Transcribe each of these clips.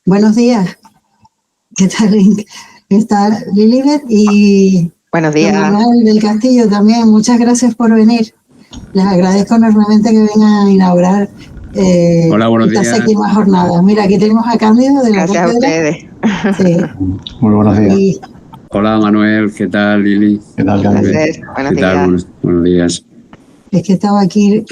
Buenos días. ¿Qué tal? Está Lilibet y Buenos días. Manuel del Castillo también. Muchas gracias por venir. Les agradezco enormemente que vengan a inaugurar Hola, buenos esta días. séptima jornada. Mira, aquí tenemos a Cándido de la Gracias a ustedes. Sí. Muy buenos días. Y Hola, Manuel. ¿Qué tal, Lili? ¿Qué tal, Buenos Cándido? días. Buenos días. es que estaba aquí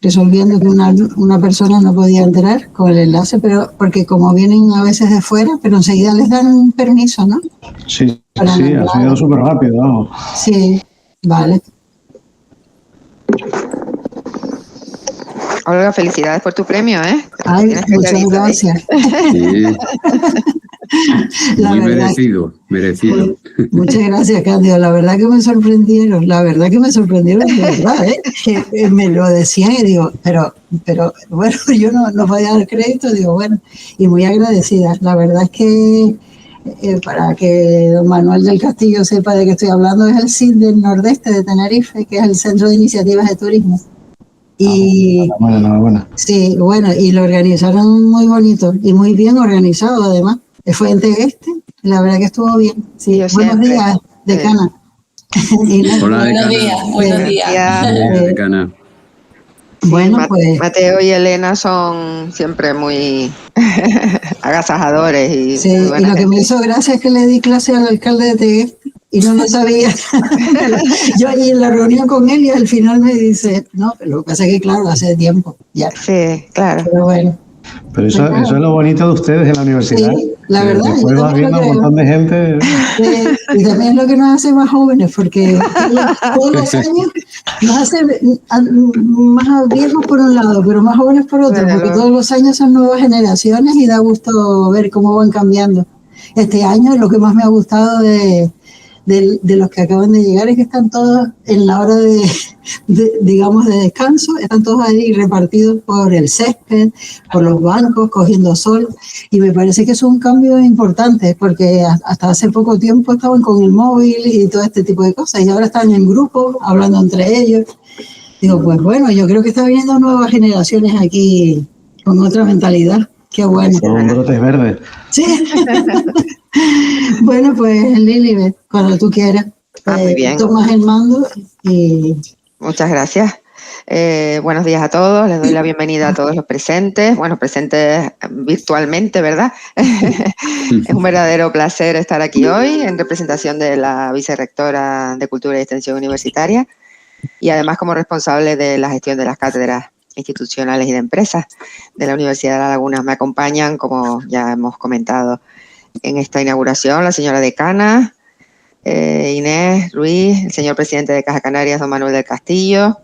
resolviendo que una persona no podía entrar con el enlace, pero porque como vienen a veces de fuera, pero enseguida les dan un permiso, ¿no? Sí, Para sí, la ha sido súper rápido, vamos. Sí, vale. Olga, felicidades por tu premio, ¿eh? Ay, Tienes que muchas revisar ahí. gracias. Sí, La muy verdad, merecido. muchas gracias, Cándido. La verdad que me sorprendieron, de verdad, ¿eh? Que me lo decían y digo, pero bueno, yo no podía dar crédito, digo, bueno, y muy agradecida. La verdad es que para que don Manuel del Castillo sepa de qué estoy hablando, es el CID del Nordeste de Tenerife, que es el Centro de Iniciativas de Turismo. Y Enhorabuena. sí, bueno, y lo organizaron muy bonito y muy bien organizado además. Fue en Tegueste, la verdad que estuvo bien. Sí. Yo Buenos siempre. días, decana. Hola, decana. Buenos días. Buenos días, decana. Sí, Bueno, pues Mateo y Elena son siempre muy agasajadores y sí, muy y buena lo que me gente. hizo gracia es que le di clase al alcalde de Tegueste y no lo sabía. Yo allí en la reunión con él y al final me dice, no, pero lo que pasa es que claro, hace tiempo ya. Sí, claro. Pero bueno. Pero eso es lo bonito de ustedes en la universidad. Sí, la Que verdad, después yo vas también viendo lo un creo. montón de gente. Y también es lo que nos hace más jóvenes, porque todos los años nos hace más viejos por un lado, pero más jóvenes por otro, Bueno, porque todos los años son nuevas generaciones y da gusto ver cómo van cambiando. Este año lo que más me ha gustado de los que acaban de llegar es que están todos en la hora digamos, de descanso, están todos ahí repartidos por el césped, por los bancos, cogiendo sol, y me parece que es un cambio importante, porque hasta hace poco tiempo estaban con el móvil y todo este tipo de cosas, y ahora están en grupos, hablando entre ellos. Digo, pues bueno, yo creo que están viniendo nuevas generaciones aquí con otra mentalidad. Qué bueno. Son brotes verdes. Sí. Bueno, pues Lilibet, cuando tú quieras, muy bien. tomas el mando y... Muchas gracias. Buenos días a todos. Les doy la bienvenida a todos los presentes. Bueno, presentes virtualmente, ¿verdad? Es un verdadero placer estar aquí hoy en representación de la vicerrectora de Cultura y Extensión Universitaria y además como responsable de la gestión de las cátedras institucionales y de empresas de la Universidad de La Laguna. Me acompañan, como ya hemos comentado en esta inauguración, la señora decana, Inés Ruiz, el señor presidente de Caja Canarias, don Manuel del Castillo,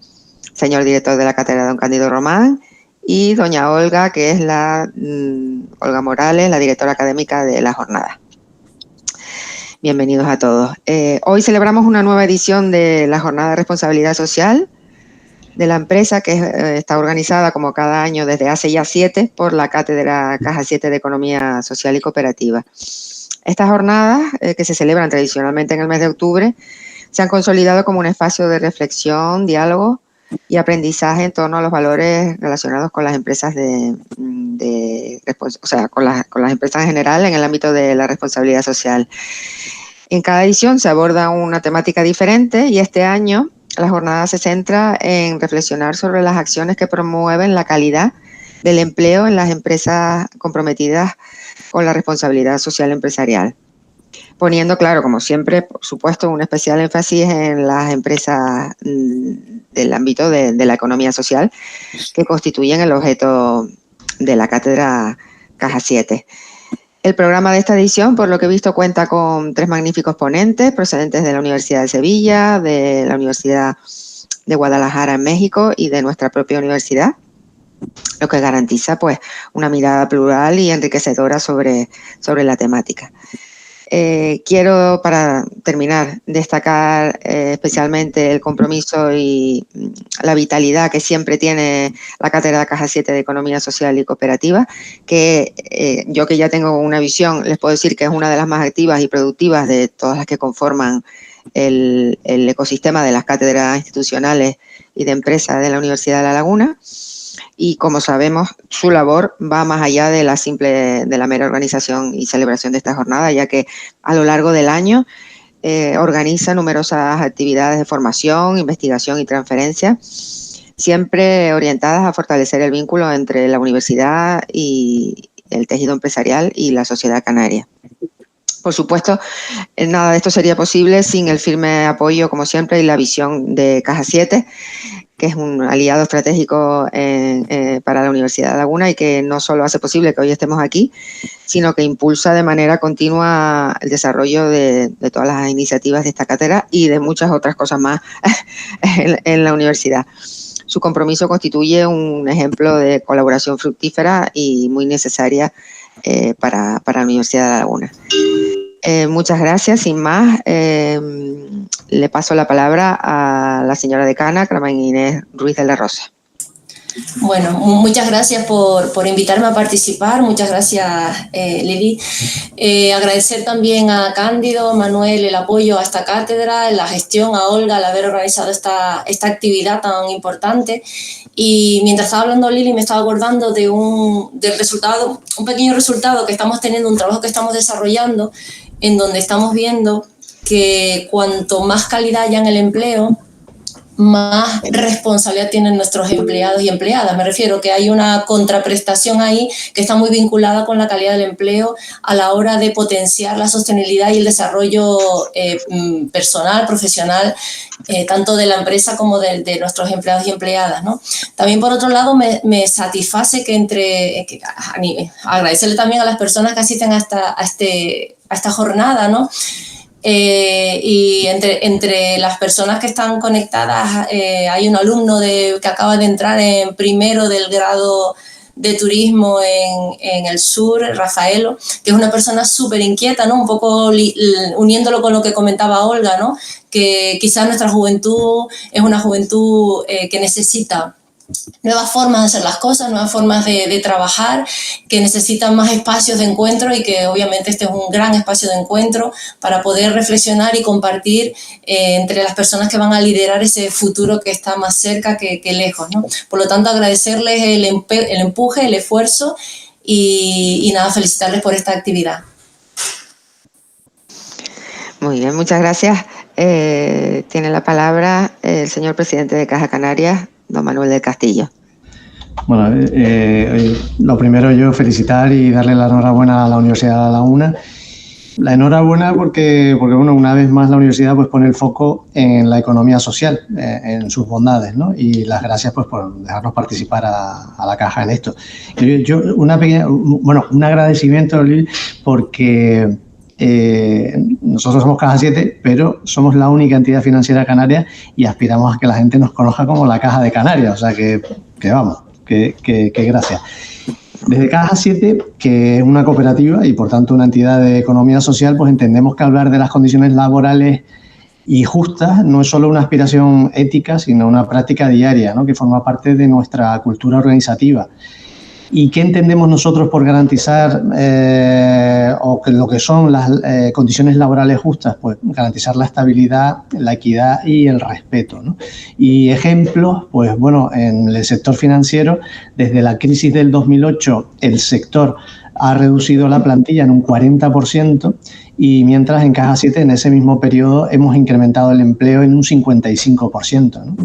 señor director de la cátedra, don Cándido Román, y doña Olga, que es Olga Morales, la directora académica de la jornada. Bienvenidos a todos. Hoy celebramos una nueva edición de la Jornada de Responsabilidad Social de la empresa, que está organizada como cada año desde hace ya 7 por la Cátedra Caja 7 de Economía Social y Cooperativa. Estas jornadas, que se celebran tradicionalmente en el mes de octubre, se han consolidado como un espacio de reflexión, diálogo y aprendizaje en torno a los valores relacionados con las empresas con las empresas en general en el ámbito de la responsabilidad social. En cada edición se aborda una temática diferente y este año la jornada se centra en reflexionar sobre las acciones que promueven la calidad del empleo en las empresas comprometidas con la responsabilidad social empresarial, poniendo, claro, como siempre, por supuesto, un especial énfasis en las empresas del ámbito de la economía social que constituyen el objeto de la cátedra Caja 7. El programa de esta edición, por lo que he visto, cuenta con 3 magníficos ponentes procedentes de la Universidad de Sevilla, de la Universidad de Guadalajara en México y de nuestra propia universidad, lo que garantiza pues una mirada plural y enriquecedora sobre la temática. Quiero, para terminar, destacar especialmente el compromiso y la vitalidad que siempre tiene la Cátedra Caja 7 de Economía Social y Cooperativa, que yo, que ya tengo una visión, les puedo decir que es una de las más activas y productivas de todas las que conforman el ecosistema de las cátedras institucionales y de empresas de la Universidad de La Laguna. y como sabemos, su labor va más allá de la mera organización y celebración de esta jornada, ya que a lo largo del año organiza numerosas actividades de formación, investigación y transferencia, siempre orientadas a fortalecer el vínculo entre la universidad y el tejido empresarial y la sociedad canaria. Por supuesto, nada de esto sería posible sin el firme apoyo, como siempre, y la visión de Caja 7, que es un aliado estratégico para la Universidad de Laguna y que no solo hace posible que hoy estemos aquí, sino que impulsa de manera continua el desarrollo de todas las iniciativas de esta cátedra y de muchas otras cosas más en la universidad. Su compromiso constituye un ejemplo de colaboración fructífera y muy necesaria para la Universidad de La Laguna. Muchas gracias. Sin más, le paso la palabra a la señora decana, Carmen Inés Ruiz de la Rosa. Bueno, muchas gracias por invitarme a participar. Muchas gracias, Lili. Agradecer también a Cándido, Manuel, el apoyo a esta cátedra, la gestión, a Olga, al haber organizado esta actividad tan importante. Y mientras estaba hablando Lili, me estaba acordando de del resultado, un pequeño resultado que estamos teniendo, un trabajo que estamos desarrollando, en donde estamos viendo que cuanto más calidad haya en el empleo, más responsabilidad tienen nuestros empleados y empleadas. Me refiero que hay una contraprestación ahí que está muy vinculada con la calidad del empleo a la hora de potenciar la sostenibilidad y el desarrollo personal, profesional, tanto de la empresa como de nuestros empleados y empleadas, ¿no? También, por otro lado, me satisface que agradecerle también a las personas que asisten a esta jornada, ¿no? Y entre las personas que están conectadas hay un alumno que acaba de entrar en primero del grado de turismo en el sur, Rafaelo, que es una persona súper inquieta, ¿no? Un poco uniéndolo con lo que comentaba Olga, ¿no? Que quizás nuestra juventud es una juventud que necesita nuevas formas de hacer las cosas, nuevas formas de trabajar, que necesitan más espacios de encuentro y que obviamente este es un gran espacio de encuentro para poder reflexionar y compartir entre las personas que van a liderar ese futuro que está más cerca que lejos, ¿no? Por lo tanto, agradecerles el empuje, el esfuerzo y nada, felicitarles por esta actividad. Muy bien, muchas gracias. Tiene la palabra el señor presidente de Caja Canarias, don Manuel del Castillo. Bueno, lo primero yo felicitar y darle la enhorabuena a la Universidad de La Laguna. La enhorabuena porque bueno, una vez más la universidad pues pone el foco en la economía social, en sus bondades, ¿no? Y las gracias pues por dejarnos participar a la Caja en esto. Un agradecimiento, Lili, porque nosotros somos Caja 7, pero somos la única entidad financiera canaria y aspiramos a que la gente nos conozca como la Caja de Canarias, o sea que vamos, que gracias. Desde Caja 7, que es una cooperativa y por tanto una entidad de economía social, pues entendemos que hablar de las condiciones laborales y justas no es solo una aspiración ética, sino una práctica diaria, ¿no? Que forma parte de nuestra cultura organizativa. ¿Y qué entendemos nosotros por garantizar lo que son las condiciones laborales justas? Pues garantizar la estabilidad, la equidad y el respeto, ¿no? Y ejemplos, pues bueno, en el sector financiero, desde la crisis del 2008, el sector ha reducido la plantilla en un 40% y mientras en Caja 7 en ese mismo periodo hemos incrementado el empleo en un 55%, ¿no?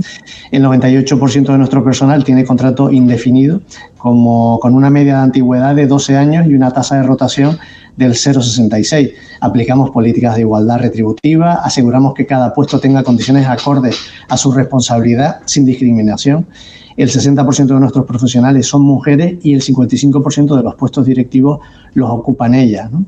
El 98% de nuestro personal tiene contrato indefinido, con una media de antigüedad de 12 años y una tasa de rotación del 0,66. Aplicamos políticas de igualdad retributiva, aseguramos que cada puesto tenga condiciones acordes a su responsabilidad sin discriminación. El 60% de nuestros profesionales son mujeres y el 55% de los puestos directivos los ocupan ellas, ¿no?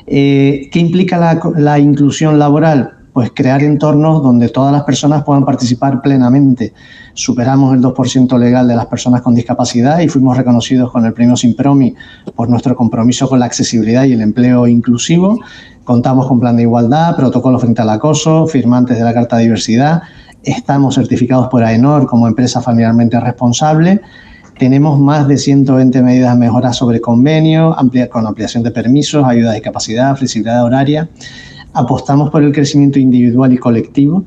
¿Qué implica la inclusión laboral? Pues crear entornos donde todas las personas puedan participar plenamente. Superamos el 2% legal de las personas con discapacidad y fuimos reconocidos con el premio Simpromi por nuestro compromiso con la accesibilidad y el empleo inclusivo. Contamos con plan de igualdad, protocolo frente al acoso, firmantes de la Carta de Diversidad. Estamos certificados por AENOR como empresa familiarmente responsable. Tenemos más de 120 medidas de mejora sobre convenio, con ampliación de permisos, ayuda de discapacidad, flexibilidad horaria. Apostamos por el crecimiento individual y colectivo.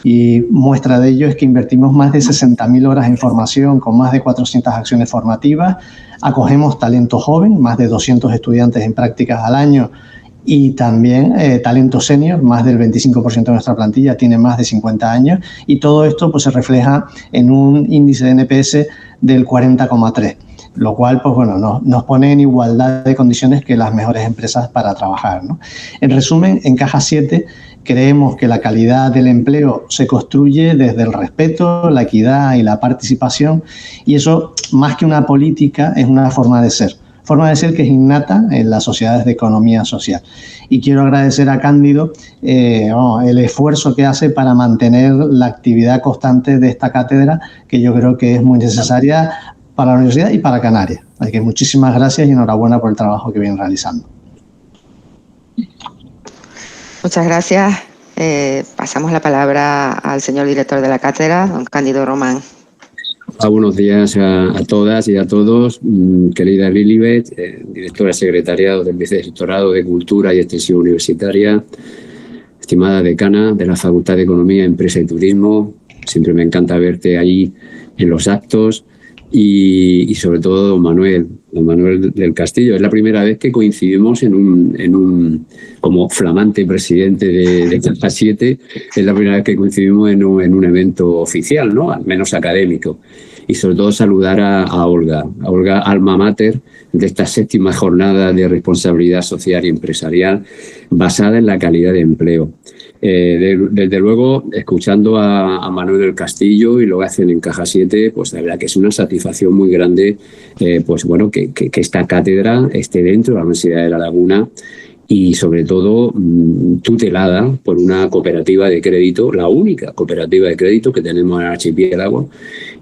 Y muestra de ello es que invertimos más de 60.000 horas en formación con más de 400 acciones formativas, acogemos talento joven, más de 200 estudiantes en prácticas al año, y también talento senior, más del 25% de nuestra plantilla tiene más de 50 años, y todo esto pues se refleja en un índice de NPS del 40,3, lo cual pues bueno, nos pone en igualdad de condiciones que las mejores empresas para trabajar, ¿no? En resumen, en Caja 7 creemos que la calidad del empleo se construye desde el respeto, la equidad y la participación, y eso, más que una política, es una forma de ser que es innata en las sociedades de economía social. Y quiero agradecer a Cándido el esfuerzo que hace para mantener la actividad constante de esta cátedra, que yo creo que es muy necesaria para la universidad y para Canarias. Así que muchísimas gracias y enhorabuena por el trabajo que vienen realizando. Muchas gracias. Pasamos la palabra al señor director de la cátedra, don Cándido Román. Buenos días a todas y a todos. Querida Lilibet, directora de secretariado del Vicerrectorado de Cultura y Extensión Universitaria, estimada decana de la Facultad de Economía, Empresa y Turismo, siempre me encanta verte ahí en los actos, y sobre todo don Manuel del Castillo. Es la primera vez que coincidimos en un como flamante presidente de Caja 7, es la primera vez que coincidimos en un evento oficial, ¿no? Al menos académico. Y sobre todo saludar a Olga alma mater de esta 7ª jornada de responsabilidad social y empresarial basada en la calidad de empleo. Desde luego, escuchando a Manuel del Castillo y lo que hacen en Caja 7, pues la verdad que es una satisfacción muy grande, pues bueno, que esta cátedra esté dentro de la Universidad de La Laguna y sobre todo tutelada por una cooperativa de crédito, la única cooperativa de crédito que tenemos en el archipiélago,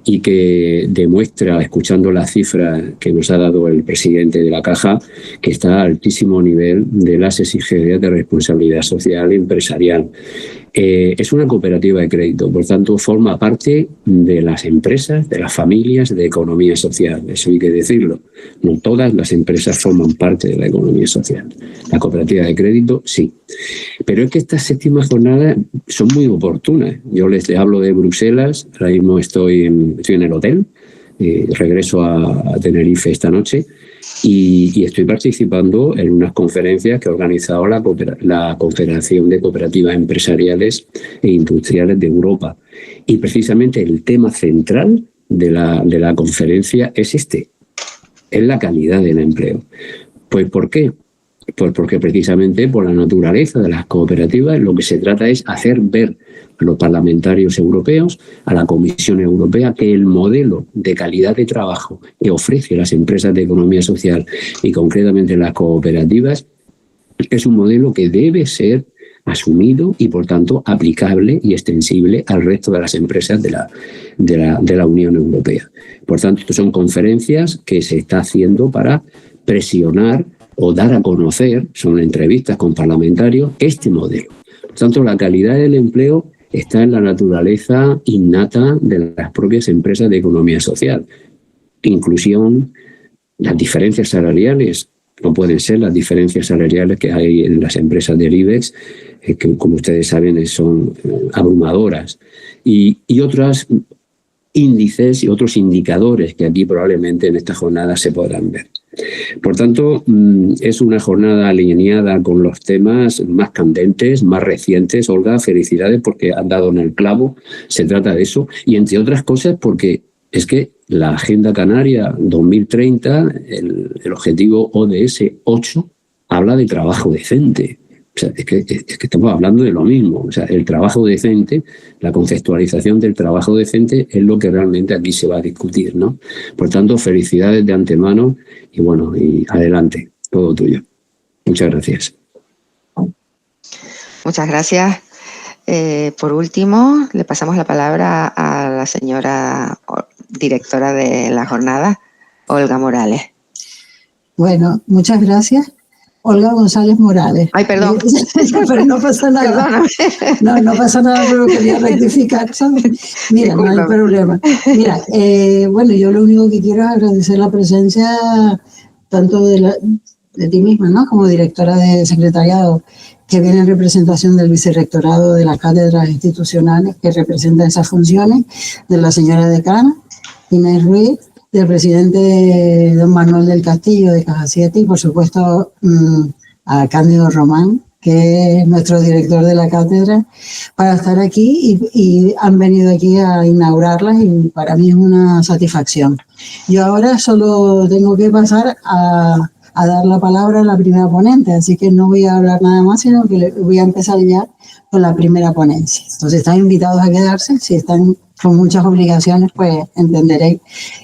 y que demuestra, escuchando las cifras que nos ha dado el presidente de la Caja, que está a altísimo nivel de las exigencias de responsabilidad social y empresarial. Es una cooperativa de crédito, por tanto forma parte de las empresas, de las familias, de economía social. Eso hay que decirlo. No todas las empresas forman parte de la economía social. La cooperativa de crédito, sí. Pero es que estas 7ª jornadas son muy oportunas. Yo les hablo de Bruselas, ahora mismo estoy en el hotel, regreso a Tenerife esta noche, y estoy participando en unas conferencias que ha organizado la Confederación de Cooperativas Empresariales e Industriales de Europa. Y precisamente el tema central de la conferencia es es la calidad del empleo. Pues ¿por qué? Pues porque precisamente por la naturaleza de las cooperativas lo que se trata es hacer ver a los parlamentarios europeos, a la Comisión Europea, que el modelo de calidad de trabajo que ofrece las empresas de economía social y concretamente las cooperativas es un modelo que debe ser asumido y por tanto aplicable y extensible al resto de las empresas de la Unión Europea. Por tanto, son conferencias que se está haciendo para presionar o dar a conocer, son entrevistas con parlamentarios, este modelo. Por tanto, la calidad del empleo está en la naturaleza innata de las propias empresas de economía social. Inclusión, las diferencias salariales, no pueden ser las diferencias salariales que hay en las empresas del IBEX, que como ustedes saben son abrumadoras, y otros índices y otros indicadores que aquí probablemente en esta jornada se podrán ver. Por tanto, es una jornada alineada con los temas más candentes, más recientes. Olga, felicidades porque han dado en el clavo, se trata de eso, y entre otras cosas porque es que la Agenda Canaria 2030, el objetivo ODS 8, habla de trabajo decente. O sea, es que estamos hablando de lo mismo. O sea, el trabajo decente, la conceptualización del trabajo decente es lo que realmente aquí se va a discutir, ¿no? Por tanto, felicidades de antemano y bueno, y adelante, todo tuyo. Muchas gracias. Muchas gracias. Por último, le pasamos la palabra a la señora directora de la jornada, Olga Morales. Bueno, muchas gracias. Olga González Morales. Ay, perdón. Pero no pasa nada. No pasa nada, pero quería rectificar, ¿sabes? Mira, no hay problema. Mira, bueno, yo lo único que quiero es agradecer la presencia tanto de ti misma, ¿no? Como directora de secretariado, que viene en representación del vicerrectorado de las cátedras institucionales que representa esas funciones, de la señora decana, Inés Ruiz, del presidente don Manuel del Castillo de Caja 7 y, por supuesto, a Cándido Román, que es nuestro director de la cátedra, para estar aquí y han venido aquí a inaugurarlas y para mí es una satisfacción. Yo ahora solo tengo que pasar a dar la palabra a la primera ponente, así que no voy a hablar nada más, sino que voy a empezar ya con la primera ponencia. Entonces están invitados a quedarse, si están con muchas obligaciones, pues entenderéis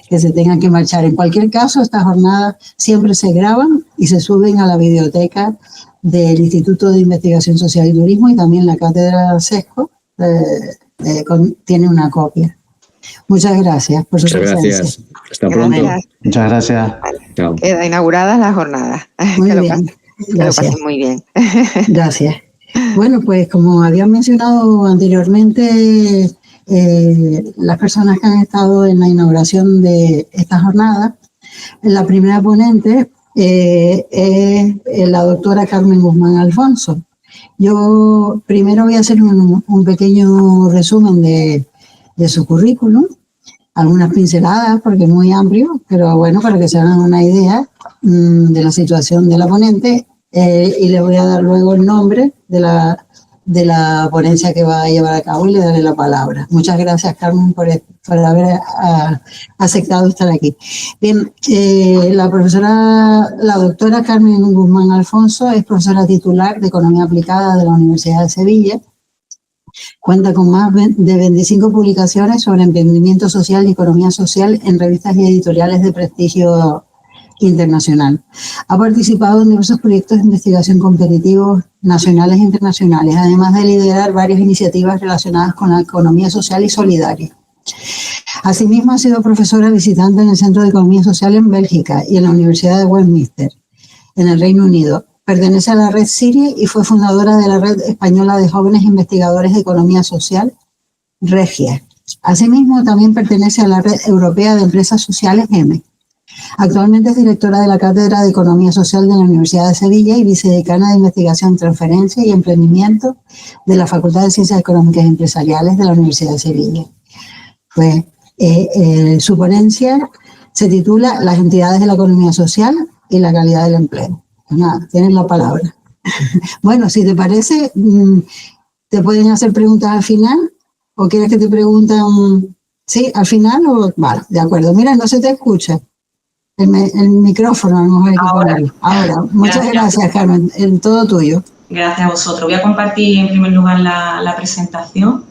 que se tengan que marchar. En cualquier caso, estas jornadas siempre se graban y se suben a la biblioteca del Instituto de Investigación Social y Turismo, y también la Cátedra Sesco tiene una copia. Muchas gracias por su presencia. Muchas gracias. Hasta pronto. Muchas gracias. Vale. Chao. Queda inauguradas las jornadas. Muy que bien. que lo Gracias. pasen muy bien. Gracias. Bueno, pues como había mencionado anteriormente, las personas que han estado en la inauguración de esta jornada, la primera ponente es la doctora Carmen Guzmán Alfonso. Yo primero voy a hacer un pequeño resumen de su currículum, algunas pinceladas porque es muy amplio, pero bueno, para que se hagan una idea de la situación de la ponente, y le voy a dar luego el nombre de la ponencia que va a llevar a cabo y le daré la palabra. Muchas gracias, Carmen, por haber aceptado estar aquí. Bien, la doctora Carmen Guzmán Alfonso es profesora titular de Economía Aplicada de la Universidad de Sevilla. Cuenta con más de 25 publicaciones sobre emprendimiento social y economía social en revistas y editoriales de prestigio internacional. Ha participado en diversos proyectos de investigación competitivos nacionales e internacionales, además de liderar varias iniciativas relacionadas con la economía social y solidaria. Asimismo, ha sido profesora visitante en el Centro de Economía Social en Bélgica y en la Universidad de Westminster, en el Reino Unido. Pertenece a la Red Sirie y fue fundadora de la Red Española de Jóvenes Investigadores de Economía Social, REGIA. Asimismo, también pertenece a la Red Europea de Empresas Sociales, EME. Actualmente es directora de la Cátedra de Economía Social de la Universidad de Sevilla y vicedecana de Investigación, Transferencia y Emprendimiento de la Facultad de Ciencias Económicas y Empresariales de la Universidad de Sevilla. Pues su ponencia se titula Las entidades de la economía social y la calidad del empleo. Pues nada, tienes la palabra. Bueno, si te parece, te pueden hacer preguntas al final, o quieres que te pregunten, ¿sí? ¿Al final? O vale, de acuerdo. Mira, no se te escucha. El micrófono a lo mejor hay que ponerlo. Ahora, muchas gracias, Carmen. En todo tuyo. Gracias a vosotros. Voy a compartir en primer lugar la presentación.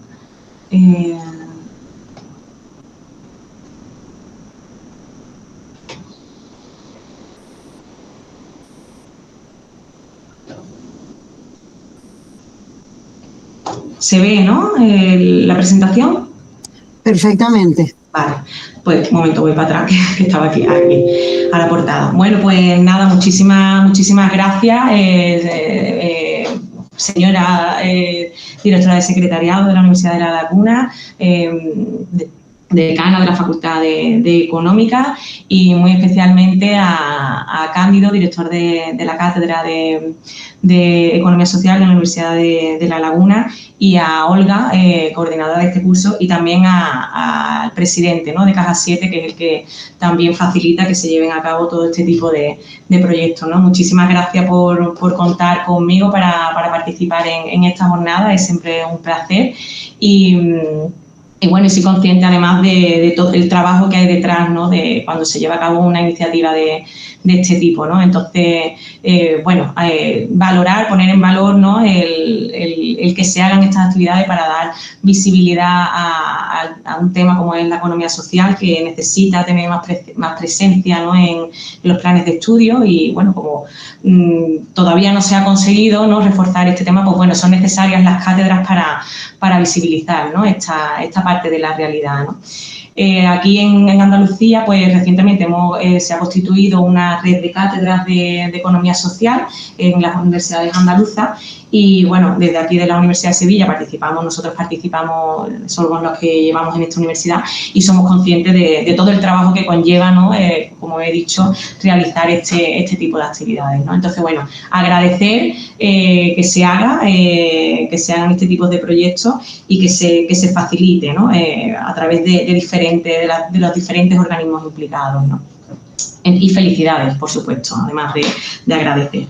¿Se ve, no? La presentación. Perfectamente. Vale, pues un momento, voy para atrás, que estaba aquí a la portada. Bueno, pues nada, muchísimas gracias, señora directora de secretariado de la Universidad de La Laguna, decana de la Facultad de Económica, y muy especialmente a Cándido, director de la Cátedra de Economía Social de la Universidad de La Laguna, y a Olga, coordinadora de este curso, y también al presidente, ¿no?, de Caja 7, que es el que también facilita que se lleven a cabo todo este tipo de proyectos, ¿no? Muchísimas gracias por contar conmigo para participar en esta jornada, es siempre un placer. Y bueno, y soy consciente además de todo el trabajo que hay detrás, ¿no?, de cuando se lleva a cabo una iniciativa de este tipo, ¿no? Entonces, valorar, poner en valor, ¿no?, el que se hagan estas actividades para dar visibilidad a un tema como es la economía social, que necesita tener más presencia, ¿no?, en los planes de estudio. Y bueno, como todavía no se ha conseguido, ¿no?, reforzar este tema, pues bueno, son necesarias las cátedras para visibilizar, ¿no?, esta parte de la realidad, ¿no? Aquí en Andalucía, pues recientemente se ha constituido una red de cátedras de economía social en las universidades andaluzas y, bueno, desde aquí de la Universidad de Sevilla nosotros participamos, somos los que llevamos en esta universidad y somos conscientes de todo el trabajo que conlleva, ¿no? Como he dicho, realizar este tipo de actividades, ¿no? Entonces, bueno, agradecer que se hagan este tipo de proyectos y que se facilite, ¿no? A través de los diferentes organismos implicados, ¿no? Y felicidades, por supuesto, además de agradecer.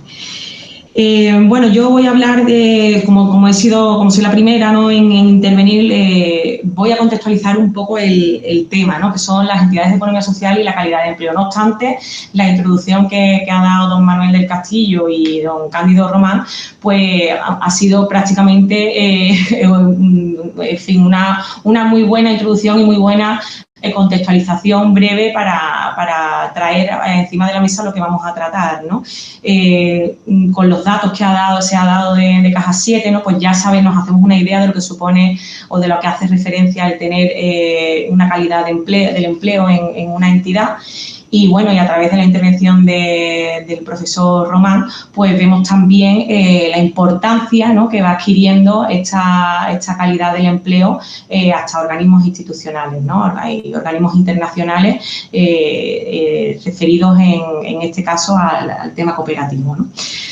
Bueno, yo voy a hablar de, como soy la primera, ¿no? en intervenir, voy a contextualizar un poco el tema, ¿no? Que son las entidades de economía social y la calidad de empleo. No obstante, la introducción que ha dado don Manuel del Castillo y don Cándido Román, pues ha sido prácticamente, en fin, una muy buena introducción y muy buena contextualización breve para traer encima de la mesa lo que vamos a tratar, ¿no? Con los datos que se ha dado de Caja 7, ¿no? Pues ya nos hacemos una idea de lo que supone o de lo que hace referencia al tener una calidad del empleo en una entidad. Y bueno, y a través de la intervención del profesor Román, pues vemos también la importancia, ¿no? Que va adquiriendo esta calidad del empleo hasta organismos institucionales, ¿no? Hay organismos internacionales referidos en este caso al tema cooperativo, ¿no?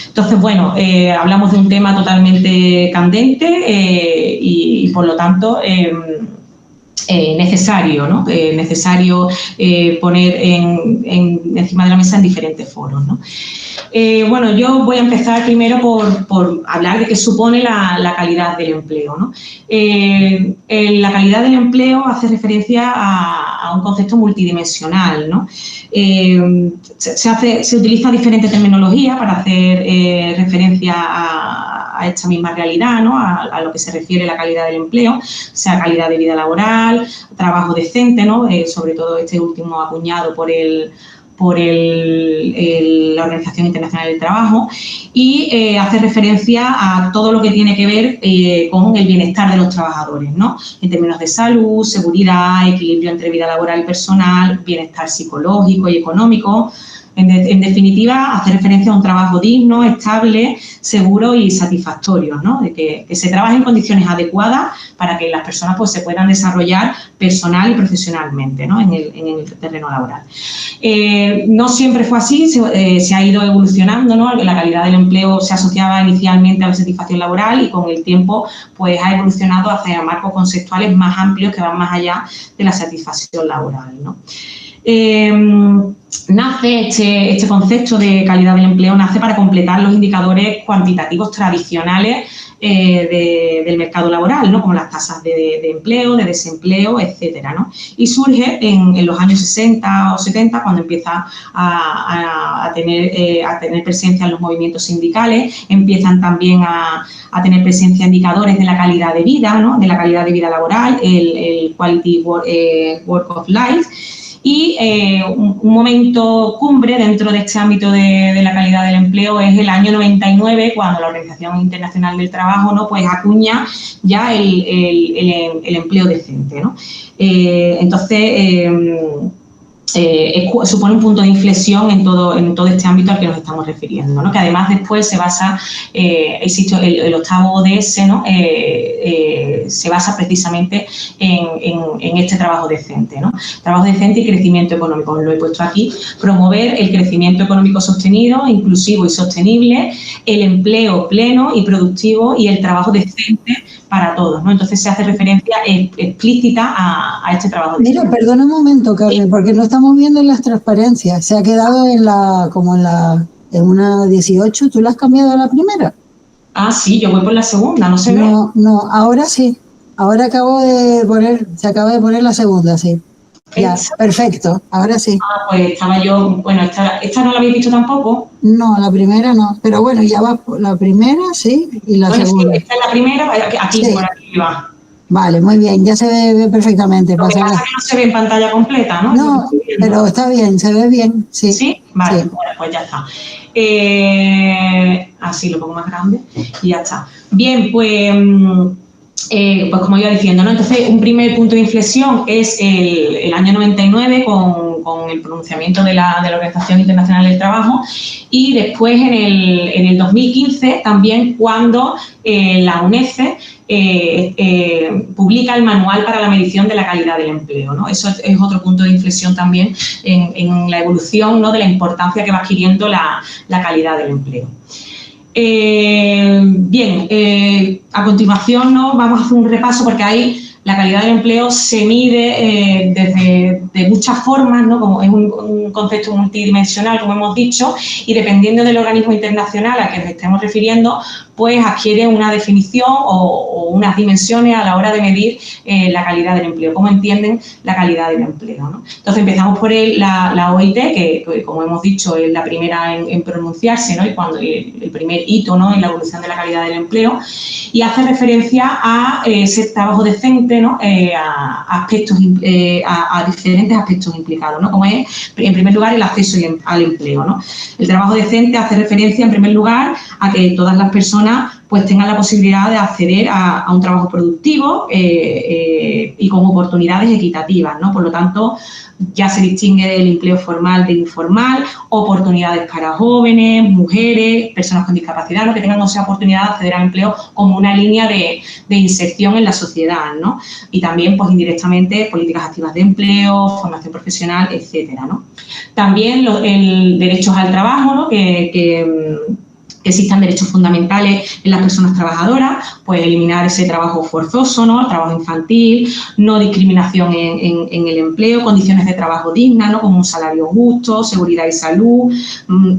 Entonces, bueno, hablamos de un tema totalmente candente y por lo tanto necesario, ¿no? Necesario poner encima de la mesa en diferentes foros, ¿no? Bueno, yo voy a empezar primero por hablar de qué supone la calidad del empleo, ¿no? La calidad del empleo hace referencia a un concepto multidimensional, ¿no? Se utiliza diferente terminología para hacer referencia a esta misma realidad, ¿no? A lo que se refiere a la calidad del empleo, sea calidad de vida laboral, trabajo decente, ¿no? Sobre todo este último acuñado por la Organización Internacional del Trabajo y hace referencia a todo lo que tiene que ver con el bienestar de los trabajadores, ¿no? En términos de salud, seguridad, equilibrio entre vida laboral y personal, bienestar psicológico y económico. En definitiva, hace referencia a un trabajo digno, estable, seguro y satisfactorio, ¿no? De que se trabaje en condiciones adecuadas para que las personas pues, se puedan desarrollar personal y profesionalmente, ¿no? en el terreno laboral. No siempre fue así, se ha ido evolucionando, ¿no? La calidad del empleo se asociaba inicialmente a la satisfacción laboral y con el tiempo pues, ha evolucionado hacia marcos conceptuales más amplios que van más allá de la satisfacción laboral, ¿no? Nace este concepto de calidad del empleo nace para completar los indicadores cuantitativos tradicionales del mercado laboral, ¿no? Como las tasas de empleo, de desempleo, etcétera, ¿no? Y surge en los años 60 o 70 cuando empieza a tener presencia en los movimientos sindicales, empiezan también a tener presencia indicadores de la calidad de vida, ¿no? De la calidad de vida laboral, el Quality Work of Life. Y un momento cumbre dentro de este ámbito de la calidad del empleo es el año 99, cuando la Organización Internacional del Trabajo, ¿no? Pues acuña ya el empleo decente, ¿no? Entonces, supone un punto de inflexión en todo este ámbito al que nos estamos refiriendo, ¿no? Que además después se basa, existe el octavo ODS, ¿no? Se basa precisamente en este trabajo decente, ¿no? Trabajo decente y crecimiento económico, lo he puesto aquí, promover el crecimiento económico sostenido, inclusivo y sostenible, el empleo pleno y productivo y el trabajo decente para todos, ¿no? Entonces se hace referencia explícita a este trabajo decente. Mira, perdona un momento, Carmen, porque no estamos viendo las transparencias. Se ha quedado en una 18. ¿Tú la has cambiado a la primera? Ah, sí, yo voy por la segunda, no se ve. No, ahora sí. Ahora se acaba de poner la segunda, sí. Ya, perfecto, ahora sí. Ah, pues estaba yo, bueno, esta no la habéis visto tampoco. No, la primera no, pero bueno, ya va la primera, sí, y la segunda. Sí, esta es la primera, aquí, sí. Por aquí va. Vale, muy bien, ya se ve perfectamente. Lo que pasa es que no se ve en pantalla completa, ¿no? No, pero está bien, se ve bien, sí. ¿Sí? Vale, sí. Bueno, pues ya está. Así lo pongo más grande y ya está. Bien, pues pues como iba diciendo, ¿no? Entonces, un primer punto de inflexión es el año 99 con el pronunciamiento de la Organización Internacional del Trabajo, y después en el 2015 también cuando la UNECE publica el Manual para la Medición de la Calidad del Empleo, ¿no? Eso es otro punto de inflexión también en la evolución, ¿no?, de la importancia que va adquiriendo la calidad del empleo. A continuación, ¿no?, vamos a hacer un repaso porque ahí la calidad del empleo se mide de muchas formas, ¿no? Como es un concepto multidimensional, como hemos dicho, y dependiendo del organismo internacional al que nos estemos refiriendo, pues adquiere una definición o unas dimensiones a la hora de medir la calidad del empleo, cómo entienden la calidad del empleo, ¿no? Entonces empezamos por la OIT, que como hemos dicho es la primera en pronunciarse, ¿no?, y cuando el primer hito, ¿no?, en la evolución de la calidad del empleo, y hace referencia a ese trabajo decente, ¿no?, a diferentes aspectos implicados, ¿no?, como es, en primer lugar, el acceso al empleo, ¿no? El trabajo decente hace referencia, en primer lugar, a que todas las personas pues tengan la posibilidad de acceder a un trabajo productivo y con oportunidades equitativas, ¿no? Por lo tanto, ya se distingue el empleo formal de informal, oportunidades para jóvenes, mujeres, personas con discapacidad, ¿no?, que tengan esa oportunidad de acceder al empleo como una línea de inserción en la sociedad, ¿no? Y también, pues indirectamente, políticas activas de empleo, formación profesional, etcétera, ¿no? También el derechos al trabajo, ¿no?, que existan derechos fundamentales en las personas trabajadoras, pues eliminar ese trabajo forzoso, ¿no?, el trabajo infantil, no discriminación en el empleo, condiciones de trabajo dignas, ¿no?, como un salario justo, seguridad y salud,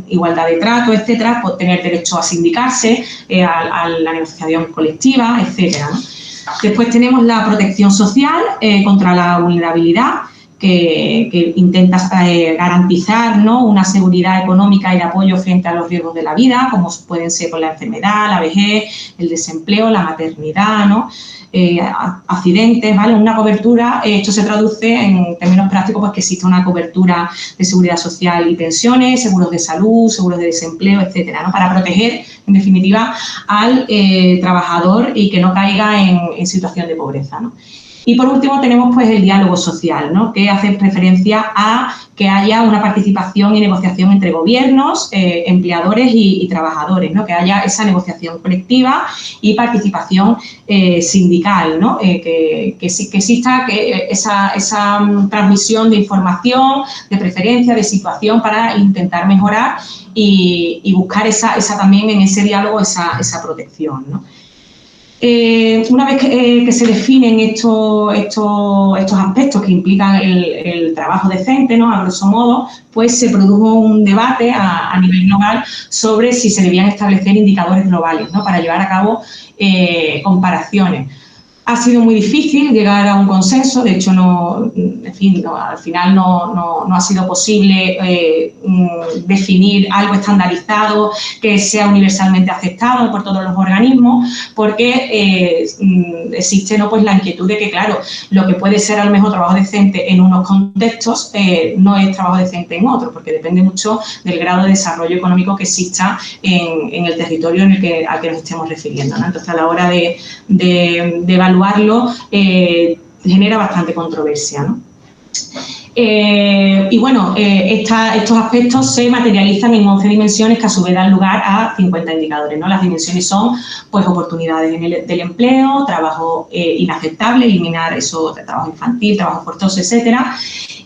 igualdad de trato, etcétera, pues tener derecho a sindicarse, a la negociación colectiva, etcétera, ¿no? Después tenemos la protección social contra la vulnerabilidad, que intenta garantizar, ¿no?, una seguridad económica y de apoyo frente a los riesgos de la vida, como pueden ser por la enfermedad, la vejez, el desempleo, la maternidad, ¿no?, accidentes, ¿vale? Una cobertura, esto se traduce en términos prácticos, pues que existe una cobertura de seguridad social y pensiones, seguros de salud, seguros de desempleo, etcétera, ¿no?, para proteger, en definitiva, al trabajador y que no caiga en situación de pobreza, ¿no? Y por último tenemos pues el diálogo social, ¿no?, que hace referencia a que haya una participación y negociación entre gobiernos, empleadores y trabajadores, ¿no?, que haya esa negociación colectiva y participación sindical, ¿no?, que exista esa transmisión de información, de preferencia, de situación para intentar mejorar y buscar esa también en ese diálogo esa protección, ¿no? Una vez que se definen estos aspectos que implican el trabajo decente, ¿no?, a grosso modo, pues se produjo un debate a nivel global sobre si se debían establecer indicadores globales, ¿no?, para llevar a cabo comparaciones. Ha sido muy difícil llegar a un consenso, de hecho, al final no ha sido posible definir algo estandarizado que sea universalmente aceptado por todos los organismos, porque existe, ¿no?, pues la inquietud de que, claro, lo que puede ser a lo mejor trabajo decente en unos contextos no es trabajo decente en otros, porque depende mucho del grado de desarrollo económico que exista en el territorio al que nos estemos refiriendo, ¿no? Entonces, a la hora de evaluarlo, genera bastante controversia, ¿no? Y bueno, estos aspectos se materializan en 11 dimensiones que a su vez dan lugar a 50 indicadores, ¿no? Las dimensiones son, pues, oportunidades del empleo, trabajo inaceptable, eliminar eso, trabajo infantil, trabajo forzoso, etcétera,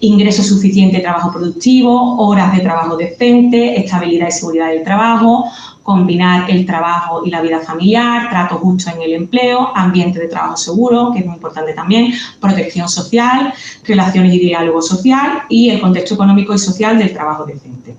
ingreso suficiente, trabajo productivo, horas de trabajo decente, estabilidad y seguridad del trabajo, combinar el trabajo y la vida familiar, trato justo en el empleo, ambiente de trabajo seguro, que es muy importante también, protección social, relaciones y diálogo social y el contexto económico y social del trabajo decente.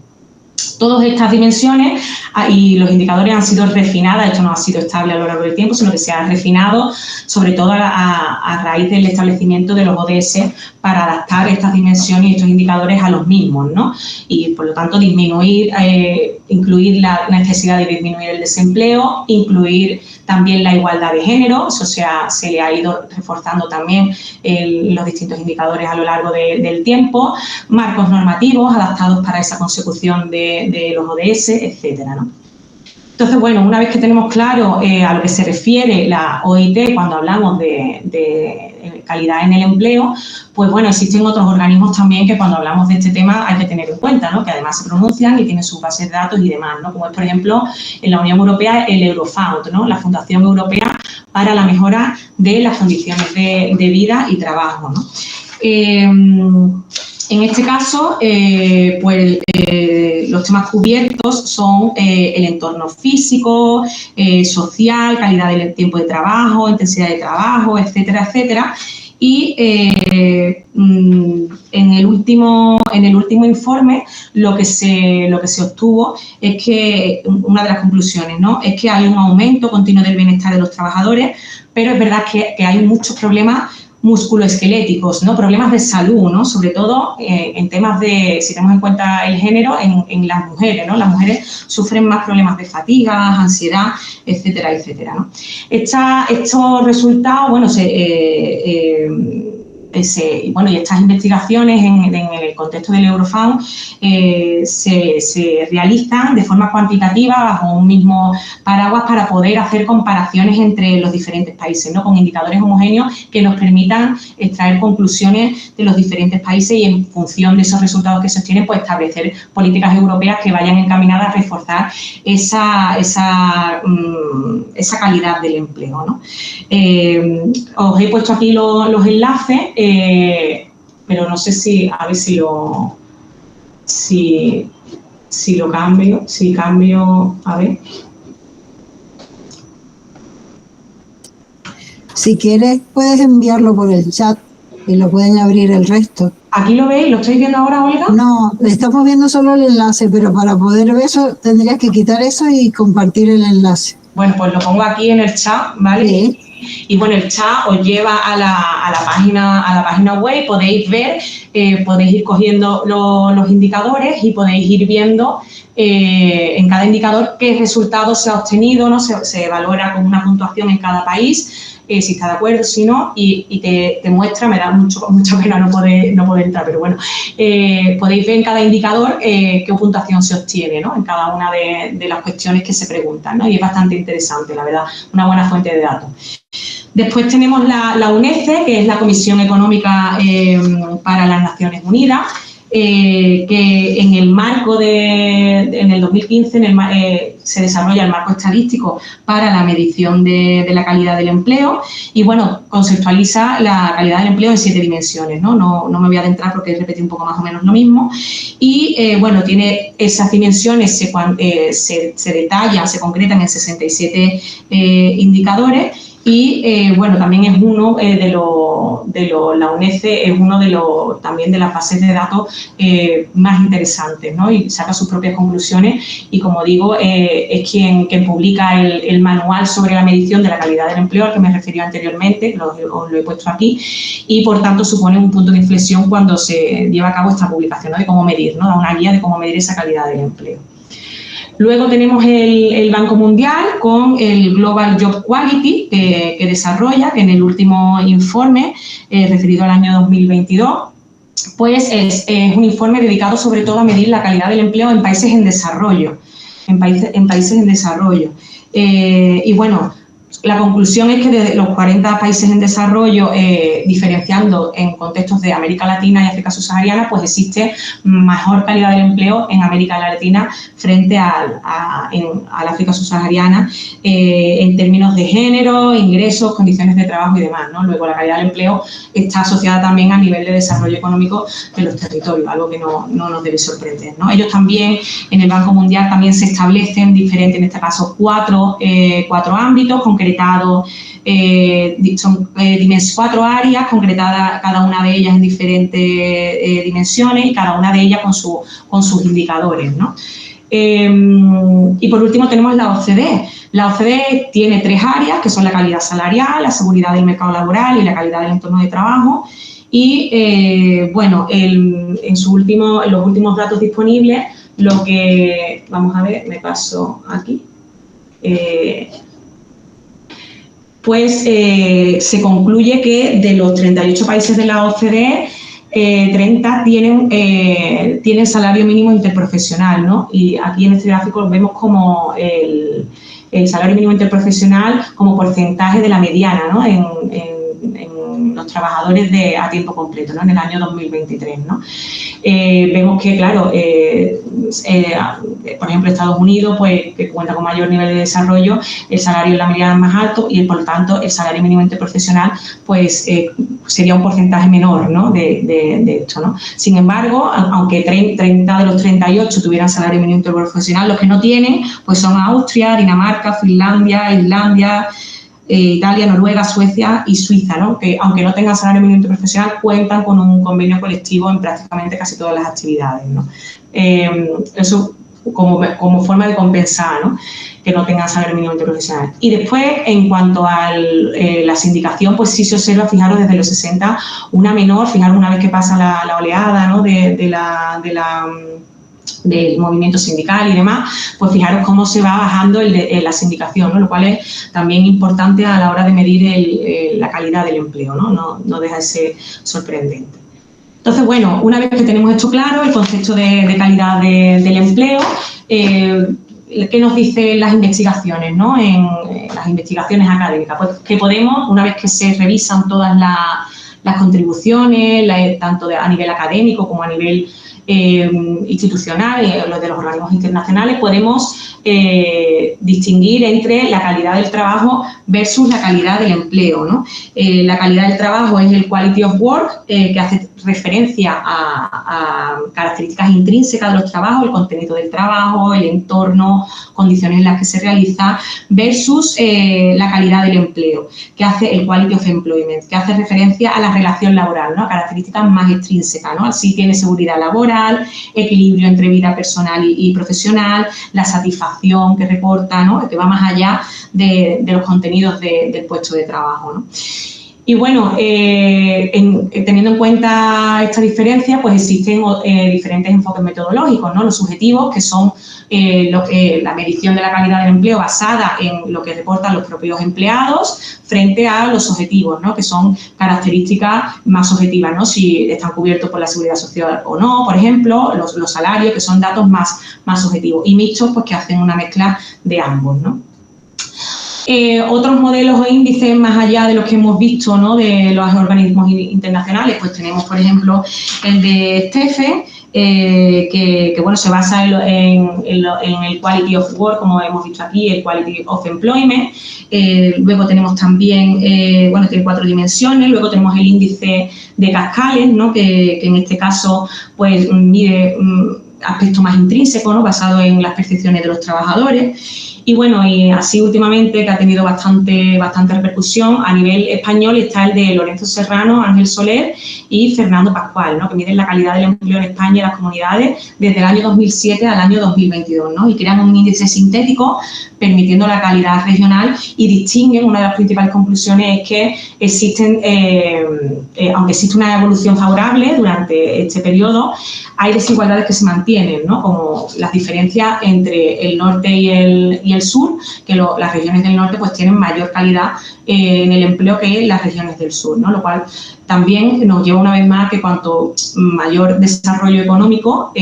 Todas estas dimensiones y los indicadores han sido refinadas, esto no ha sido estable a lo largo del tiempo, sino que se ha refinado sobre todo a raíz del establecimiento de los ODS para adaptar estas dimensiones y estos indicadores a los mismos, ¿no? Y por lo tanto incluir la necesidad de disminuir el desempleo, incluir también la igualdad de género, eso se le ha ido reforzando también los distintos indicadores a lo largo del tiempo, marcos normativos adaptados para esa consecución de los ODS, etcétera, ¿no? Entonces, bueno, una vez que tenemos claro a lo que se refiere la OIT cuando hablamos de calidad en el empleo, pues bueno, existen otros organismos también que cuando hablamos de este tema hay que tener en cuenta, ¿no? Que además se pronuncian y tienen sus bases de datos y demás, ¿no? Como es, por ejemplo, en la Unión Europea el Eurofound, ¿no? La Fundación Europea para la Mejora de las Condiciones de Vida y Trabajo, ¿no? En este caso, los temas cubiertos son el entorno físico, social, calidad del tiempo de trabajo, intensidad de trabajo, etcétera, etcétera. Y en el último informe lo que se obtuvo es que, una de las conclusiones, ¿no?, es que hay un aumento continuo del bienestar de los trabajadores, pero es verdad que hay muchos problemas musculoesqueléticos, ¿no?, problemas de salud, ¿no?, sobre todo en temas de, si tenemos en cuenta el género, en las mujeres, ¿no? Las mujeres sufren más problemas de fatiga, ansiedad, etcétera, etcétera, ¿no? Estos resultados, bueno, y estas investigaciones en el contexto del Eurofound se realizan de forma cuantitativa bajo un mismo paraguas para poder hacer comparaciones entre los diferentes países, ¿no?, con indicadores homogéneos que nos permitan extraer conclusiones de los diferentes países y en función de esos resultados que se obtienen, pues establecer políticas europeas que vayan encaminadas a reforzar esa calidad del empleo, ¿no? Os he puesto aquí los enlaces, pero no sé si, a ver si lo cambio, a ver. Si quieres, puedes enviarlo por el chat y lo pueden abrir el resto. ¿Aquí lo veis? ¿Lo estáis viendo ahora, Olga? No, estamos viendo solo el enlace, pero para poder ver eso tendrías que quitar eso y compartir el enlace. Bueno, pues lo pongo aquí en el chat, ¿vale? Sí. Y bueno, el chat os lleva a la página web, podéis ver, podéis ir cogiendo los indicadores y podéis ir viendo en cada indicador qué resultado se ha obtenido, ¿no? Se valora con una puntuación en cada país, si está de acuerdo, si no, y te muestra, me da mucha pena no poder entrar, pero bueno, podéis ver en cada indicador qué puntuación se obtiene, ¿no?, en cada una de las cuestiones que se preguntan, ¿no? Y es bastante interesante, la verdad, una buena fuente de datos. Después tenemos la UNECE, que es la Comisión Económica para las Naciones Unidas, que en el marco en el 2015 se desarrolla el marco estadístico para la medición de la calidad del empleo y, bueno, conceptualiza la calidad del empleo en 7 dimensiones, ¿no? No me voy a adentrar porque repetí un poco más o menos lo mismo y, bueno, tiene esas dimensiones, se detallan, se concretan en 67 indicadores. Y, bueno, también es uno la UNECE es uno también de las bases de datos más interesantes, ¿no? Y saca sus propias conclusiones y, como digo, es quien publica el manual sobre la medición de la calidad del empleo al que me referí anteriormente, os lo he puesto aquí, y por tanto supone un punto de inflexión cuando se lleva a cabo esta publicación, ¿no?, de cómo medir, ¿no?, da una guía de cómo medir esa calidad del empleo. Luego tenemos el Banco Mundial con el Global Job Quality que desarrolla, que en el último informe referido al año 2022, pues es un informe dedicado sobre todo a medir la calidad del empleo en países en desarrollo, y bueno, la conclusión es que de los 40 países en desarrollo, diferenciando en contextos de América Latina y África subsahariana, pues existe mejor calidad del empleo en América Latina frente al África subsahariana en términos de género, ingresos, condiciones de trabajo y demás, ¿no? Luego, la calidad del empleo está asociada también a nivel de desarrollo económico de los territorios, algo que no nos debe sorprender, ¿no? Ellos también, en el Banco Mundial, también se establecen diferentes, en este caso, cuatro ámbitos concretados, son 4 áreas concretadas, cada una de ellas en diferentes dimensiones y cada una de ellas con sus indicadores, ¿no? Y por último tenemos la OCDE. La OCDE tiene 3 áreas, que son la calidad salarial, la seguridad del mercado laboral y la calidad del entorno de trabajo. Y, bueno, en los últimos datos disponibles, lo que, vamos a ver, me paso aquí, pues se concluye que de los 38 países de la OCDE, 30 tienen salario mínimo interprofesional, ¿no? Y aquí en este gráfico vemos como el salario mínimo interprofesional como porcentaje de la mediana, ¿no? En los trabajadores a tiempo completo, ¿no? En el año 2023, ¿no? Vemos que, claro, por ejemplo, Estados Unidos, pues, que cuenta con mayor nivel de desarrollo, el salario en la mediana es más alto y, por lo tanto, el salario mínimo interprofesional, pues, sería un porcentaje menor, ¿no? de esto, ¿no? Sin embargo, aunque 30 de los 38 tuvieran salario mínimo interprofesional, los que no tienen, pues son Austria, Dinamarca, Finlandia, Islandia, Italia, Noruega, Suecia y Suiza, ¿no? Que aunque no tengan salario mínimo interprofesional, cuentan con un convenio colectivo en prácticamente casi todas las actividades, ¿no? Eso como forma de compensar, ¿no? Que no tengan salario mínimo interprofesional. Y después, en cuanto a la sindicación, pues sí se observa, fijaros, desde los 60, una menor, fijaros, una vez que pasa la oleada, ¿no? del movimiento sindical y demás, pues fijaros cómo se va bajando la sindicación, ¿no? Lo cual es también importante a la hora de medir la calidad del empleo, ¿no? No deja de ser sorprendente. Entonces, bueno, una vez que tenemos esto claro, el concepto de calidad del empleo, ¿qué nos dicen las investigaciones, ¿no? En las investigaciones académicas? Pues que podemos, una vez que se revisan todas las contribuciones, tanto a nivel académico como a nivel institucional, los de los organismos internacionales, podemos distinguir entre la calidad del trabajo versus la calidad del empleo, ¿no? La calidad del trabajo es el quality of work, que hace referencia a características intrínsecas de los trabajos, el contenido del trabajo, el entorno, condiciones en las que se realiza, versus la calidad del empleo, que hace el quality of employment, que hace referencia a la relación laboral, ¿no? A características más extrínsecas, ¿no? Así tiene seguridad laboral, equilibrio entre vida personal y profesional, la satisfacción que reporta, ¿no? Que va más allá de los contenidos del puesto de trabajo, ¿no? Y bueno, teniendo en cuenta esta diferencia, pues existen diferentes enfoques metodológicos, ¿no? Los subjetivos, que son la medición de la calidad del empleo basada en lo que reportan los propios empleados, frente a los objetivos, ¿no? Que son características más objetivas, ¿no? Si están cubiertos por la seguridad social o no, por ejemplo, los salarios, que son datos más objetivos, y mixtos, pues que hacen una mezcla de ambos, ¿no? Otros modelos o índices más allá de los que hemos visto, ¿no? De los organismos internacionales, pues tenemos, por ejemplo, el de Stephen, que bueno, se basa en el Quality of Work, como hemos visto aquí, el Quality of Employment. Luego tenemos también, bueno, tiene 4 dimensiones. Luego tenemos el índice de Cascales, ¿no? Que en este caso pues mide aspecto más intrínseco, ¿no? Basado en las percepciones de los trabajadores. Y bueno, y así últimamente, que ha tenido bastante repercusión, a nivel español está el de Lorenzo Serrano, Ángel Soler y Fernando Pascual, ¿no? Que miden la calidad del empleo en España y las comunidades desde el año 2007 al año 2022, ¿no? Y crean un índice sintético permitiendo la calidad regional y distinguen, una de las principales conclusiones es que existen, aunque existe una evolución favorable durante este periodo, hay desigualdades que se mantienen, ¿no? Como las diferencias entre el norte y el sur, que las regiones del norte pues tienen mayor calidad en el empleo que las regiones del sur, ¿no? Lo cual también nos lleva una vez más que cuanto mayor desarrollo económico,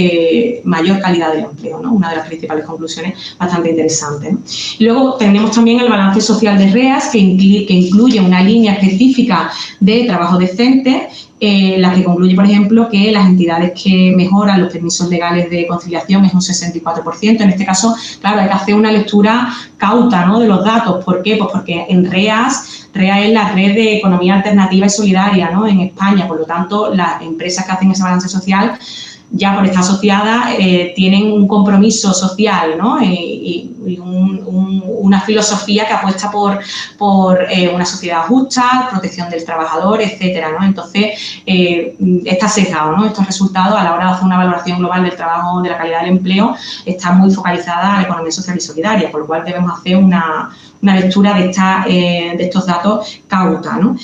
mayor calidad del empleo, ¿no? Una de las principales conclusiones bastante interesantes, ¿no? Y luego tenemos también el balance social de REAS, que incluye una línea específica de trabajo decente, la que concluye, por ejemplo, que las entidades que mejoran los permisos legales de conciliación es un 64%. En este caso, claro, hay que hacer una lectura cauta, ¿no? De los datos. ¿Por qué? Pues porque en REAS es la red de economía alternativa y solidaria, ¿no? En España. Por lo tanto, las empresas que hacen ese balance social, ya por estar asociadas, tienen un compromiso social, ¿no? Y una filosofía que apuesta por una sociedad justa, protección del trabajador, etcétera, ¿no? Entonces, está sesgado, ¿no? Estos resultados, a la hora de hacer una valoración global del trabajo, de la calidad del empleo, está muy focalizada a la economía social y solidaria, por lo cual debemos hacer una lectura de estos datos cauta, ¿no?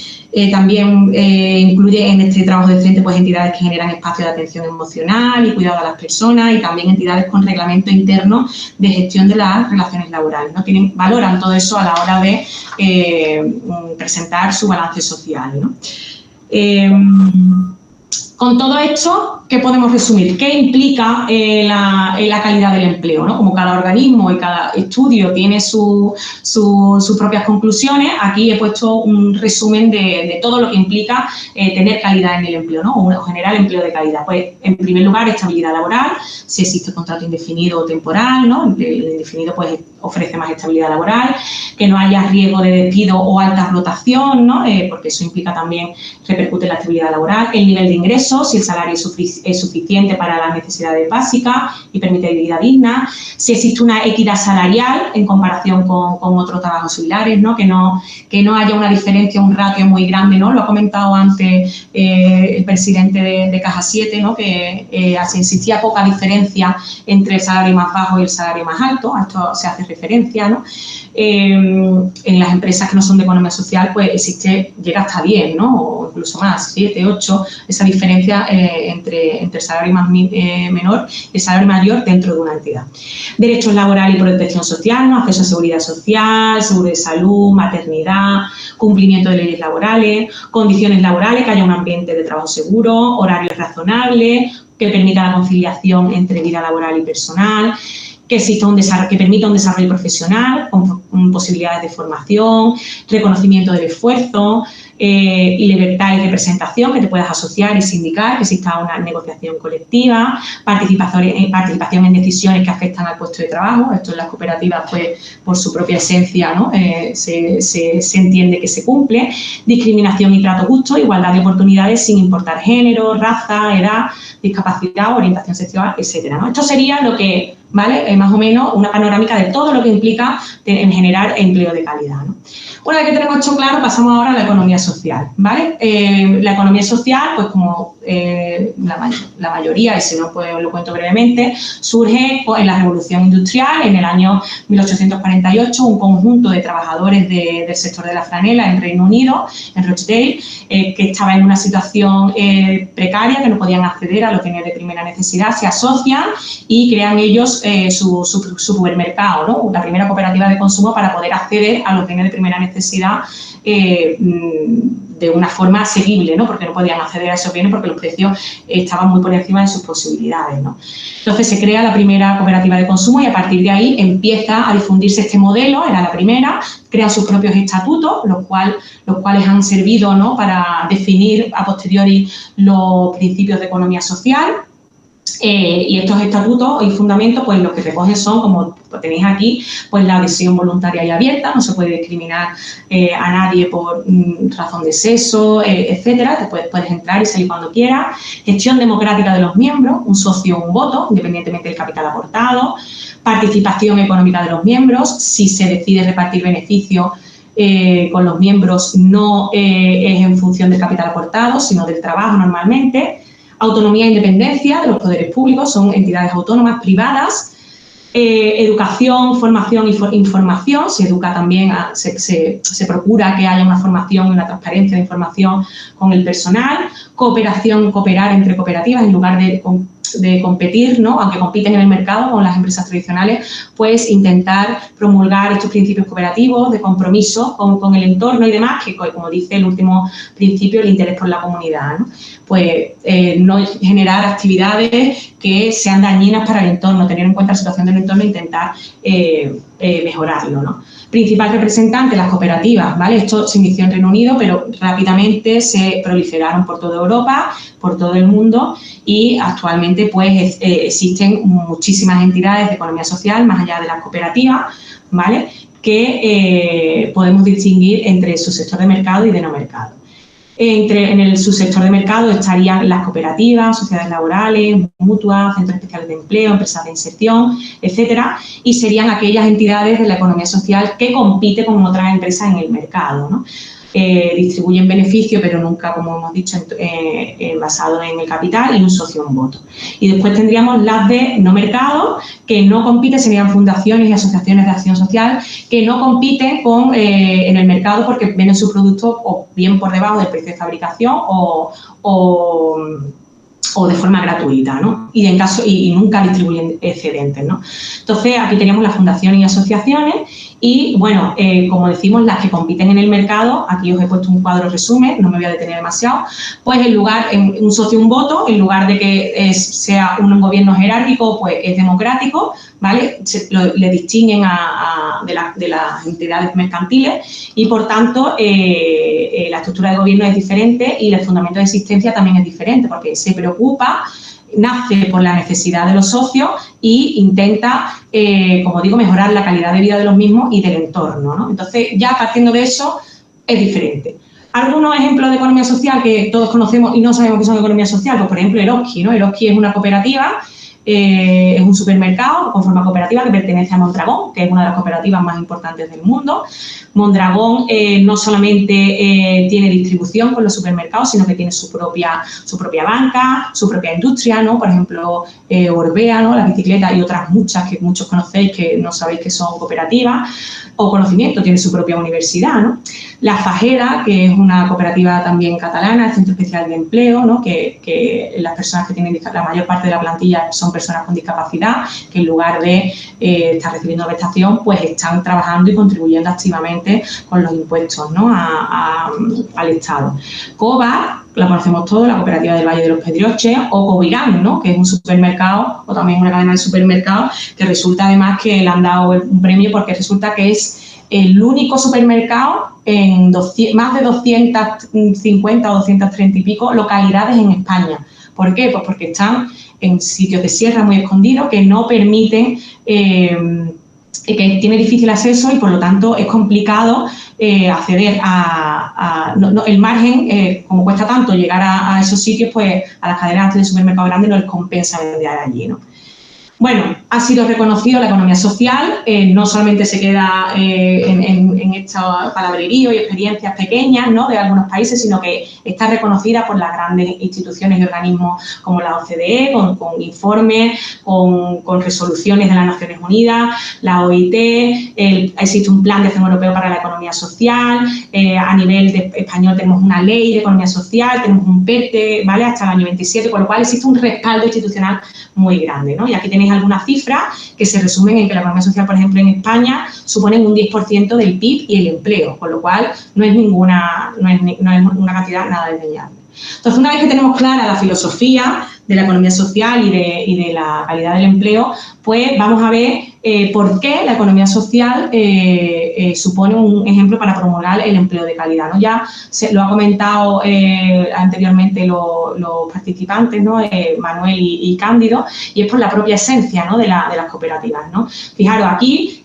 También incluye en este trabajo decente pues entidades que generan espacios de atención emocional y cuidado a las personas, y también entidades con reglamento interno de gestión de las relaciones laborales, ¿no? Valoran todo eso a la hora de presentar su balance social, ¿no? Con todo esto, ¿qué podemos resumir? ¿Qué implica la calidad del empleo, ¿no? Como cada organismo y cada estudio tiene sus propias conclusiones, aquí he puesto un resumen de todo lo que implica tener calidad en el empleo, ¿no? O generar empleo de calidad. Pues, en primer lugar, estabilidad laboral, si existe contrato indefinido o temporal, ¿no? El indefinido pues ofrece más estabilidad laboral, que no haya riesgo de despido o alta rotación, ¿no? Porque eso implica también, repercute en la estabilidad laboral, el nivel de ingresos, si el salario es suficiente para las necesidades básicas y permite vida digna, si existe una equidad salarial en comparación con otros trabajos similares, ¿no? Que no haya una diferencia, un ratio muy grande, ¿no? Lo ha comentado antes el presidente de Caja 7, ¿no? Que existía poca diferencia entre el salario más bajo y el salario más alto, a esto se hace referencia, ¿no? En las empresas que no son de economía social, pues llega hasta 10, ¿no? O incluso más, 7, 8, esa diferencia entre el salario menor y el salario mayor dentro de una entidad. Derechos laborales y protección social, ¿no? Acceso a seguridad social, seguro de salud, maternidad, cumplimiento de leyes laborales, condiciones laborales, que haya un ambiente de trabajo seguro, horarios razonables, que permita la conciliación entre vida laboral y personal, que permita un desarrollo profesional con posibilidades de formación, reconocimiento del esfuerzo y libertad y representación, que te puedas asociar y sindicar, que exista una negociación colectiva, participación en decisiones que afectan al puesto de trabajo. Esto en las cooperativas, pues, por su propia esencia, ¿no? Se entiende que se cumple. Discriminación y trato justo, igualdad de oportunidades sin importar género, raza, edad, discapacidad, orientación sexual, etcétera, ¿no? Esto sería lo que, ¿vale? Más o menos una panorámica de todo lo que implica en generar empleo de calidad, ¿no? Una vez que tenemos esto claro, pasamos ahora a la economía social, ¿vale? La economía social, pues como la mayoría, y si no, pues lo cuento brevemente, surge en la Revolución Industrial, en el año 1848, un conjunto de trabajadores del sector de la franela en Reino Unido, en Rochdale, que estaba en una situación precaria, que no podían acceder a los bienes de primera necesidad, se asocian y crean ellos su supermercado, ¿no? La primera cooperativa de consumo para poder acceder a los bienes de primera necesidad de una forma asequible, ¿no? Porque no podían acceder a esos bienes porque los precios estaban muy por encima de sus posibilidades, ¿no? Entonces se crea la primera cooperativa de consumo y a partir de ahí empieza a difundirse este modelo, era la primera, crean sus propios estatutos, los cuales han servido, ¿no? Para definir a posteriori los principios de economía social. Y estos estatutos y fundamentos, pues lo que recogen son, como tenéis aquí, pues la adhesión voluntaria y abierta, no se puede discriminar a nadie por razón de sexo, etcétera, te puedes entrar y salir cuando quieras, gestión democrática de los miembros, un socio, un voto, independientemente del capital aportado, participación económica de los miembros, si se decide repartir beneficios con los miembros no es en función del capital aportado, sino del trabajo normalmente. Autonomía e independencia de los poderes públicos, son entidades autónomas privadas. Educación, formación e información, se educa también, se procura que haya una formación y una transparencia de información con el personal. Cooperar entre cooperativas en lugar de competir, ¿no? Aunque compiten en el mercado con las empresas tradicionales, pues intentar promulgar estos principios cooperativos de compromiso con el entorno y demás, que como dice el último principio, el interés por la comunidad, ¿no? Pues no generar actividades que sean dañinas para el entorno, tener en cuenta la situación del entorno e intentar mejorarlo, ¿no? Principal representante, las cooperativas, ¿vale? Esto se inició en Reino Unido, pero rápidamente se proliferaron por toda Europa, por todo el mundo y actualmente pues existen muchísimas entidades de economía social, más allá de las cooperativas, ¿vale? Que podemos distinguir entre subsector de mercado y de no mercado. En el subsector de mercado estarían las cooperativas, sociedades laborales, mutuas, centros especiales de empleo, empresas de inserción, etcétera, y serían aquellas entidades de la economía social que compiten con otras empresas en el mercado, ¿no? Distribuyen beneficio, pero nunca, como hemos dicho, basado en el capital y un socio, un voto. Y después tendríamos las de no mercado, que no compiten, serían fundaciones y asociaciones de acción social, que no compiten en el mercado porque venden sus productos o bien por debajo del precio de fabricación o de forma gratuita, ¿no? Y nunca distribuyen excedentes, ¿no? Entonces, aquí teníamos las fundaciones y asociaciones y, bueno, como decimos, las que compiten en el mercado, aquí os he puesto un cuadro resumen, no me voy a detener demasiado, pues en un socio un voto, en lugar de que sea un gobierno jerárquico, pues es democrático, ¿vale? Le distinguen de las entidades mercantiles y, por tanto, la estructura de gobierno es diferente y el fundamento de existencia también es diferente, porque se preocupa, nace por la necesidad de los socios e intenta, como digo, mejorar la calidad de vida de los mismos y del entorno, ¿no? Entonces, ya partiendo de eso, es diferente. Algunos ejemplos de economía social que todos conocemos y no sabemos que son economía social, pues, por ejemplo, Eroski, ¿no? Eroski es una cooperativa, es un supermercado con forma cooperativa que pertenece a Mondragón, que es una de las cooperativas más importantes del mundo. Mondragón no solamente tiene distribución con los supermercados, sino que tiene su propia banca, su propia industria, ¿no? Por ejemplo, Orbea, ¿no? La bicicleta y otras muchas que muchos conocéis que no sabéis que son cooperativas, o Conocimiento, tiene su propia universidad, ¿no? La Fajera, que es una cooperativa también catalana, el Centro Especial de Empleo, ¿no? Que las personas que tienen la mayor parte de la plantilla son personas con discapacidad, que en lugar de estar recibiendo prestación, pues están trabajando y contribuyendo activamente con los impuestos, ¿no? al Estado. COBA, la conocemos todos, la cooperativa del Valle de los Pedroches, o Covirán, ¿no? Que es un supermercado, o también una cadena de supermercados, que resulta además que le han dado un premio porque resulta que es el único supermercado en más de 250 o 230 y pico localidades en España. ¿Por qué? Pues porque están en sitios de sierra muy escondidos que no permiten, que tiene difícil acceso y por lo tanto es complicado acceder el margen, como cuesta tanto llegar a esos sitios, pues a las cadenas de supermercado grandes no les compensa vender allí, ¿no? Bueno, ha sido reconocido la economía social, no solamente se queda en estos palabreríos y experiencias pequeñas, ¿no? De algunos países, sino que está reconocida por las grandes instituciones y organismos como la OCDE, con informes, con resoluciones de las Naciones Unidas, la OIT, existe un plan de acción europeo para la economía social, a nivel español tenemos una ley de economía social, tenemos un PERTE, ¿vale? Hasta el año 27, con lo cual existe un respaldo institucional muy grande, ¿no? Y aquí tenéis algunas cifras que se resumen en que la economía social, por ejemplo, en España suponen un 10% del PIB y el empleo, con lo cual no es una cantidad nada desdeñable. Entonces, una vez que tenemos clara la filosofía de la economía social y de la calidad del empleo, pues vamos a ver por qué la economía social supone un ejemplo para promover el empleo de calidad, ¿no? Ya lo ha comentado anteriormente los participantes, ¿no? Manuel y Cándido, y es por la propia esencia, ¿no? de las cooperativas, ¿no? Fijaros, aquí,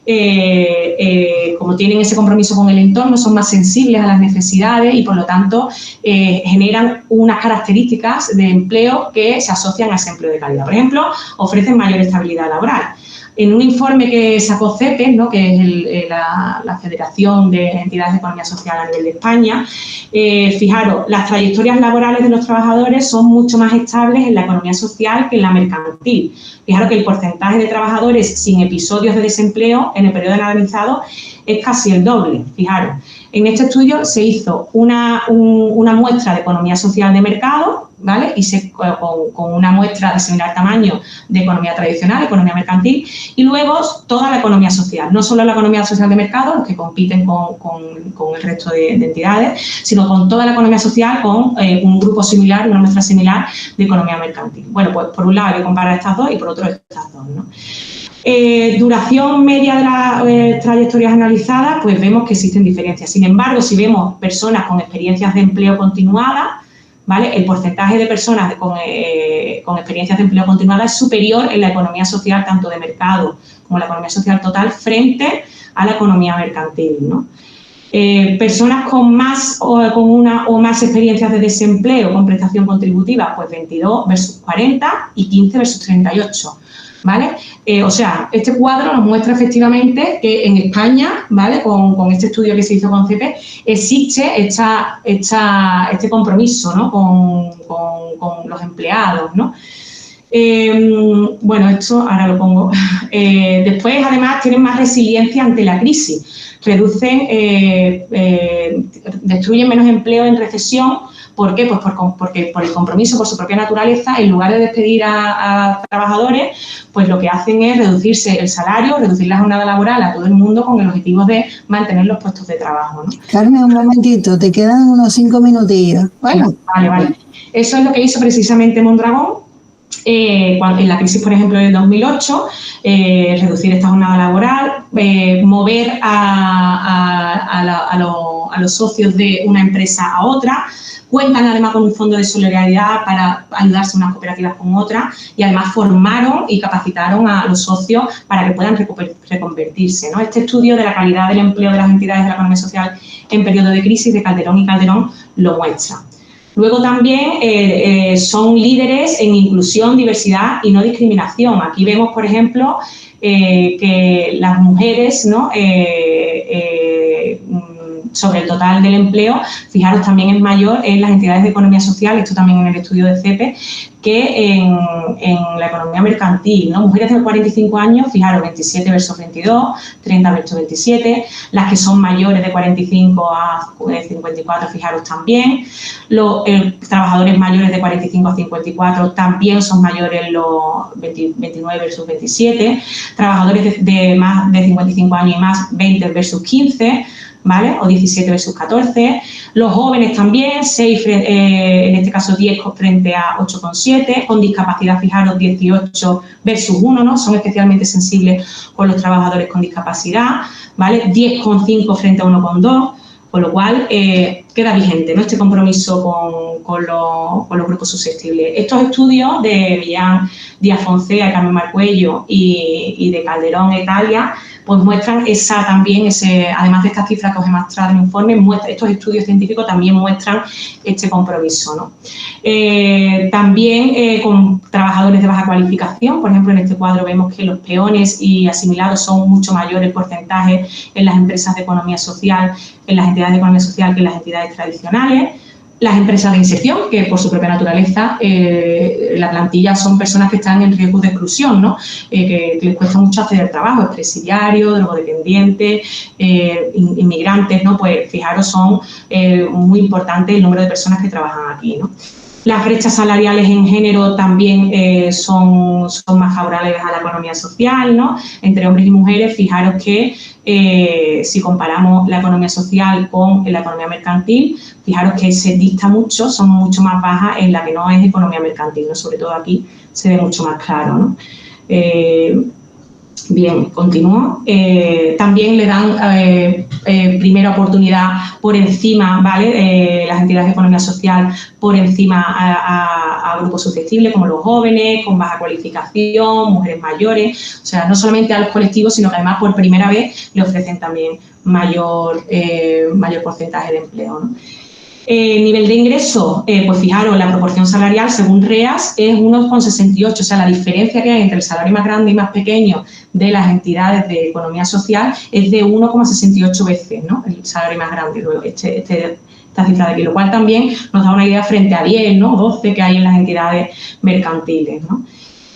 como tienen ese compromiso con el entorno, son más sensibles a las necesidades y, por lo tanto, generan unas características de empleo que se asocian a ese empleo de calidad. Por ejemplo, ofrecen mayor estabilidad laboral. En un informe que sacó CEPES, ¿no? Que es la Federación de Entidades de Economía Social a nivel de España, fijaros, las trayectorias laborales de los trabajadores son mucho más estables en la economía social que en la mercantil. Fijaros que el porcentaje de trabajadores sin episodios de desempleo en el periodo analizado es casi el doble, fijaros. En este estudio se hizo una muestra de economía social de mercado, ¿vale? Y con una muestra de similar tamaño de economía tradicional, economía mercantil, y luego toda la economía social, no solo la economía social de mercado, los que compiten con el resto de entidades, sino con toda la economía social, con un grupo similar, una muestra similar de economía mercantil. Bueno, pues por un lado hay que comparar estas dos y por otro estas dos, ¿no? Duración media de las trayectorias analizadas, pues vemos que existen diferencias. Sin embargo, si vemos personas con experiencias de empleo continuada, ¿vale? El porcentaje de personas con experiencias de empleo continuada es superior en la economía social, tanto de mercado como la economía social total, frente a la economía mercantil, ¿no? Personas con una o más experiencias de desempleo con prestación contributiva, pues 22 versus 40 y 15 versus 38. ¿Vale? O sea, este cuadro nos muestra efectivamente que en España, ¿vale? Con este estudio que se hizo con CEPE, existe este compromiso, ¿no? con los empleados, ¿no? Bueno, esto ahora lo pongo. Después, además, tienen más resiliencia ante la crisis. Destruyen menos empleo en recesión ¿Por qué? Pues porque por el compromiso, por su propia naturaleza, en lugar de despedir a trabajadores, pues lo que hacen es reducirse el salario, reducir la jornada laboral a todo el mundo con el objetivo de mantener los puestos de trabajo, ¿no? Carmen, un momentito, te quedan unos 5 minutillos. Bueno. Vale. Eso es lo que hizo precisamente Mondragón en la crisis, por ejemplo, del 2008, reducir esta jornada laboral, mover a los socios de una empresa a otra. Cuentan además con un fondo de solidaridad para ayudarse unas cooperativas con otras y además formaron y capacitaron a los socios para que puedan reconvertirse, ¿no? Este estudio de la calidad del empleo de las entidades de la economía social en periodo de crisis de Calderón y Calderón lo muestra. Luego también son líderes en inclusión, diversidad y no discriminación. Aquí vemos, por ejemplo, que las mujeres, ¿no? Sobre el total del empleo, fijaros, también es mayor en las entidades de economía social, esto también en el estudio de CEPE, que en la economía mercantil, ¿no? Mujeres de 45 años, fijaros, 27 versus 22, 30 versus 27, las que son mayores de 45 a 54, fijaros también, los trabajadores mayores de 45 a 54 también son mayores los 29 versus 27, trabajadores de más de 55 años y más, 20 versus 15, ¿vale? O 17 versus 14. Los jóvenes también, 6, en este caso 10 frente a 8,7. Con discapacidad, fijaros, 18 versus 1, ¿no? Son especialmente sensibles con los trabajadores con discapacidad, ¿vale? 10,5 frente a 1,2. Con lo cual, queda vigente, ¿no? Este compromiso con los grupos susceptibles. Estos estudios de Millán Díaz Foncea, Carmen Marcuello y de Calderón Italia, pues muestran además de estas cifras que os he mostrado en el informe, estos estudios científicos también muestran este compromiso, ¿no? También con trabajadores de baja cualificación, por ejemplo, en este cuadro vemos que los peones y asimilados son mucho mayor el porcentaje en las empresas de economía social, en las entidades de economía social que en las entidades tradicionales. Las empresas de inserción, que por su propia naturaleza, la plantilla son personas que están en riesgo de exclusión, ¿no? Que les cuesta mucho acceder al trabajo, presidiarios, drogodependientes, inmigrantes, ¿no? Pues fijaros, son muy importantes el número de personas que trabajan aquí, ¿no? Las brechas salariales en género también son más favorables a la economía social, ¿no? Entre hombres y mujeres, fijaros que si comparamos la economía social con la economía mercantil, fijaros que se dista mucho, son mucho más bajas en la que no es economía mercantil, ¿no? Sobre todo aquí se ve mucho más claro, ¿no? Bien, continúo. También le dan primera oportunidad por encima, ¿vale? Las entidades de economía social por encima a grupos susceptibles como los jóvenes, con baja cualificación, mujeres mayores. O sea, no solamente a los colectivos, sino que además por primera vez le ofrecen también mayor porcentaje de empleo, ¿no? Nivel de ingreso, pues fijaros, la proporción salarial según REAS es 1,68, o sea, la diferencia que hay entre el salario más grande y más pequeño de las entidades de economía social es de 1,68 veces, ¿no? El salario más grande, esta cifra de aquí, lo cual también nos da una idea frente a 10, ¿no? 12 que hay en las entidades mercantiles, ¿no?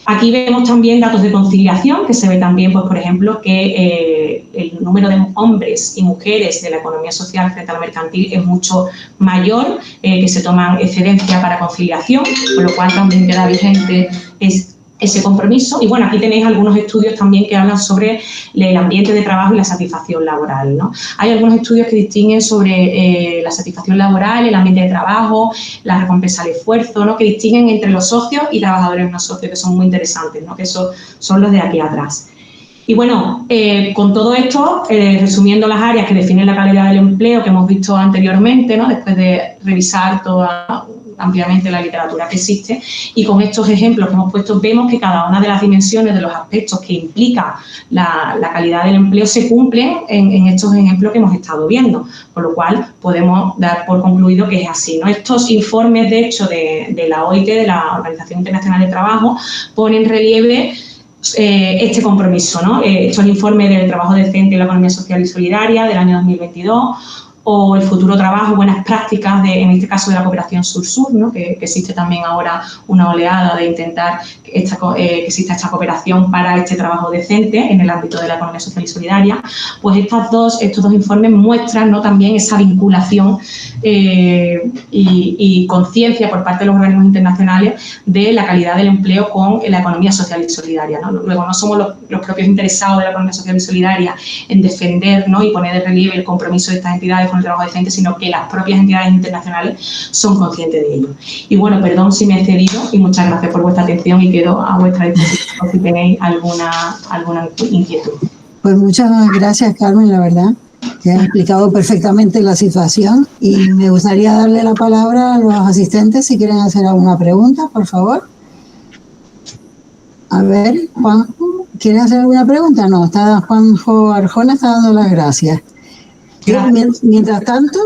Aquí vemos también datos de conciliación, que se ve también, pues, por ejemplo, que el número de hombres y mujeres de la economía social frente a la mercantil es mucho mayor, que se toman excedencia para conciliación, con lo cual también queda vigente ese compromiso. Y bueno, aquí tenéis algunos estudios también que hablan sobre el ambiente de trabajo y la satisfacción laboral, ¿no? Hay algunos estudios que distinguen sobre la satisfacción laboral, el ambiente de trabajo, la recompensa al esfuerzo, ¿no? Que distinguen entre los socios y trabajadores no socios, que son muy interesantes, ¿no? Que esos son los de aquí atrás. Y bueno, con todo esto, resumiendo las áreas que definen la calidad del empleo que hemos visto anteriormente, ¿no? Después de revisar ampliamente la literatura que existe, y con estos ejemplos que hemos puesto vemos que cada una de las dimensiones de los aspectos que implica la calidad del empleo se cumplen en estos ejemplos que hemos estado viendo, por lo cual podemos dar por concluido que es así, ¿no? Estos informes, de hecho, de la OIT, de la Organización Internacional del Trabajo, ponen en relieve este compromiso, ¿no? Esto es el informe del trabajo decente y la economía social y solidaria del año 2022, o el futuro trabajo, buenas prácticas, en este caso de la cooperación sur-sur, ¿no? que existe también ahora una oleada de intentar que exista esta cooperación para este trabajo decente en el ámbito de la economía social y solidaria. Pues estos dos informes muestran, ¿no?, también esa vinculación y conciencia por parte de los organismos internacionales de la calidad del empleo con la economía social y solidaria, ¿no? Luego, no somos los propios interesados de la economía social y solidaria en defender, ¿no?, y poner de relieve el compromiso de estas entidades con el trabajo decente, sino que las propias entidades internacionales son conscientes de ello. Y bueno, perdón si me he excedido y muchas gracias por vuestra atención y quedo a vuestra disposición si tenéis alguna inquietud. Pues muchas gracias, Carmen, la verdad, que has explicado perfectamente la situación y me gustaría darle la palabra a los asistentes si quieren hacer alguna pregunta, por favor. A ver, Juanjo, ¿quieren hacer alguna pregunta? No, Juanjo Arjona está dando las gracias. Mientras tanto,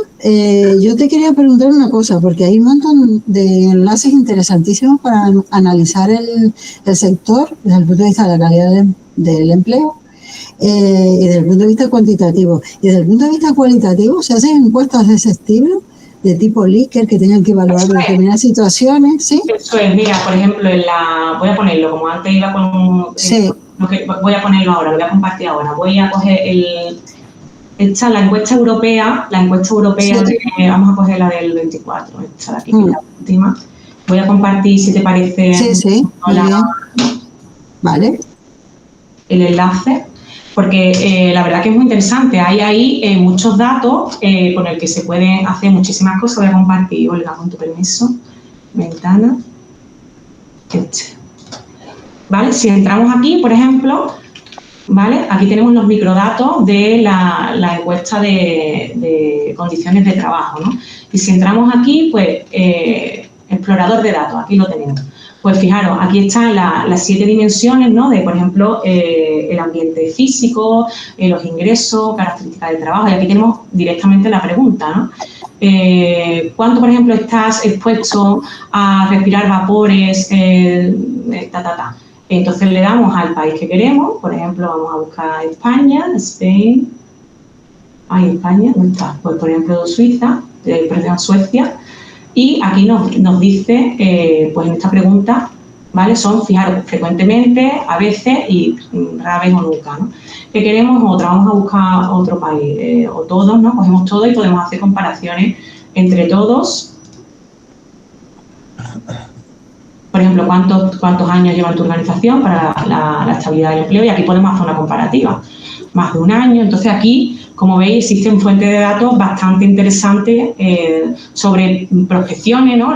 yo te quería preguntar una cosa, porque hay un montón de enlaces interesantísimos para analizar el sector desde el punto de vista de la calidad del empleo y desde el punto de vista cuantitativo. Y desde el punto de vista cualitativo se hacen encuestas de ese estilo, de tipo Likert, que tengan que evaluar determinadas situaciones, ¿sí? Eso es, mira, por ejemplo, voy a ponerlo, como antes iba con... Sí. Voy a ponerlo ahora, lo voy a compartir ahora. Voy a coger la encuesta europea, sí. Vamos a coger la del 24, esta de aquí, que es la última. Voy a compartir, si te parece, sí. Vale. El enlace, porque la verdad que es muy interesante. Hay ahí muchos datos con el que se pueden hacer muchísimas cosas. Voy a compartir, Olga, con tu permiso, ventana. ¿Vale? Si entramos aquí, por ejemplo, ¿vale? Aquí tenemos los microdatos de la encuesta de condiciones de trabajo, ¿no? Y si entramos aquí, pues, explorador de datos, aquí lo tenemos. Pues fijaros, aquí están las 7 dimensiones, ¿no? De, por ejemplo, el ambiente físico, los ingresos, características del trabajo. Y aquí tenemos directamente la pregunta, ¿no? ¿Cuánto, por ejemplo, estás expuesto a respirar vapores, Entonces le damos al país que queremos, por ejemplo, vamos a buscar España, Spain. España, ¿dónde está? Pues, por ejemplo, Suiza, perdón, Suecia. Y aquí nos dice, pues en esta pregunta, ¿vale? Son, fijaros, frecuentemente, a veces y rara vez o nunca, ¿no? ¿Qué queremos? Otra, vamos a buscar otro país, o todos, ¿no? Cogemos todo y podemos hacer comparaciones entre todos. Por ejemplo, ¿cuántos años lleva tu organización para la estabilidad del empleo? Y aquí podemos hacer una comparativa. Más de un año. Entonces, aquí, como veis, existen fuentes de datos bastante interesantes sobre prospecciones, ¿no?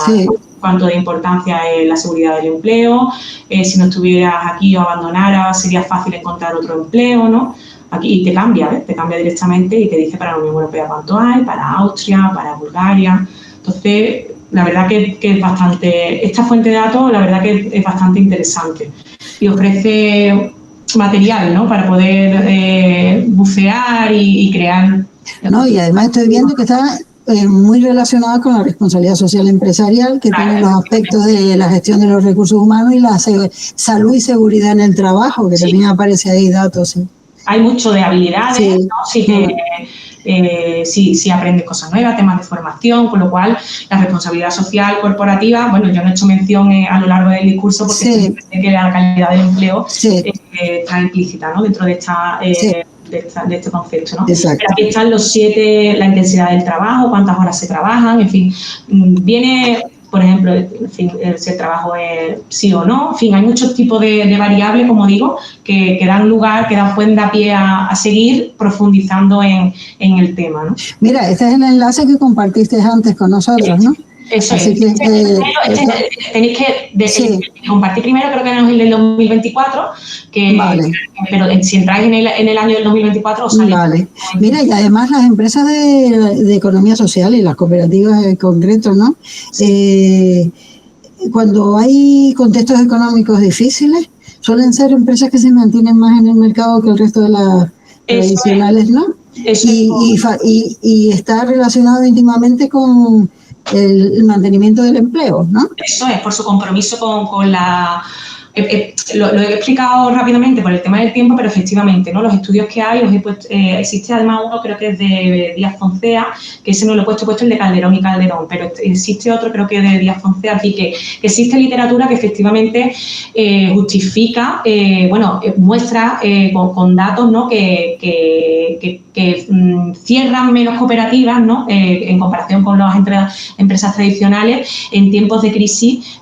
Sí. Cuánto de importancia es la seguridad del empleo. Si no estuvieras aquí o abandonaras, sería fácil encontrar otro empleo, ¿no? Aquí y te cambia, ¿ves? Te cambia directamente y te dice para la Unión Europea cuánto hay, para Austria, para Bulgaria. Entonces, la verdad que es bastante... Esta fuente de datos, la verdad que es bastante interesante. Y ofrece material, ¿no? Para poder bucear y crear... No, y además estoy viendo que está muy relacionada con la responsabilidad social empresarial, que tiene los aspectos de la gestión de los recursos humanos y la salud y seguridad en el trabajo, que también aparece ahí datos. Sí. Hay mucho de habilidades, ¿no? Si aprendes cosas nuevas, temas de formación, con lo cual la responsabilidad social corporativa, bueno, yo no he hecho mención a lo largo del discurso porque sé que la calidad del empleo está implícita, ¿no? Dentro de este concepto, ¿no? Pero aquí están los 7, la intensidad del trabajo, cuántas horas se trabajan, en fin, viene, por ejemplo, en fin, si el trabajo es sí o no, en fin, hay muchos tipos de variables, como digo, que pueden dar pie a seguir profundizando en el tema, ¿no? Mira, este es el enlace que compartiste antes con nosotros, ¿no? Eso es. Tenéis que compartir primero, creo que es el del 2024, vale. Pero si entráis en el año del 2024 os sale. Vale. Mira, y además las empresas de economía social y las cooperativas en concreto, ¿no? Cuando hay contextos económicos difíciles, suelen ser empresas que se mantienen más en el mercado que el resto de las tradicionales, ¿no? Y está relacionado íntimamente con el mantenimiento del empleo, ¿no? Eso es, por su compromiso con la lo he explicado rápidamente por el tema del tiempo, pero efectivamente, ¿no? Los estudios que hay, existe además uno, creo que es de Díaz Foncea, que ese no lo he puesto el de Calderón y Calderón, pero existe otro, creo que de Díaz Foncea, así que existe literatura que efectivamente justifica, muestra con datos, ¿no? que cierran menos cooperativas, ¿no? En comparación con las empresas tradicionales en tiempos de crisis,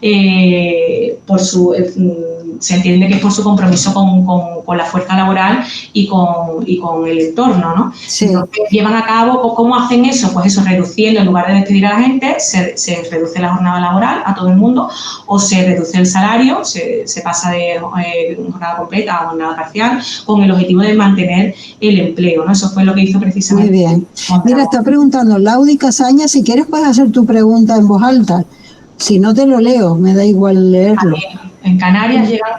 se entiende que es por su compromiso con la fuerza laboral y con el entorno, ¿no? Sí. Entonces, llevan a cabo, ¿cómo hacen eso? Pues eso, reduciendo, en lugar de despedir a la gente, se reduce la jornada laboral a todo el mundo, o se reduce el salario, se pasa de jornada completa a jornada parcial, con el objetivo de mantener el empleo, ¿no? Eso fue lo que hizo precisamente. Muy bien. Mira, está preguntando Laudi Casaña, si quieres puedes hacer tu pregunta en voz alta. Si no te lo leo, me da igual leerlo. En Canarias llegan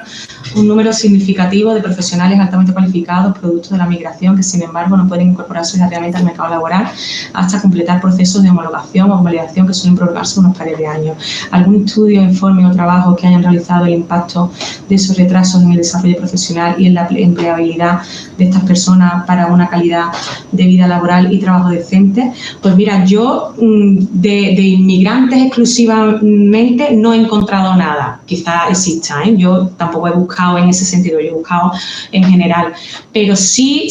un número significativo de profesionales altamente cualificados, producto de la migración, que sin embargo no pueden incorporarse rápidamente al mercado laboral hasta completar procesos de homologación o validación que suelen prolongarse unos pares de años. ¿Algún estudio, informe o trabajo que hayan realizado el impacto de esos retrasos en el desarrollo profesional y en la empleabilidad de estas personas para una calidad de vida laboral y trabajo decente? Pues mira, yo de inmigrantes exclusivamente no he encontrado nada. Quizá exista, ¿eh? Yo tampoco he buscado en ese sentido, yo he buscado en general, pero sí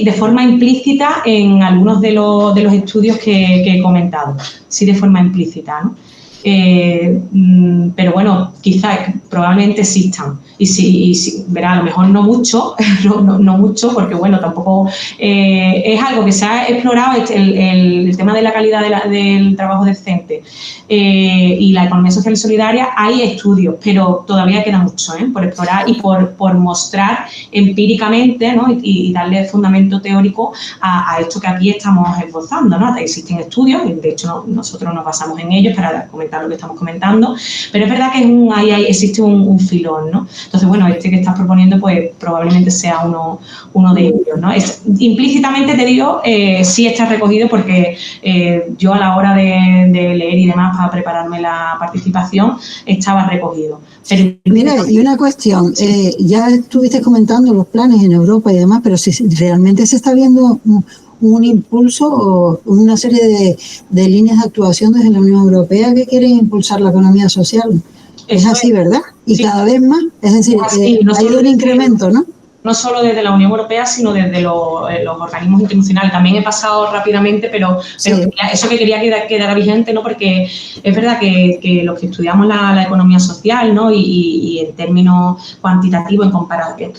de forma implícita en algunos de los estudios que he comentado, sí de forma implícita, ¿no? Pero bueno, quizás probablemente existan y sí, verá, a lo mejor no mucho, no mucho, porque bueno, tampoco es algo que se ha explorado, el tema de la calidad del trabajo decente y la economía social y solidaria. Hay estudios, pero todavía queda mucho por explorar y por mostrar empíricamente, ¿no? y darle fundamento teórico a esto que aquí estamos esbozando, ¿no? Existen estudios, de hecho nosotros nos basamos en ellos para comentar lo que estamos comentando, pero es verdad que existe un filón, ¿no? Entonces, bueno, este que estás proponiendo, pues probablemente sea uno de ellos, ¿no? Implícitamente te digo, sí está recogido porque yo a la hora de leer y demás para prepararme la participación estaba recogido. Pero, mira, y una cuestión, ya estuviste comentando los planes en Europa y demás, pero si realmente se está viendo un impulso o una serie de líneas de actuación desde la Unión Europea que quieren impulsar la economía social. Es así, ¿verdad? Y sí, cada vez más, es decir, hay un incremento, ¿no? No solo desde la Unión Europea, sino desde los organismos internacionales. También he pasado rápidamente, pero eso que quería quedar vigente, ¿no? Porque es verdad que los que estudiamos la economía social, ¿no? y en términos cuantitativos,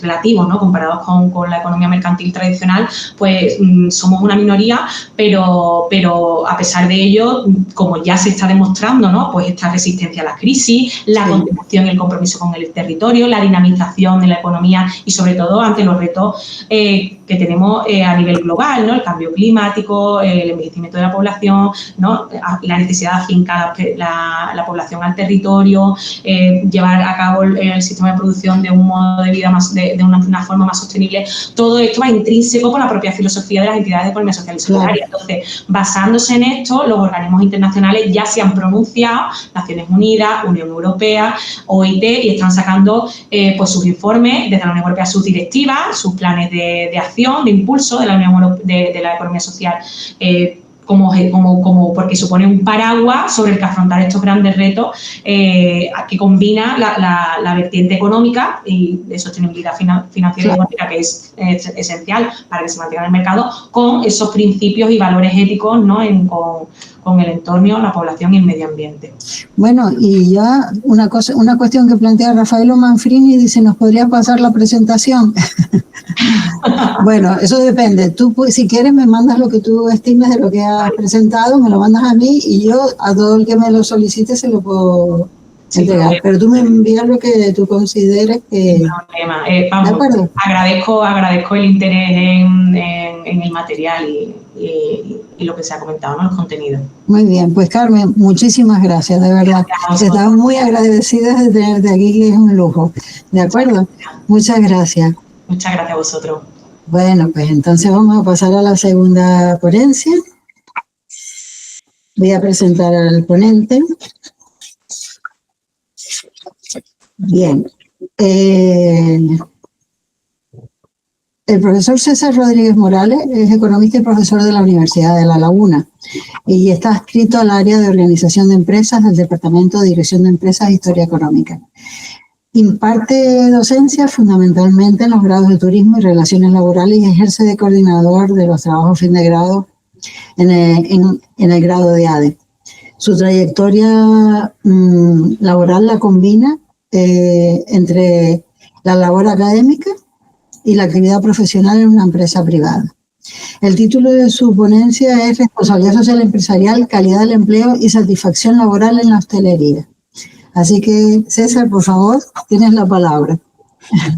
relativos, ¿no? Comparados con la economía mercantil tradicional, pues somos una minoría, pero a pesar de ello, como ya se está demostrando, ¿no? Pues esta resistencia a la crisis, la contribución y el compromiso con el territorio, la dinamización de la economía y sobre todo ante los retos que tenemos a nivel global, ¿no? El cambio climático, el envejecimiento de la población, ¿no? La necesidad de afincar la población al territorio, llevar a cabo el sistema de producción de un modo de vida de una forma más sostenible. Todo esto va intrínseco por la propia filosofía de las entidades de economía social y solidaria. Entonces, basándose en esto, los organismos internacionales ya se han pronunciado, Naciones Unidas, Unión Europea, OIT, y están sacando pues sus informes desde la Unión Europea, sus directivas, sus planes de acción, de impulso de la Unión de la economía social, porque supone un paraguas sobre el que afrontar estos grandes retos que combina la vertiente económica y de sostenibilidad financiera y económica, que es esencial para que se mantenga en el mercado, con esos principios y valores éticos, ¿no? Con el entorno, la población y el medio ambiente. Bueno, y ya una cuestión que plantea Rafaelo Manfrini, dice, ¿nos podría pasar la presentación? Bueno, eso depende. Tú, si quieres, me mandas lo que tú estimes de lo que has presentado, me lo mandas a mí y yo a todo el que me lo solicite se lo pueo entregar. Pero tú me envías lo que tú consideres que... No problema. Vamos, ¿de acuerdo? Agradezco el interés en el material y lo que se ha comentado, ¿no? Los contenidos. Muy bien, pues Carmen, muchísimas gracias, de verdad. Estamos muy agradecidas de tenerte aquí, que es un lujo. ¿De acuerdo? Muchas gracias. Muchas gracias a vosotros. Bueno, pues entonces vamos a pasar a la segunda ponencia. Voy a presentar al ponente. Bien, El profesor César Rodríguez Morales es economista y profesor de la Universidad de La Laguna y está adscrito al área de organización de empresas del Departamento de Dirección de Empresas e Historia Económica. Imparte docencia fundamentalmente en los grados de Turismo y Relaciones Laborales y ejerce de coordinador de los trabajos fin de grado en el grado de ADE. Su trayectoria laboral la combina entre la labor académica y la actividad profesional en una empresa privada. El título de su ponencia es Responsabilidad Social Empresarial, Calidad del Empleo y Satisfacción Laboral en la Hostelería. Así que, César, por favor, tienes la palabra.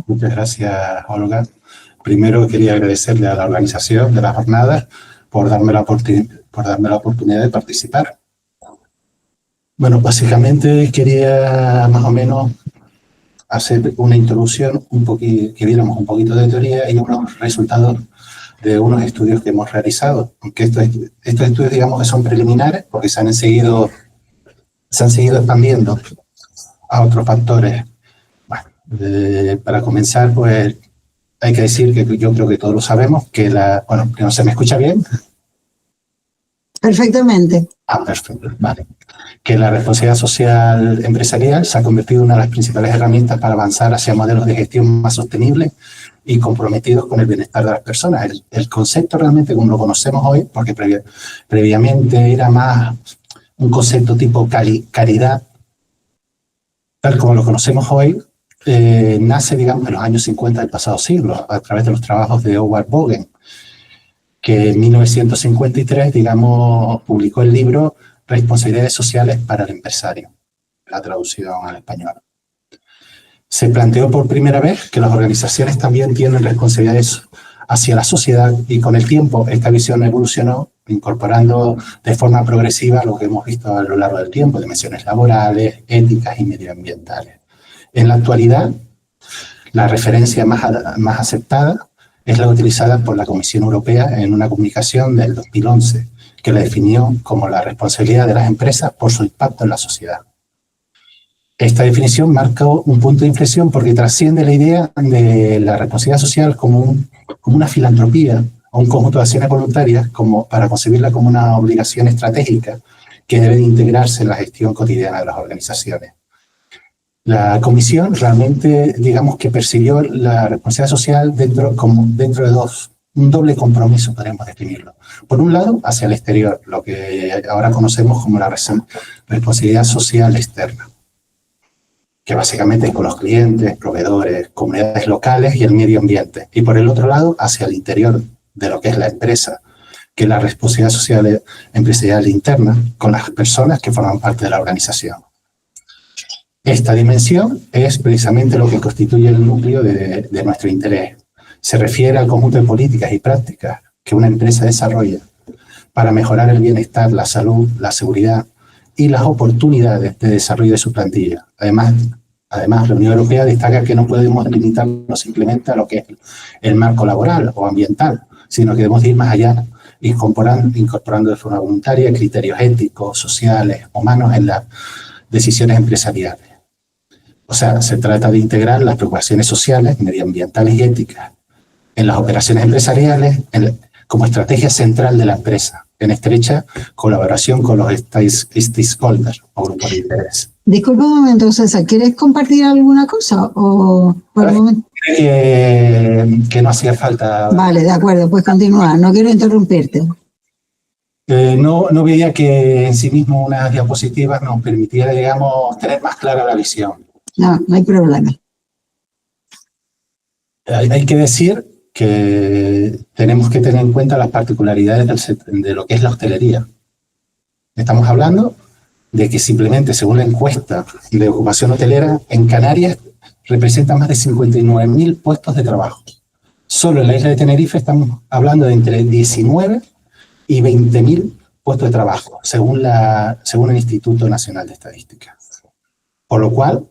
Muchas gracias, Olga. Primero quería agradecerle a la organización de la jornada por darme la oportunidad de participar. Bueno, básicamente quería más o menos hacer una introducción, que viéramos un poquito de teoría y unos resultados de unos estudios que hemos realizado. Aunque estos estudios, digamos, que son preliminares porque se han seguido expandiendo a otros factores. Bueno, para comenzar, pues hay que decir que yo creo que todos lo sabemos, que que no se me escucha bien. Perfectamente. Perfecto, vale. Que la responsabilidad social empresarial se ha convertido en una de las principales herramientas para avanzar hacia modelos de gestión más sostenibles y comprometidos con el bienestar de las personas. El concepto realmente como lo conocemos hoy, porque previamente era más un concepto tipo caridad, tal como lo conocemos hoy, nace, digamos, en los años 50 del pasado siglo, a través de los trabajos de Howard Bogen, que en 1953, digamos, publicó el libro Responsabilidades Sociales para el Empresario, la traducción al español. Se planteó por primera vez que las organizaciones también tienen responsabilidades hacia la sociedad y con el tiempo esta visión evolucionó incorporando de forma progresiva lo que hemos visto a lo largo del tiempo, dimensiones laborales, éticas y medioambientales. En la actualidad, la referencia más aceptada es la utilizada por la Comisión Europea en una comunicación del 2011, que la definió como la responsabilidad de las empresas por su impacto en la sociedad. Esta definición marca un punto de inflexión porque trasciende la idea de la responsabilidad social como una filantropía o un conjunto de acciones voluntarias para concebirla como una obligación estratégica que debe de integrarse en la gestión cotidiana de las organizaciones. La Comisión realmente, digamos que persiguió la responsabilidad social dentro de un doble compromiso, podríamos definirlo. Por un lado, hacia el exterior, lo que ahora conocemos como la responsabilidad social externa, que básicamente es con los clientes, proveedores, comunidades locales y el medio ambiente. Y por el otro lado, hacia el interior de lo que es la empresa, que es la responsabilidad social empresarial interna, con las personas que forman parte de la organización. Esta dimensión es precisamente lo que constituye el núcleo de nuestro interés. Se refiere al conjunto de políticas y prácticas que una empresa desarrolla para mejorar el bienestar, la salud, la seguridad y las oportunidades de desarrollo de su plantilla. Además, la Unión Europea destaca que no podemos limitarnos simplemente a lo que es el marco laboral o ambiental, sino que debemos ir más allá, incorporando de forma voluntaria criterios éticos, sociales, humanos en las decisiones empresariales. O sea, se trata de integrar las preocupaciones sociales, medioambientales y éticas en las operaciones empresariales como estrategia central de la empresa, en estrecha colaboración con los stakeholders o grupos de interés. Disculpa un momento, César, ¿quieres compartir alguna cosa? O por el momento? Que no hacía falta. Vale, de acuerdo, pues continúa, no quiero interrumpirte. No veía que en sí mismo unas diapositivas nos permitiera, digamos, tener más clara la visión. No hay problema. Hay que decir que tenemos que tener en cuenta las particularidades de lo que es la hostelería. Estamos hablando de que simplemente, según la encuesta de ocupación hotelera, en Canarias representa más de 59.000 puestos de trabajo. Solo en la isla de Tenerife estamos hablando de entre 19 y 20.000 puestos de trabajo, según el Instituto Nacional de Estadística. Por lo cual,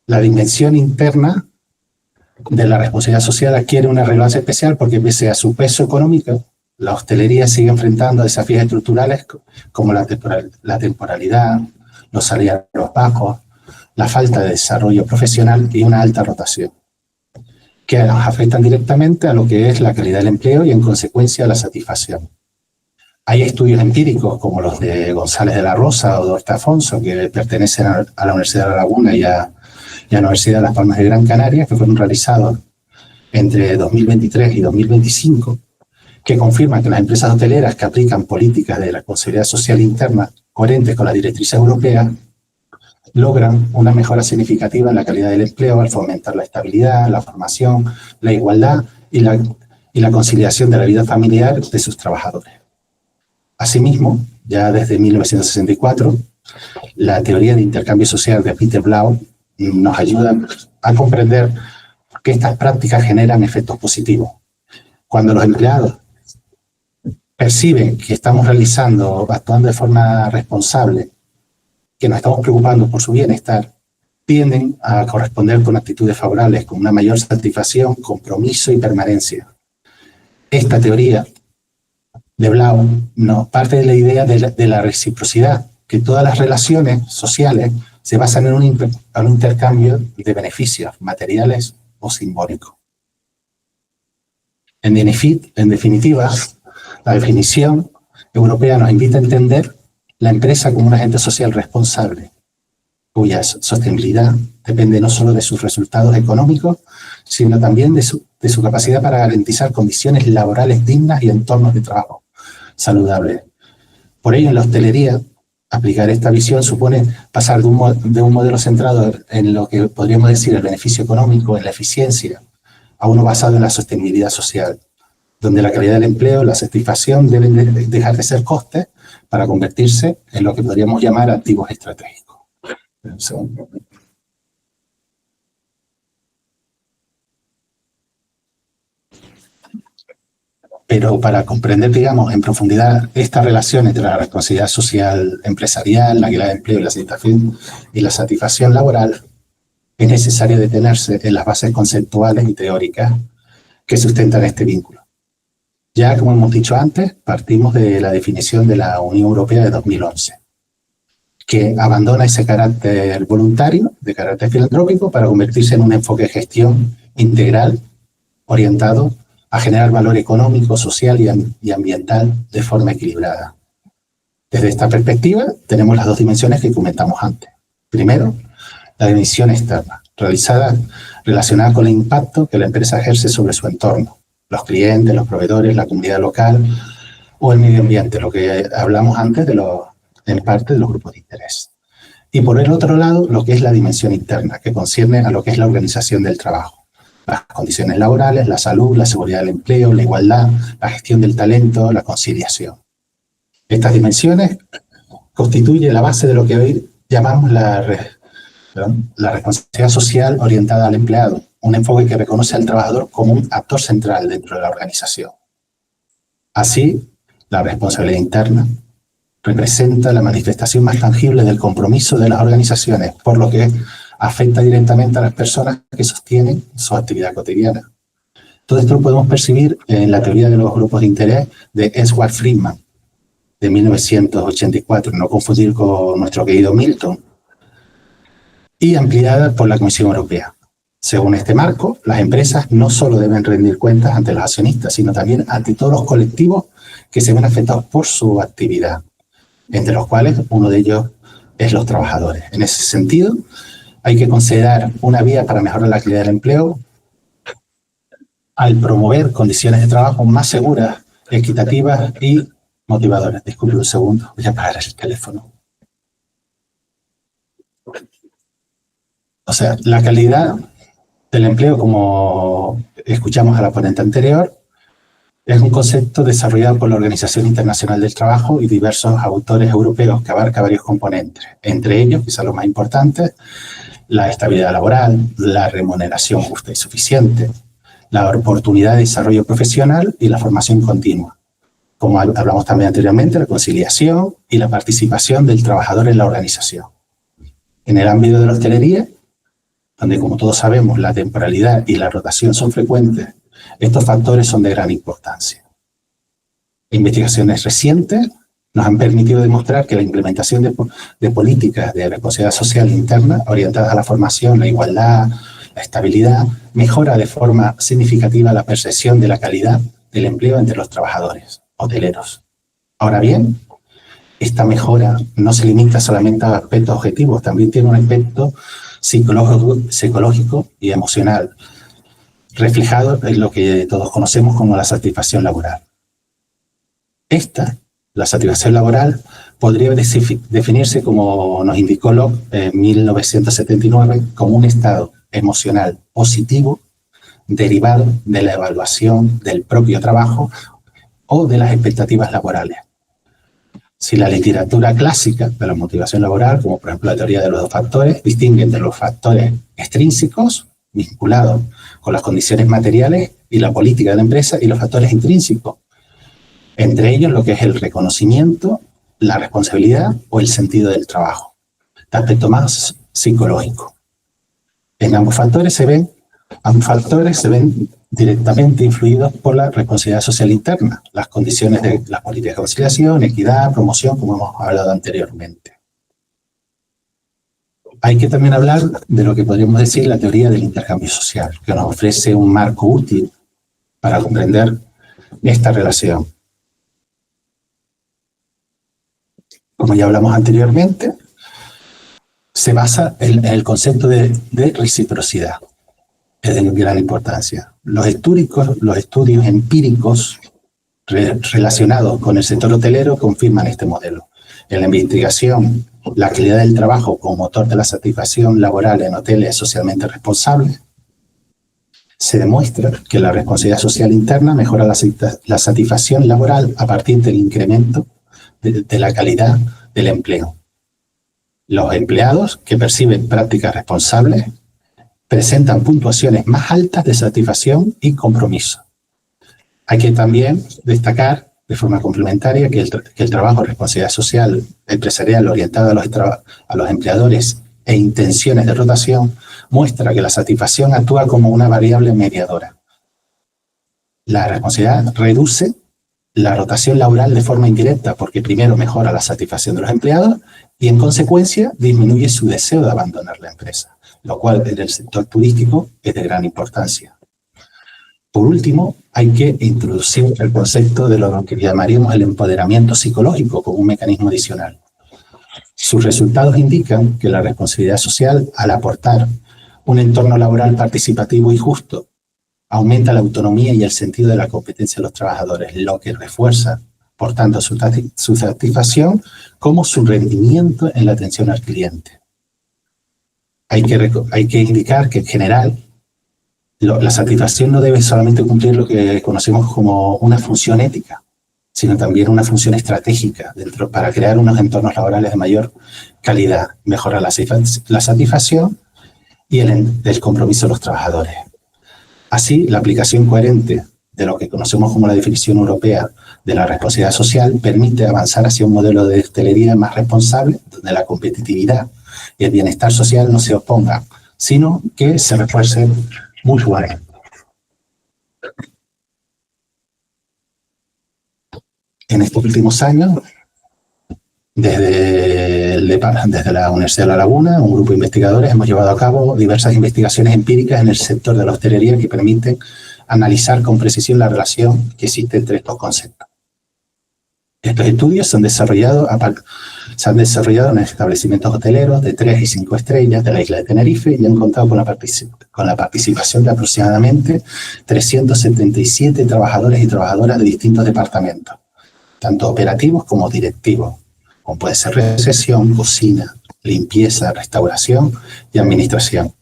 la dimensión interna de la responsabilidad social adquiere una relevancia especial porque pese a su peso económico, la hostelería sigue enfrentando desafíos estructurales como la temporalidad, los salarios bajos, la falta de desarrollo profesional y una alta rotación, que nos afectan directamente a lo que es la calidad del empleo y en consecuencia a la satisfacción. Hay estudios empíricos como los de González de la Rosa o Dorta Afonso, que pertenecen a la Universidad de La Laguna y a la Universidad de Las Palmas de Gran Canaria, que fueron realizados entre 2023 y 2025, que confirman que las empresas hoteleras que aplican políticas de responsabilidad social interna coherentes con las directrices europeas logran una mejora significativa en la calidad del empleo al fomentar la estabilidad, la formación, la igualdad y la conciliación de la vida familiar de sus trabajadores. Asimismo, ya desde 1964, la teoría de intercambio social de Peter Blau nos ayuda a comprender que estas prácticas generan efectos positivos. Cuando los empleados perciben que estamos actuando de forma responsable, que nos estamos preocupando por su bienestar, tienden a corresponder con actitudes favorables, con una mayor satisfacción, compromiso y permanencia. Esta teoría de Blau nos parte de la idea de la reciprocidad, que todas las relaciones sociales se basan en un intercambio de beneficios materiales o simbólicos. En definitiva, la definición europea nos invita a entender la empresa como un agente social responsable, cuya sostenibilidad depende no solo de sus resultados económicos, sino también de su capacidad para garantizar condiciones laborales dignas y entornos de trabajo saludables. Por ello, en la hostelería, aplicar esta visión supone pasar de un modelo centrado en lo que podríamos decir el beneficio económico, en la eficiencia, a uno basado en la sostenibilidad social, donde la calidad del empleo y la satisfacción deben dejar de ser costes para convertirse en lo que podríamos llamar activos estratégicos. Un segundo. Pero para comprender, digamos, en profundidad esta relación entre la responsabilidad social empresarial, la calidad de empleo y la satisfacción laboral, es necesario detenerse en las bases conceptuales y teóricas que sustentan este vínculo. Ya, como hemos dicho antes, partimos de la definición de la Unión Europea de 2011, que abandona ese carácter voluntario, de carácter filantrópico, para convertirse en un enfoque de gestión integral orientado a generar valor económico, social y ambiental de forma equilibrada. Desde esta perspectiva, tenemos las dos dimensiones que comentamos antes. Primero, la dimensión externa, relacionada con el impacto que la empresa ejerce sobre su entorno, los clientes, los proveedores, la comunidad local o el medio ambiente, lo que hablamos antes en parte de los grupos de interés. Y por el otro lado, lo que es la dimensión interna, que concierne a lo que es la organización del trabajo. Las condiciones laborales, la salud, la seguridad del empleo, la igualdad, la gestión del talento, la conciliación. Estas dimensiones constituyen la base de lo que hoy llamamos la responsabilidad social orientada al empleado, un enfoque que reconoce al trabajador como un actor central dentro de la organización. Así, la responsabilidad interna representa la manifestación más tangible del compromiso de las organizaciones, por lo que afecta directamente a las personas que sostienen su actividad cotidiana. Todo esto lo podemos percibir en la teoría de los grupos de interés de Edward Friedman, de 1984, no confundir con nuestro querido Milton, y ampliada por la Comisión Europea. Según este marco, las empresas no solo deben rendir cuentas ante los accionistas, sino también ante todos los colectivos que se ven afectados por su actividad, entre los cuales uno de ellos es los trabajadores. En ese sentido, hay que considerar una vía para mejorar la calidad del empleo al promover condiciones de trabajo más seguras, equitativas y motivadoras. Disculpe un segundo, voy a apagar el teléfono. O sea, la calidad del empleo, como escuchamos a la ponente anterior, es un concepto desarrollado por la Organización Internacional del Trabajo y diversos autores europeos que abarca varios componentes. Entre ellos, quizás los más importantes, la estabilidad laboral, la remuneración justa y suficiente, la oportunidad de desarrollo profesional y la formación continua. Como hablamos también anteriormente, la conciliación y la participación del trabajador en la organización. En el ámbito de la hostelería, donde como todos sabemos la temporalidad y la rotación son frecuentes, estos factores son de gran importancia. Investigaciones recientes nos han permitido demostrar que la implementación de políticas de responsabilidad social interna orientadas a la formación, la igualdad, la estabilidad, mejora de forma significativa la percepción de la calidad del empleo entre los trabajadores hoteleros. Ahora bien, esta mejora no se limita solamente a aspectos objetivos, también tiene un aspecto psicológico y emocional, reflejado en lo que todos conocemos como la satisfacción laboral. La satisfacción laboral, podría definirse, como nos indicó Locke en 1979, como un estado emocional positivo derivado de la evaluación del propio trabajo o de las expectativas laborales. Si la literatura clásica de la motivación laboral, como por ejemplo la teoría de los 2 factores, distingue entre los factores extrínsecos, vinculados con las condiciones materiales y la política de la empresa, y los factores intrínsecos, entre ellos lo que es el reconocimiento, la responsabilidad o el sentido del trabajo, de aspecto más psicológico. En ambos factores se ven directamente influidos por la responsabilidad social interna, las condiciones de las políticas de conciliación, equidad, promoción, como hemos hablado anteriormente. Hay que también hablar de lo que podríamos decir la teoría del intercambio social, que nos ofrece un marco útil para comprender esta relación. Como ya hablamos anteriormente, se basa en el concepto de reciprocidad. Es de gran importancia. Los estudios empíricos relacionados con el sector hotelero confirman este modelo. En la investigación, la calidad del trabajo como motor de la satisfacción laboral en hoteles socialmente responsables, se demuestra que la responsabilidad social interna mejora la satisfacción laboral a partir del incremento de la calidad del empleo. Los empleados que perciben prácticas responsables presentan puntuaciones más altas de satisfacción y compromiso. Hay que también destacar de forma complementaria que el trabajo de responsabilidad social empresarial orientado a los empleadores e intenciones de rotación muestra que la satisfacción actúa como una variable mediadora. La responsabilidad reduce la rotación laboral de forma indirecta porque primero mejora la satisfacción de los empleados y en consecuencia disminuye su deseo de abandonar la empresa, lo cual en el sector turístico es de gran importancia. Por último, hay que introducir el concepto de lo que llamaríamos el empoderamiento psicológico como un mecanismo adicional. Sus resultados indican que la responsabilidad social, al aportar un entorno laboral participativo y justo, aumenta la autonomía y el sentido de la competencia de los trabajadores, lo que refuerza, por tanto, su satisfacción como su rendimiento en la atención al cliente. Hay que indicar que en general la satisfacción no debe solamente cumplir lo que conocemos como una función ética, sino también una función estratégica para crear unos entornos laborales de mayor calidad, mejorar la satisfacción y el compromiso de los trabajadores. Así, la aplicación coherente de lo que conocemos como la definición europea de la responsabilidad social permite avanzar hacia un modelo de hostelería más responsable, donde la competitividad y el bienestar social no se opongan, sino que se refuercen mutuamente. En estos últimos años, desde la Universidad de La Laguna, un grupo de investigadores hemos llevado a cabo diversas investigaciones empíricas en el sector de la hostelería que permiten analizar con precisión la relación que existe entre estos conceptos. Estos estudios se han desarrollado en establecimientos hoteleros de 3 y 5 estrellas de la isla de Tenerife y han contado con la participación de aproximadamente 377 trabajadores y trabajadoras de distintos departamentos, tanto operativos como directivos, como puede ser recepción, cocina, limpieza, restauración y administración.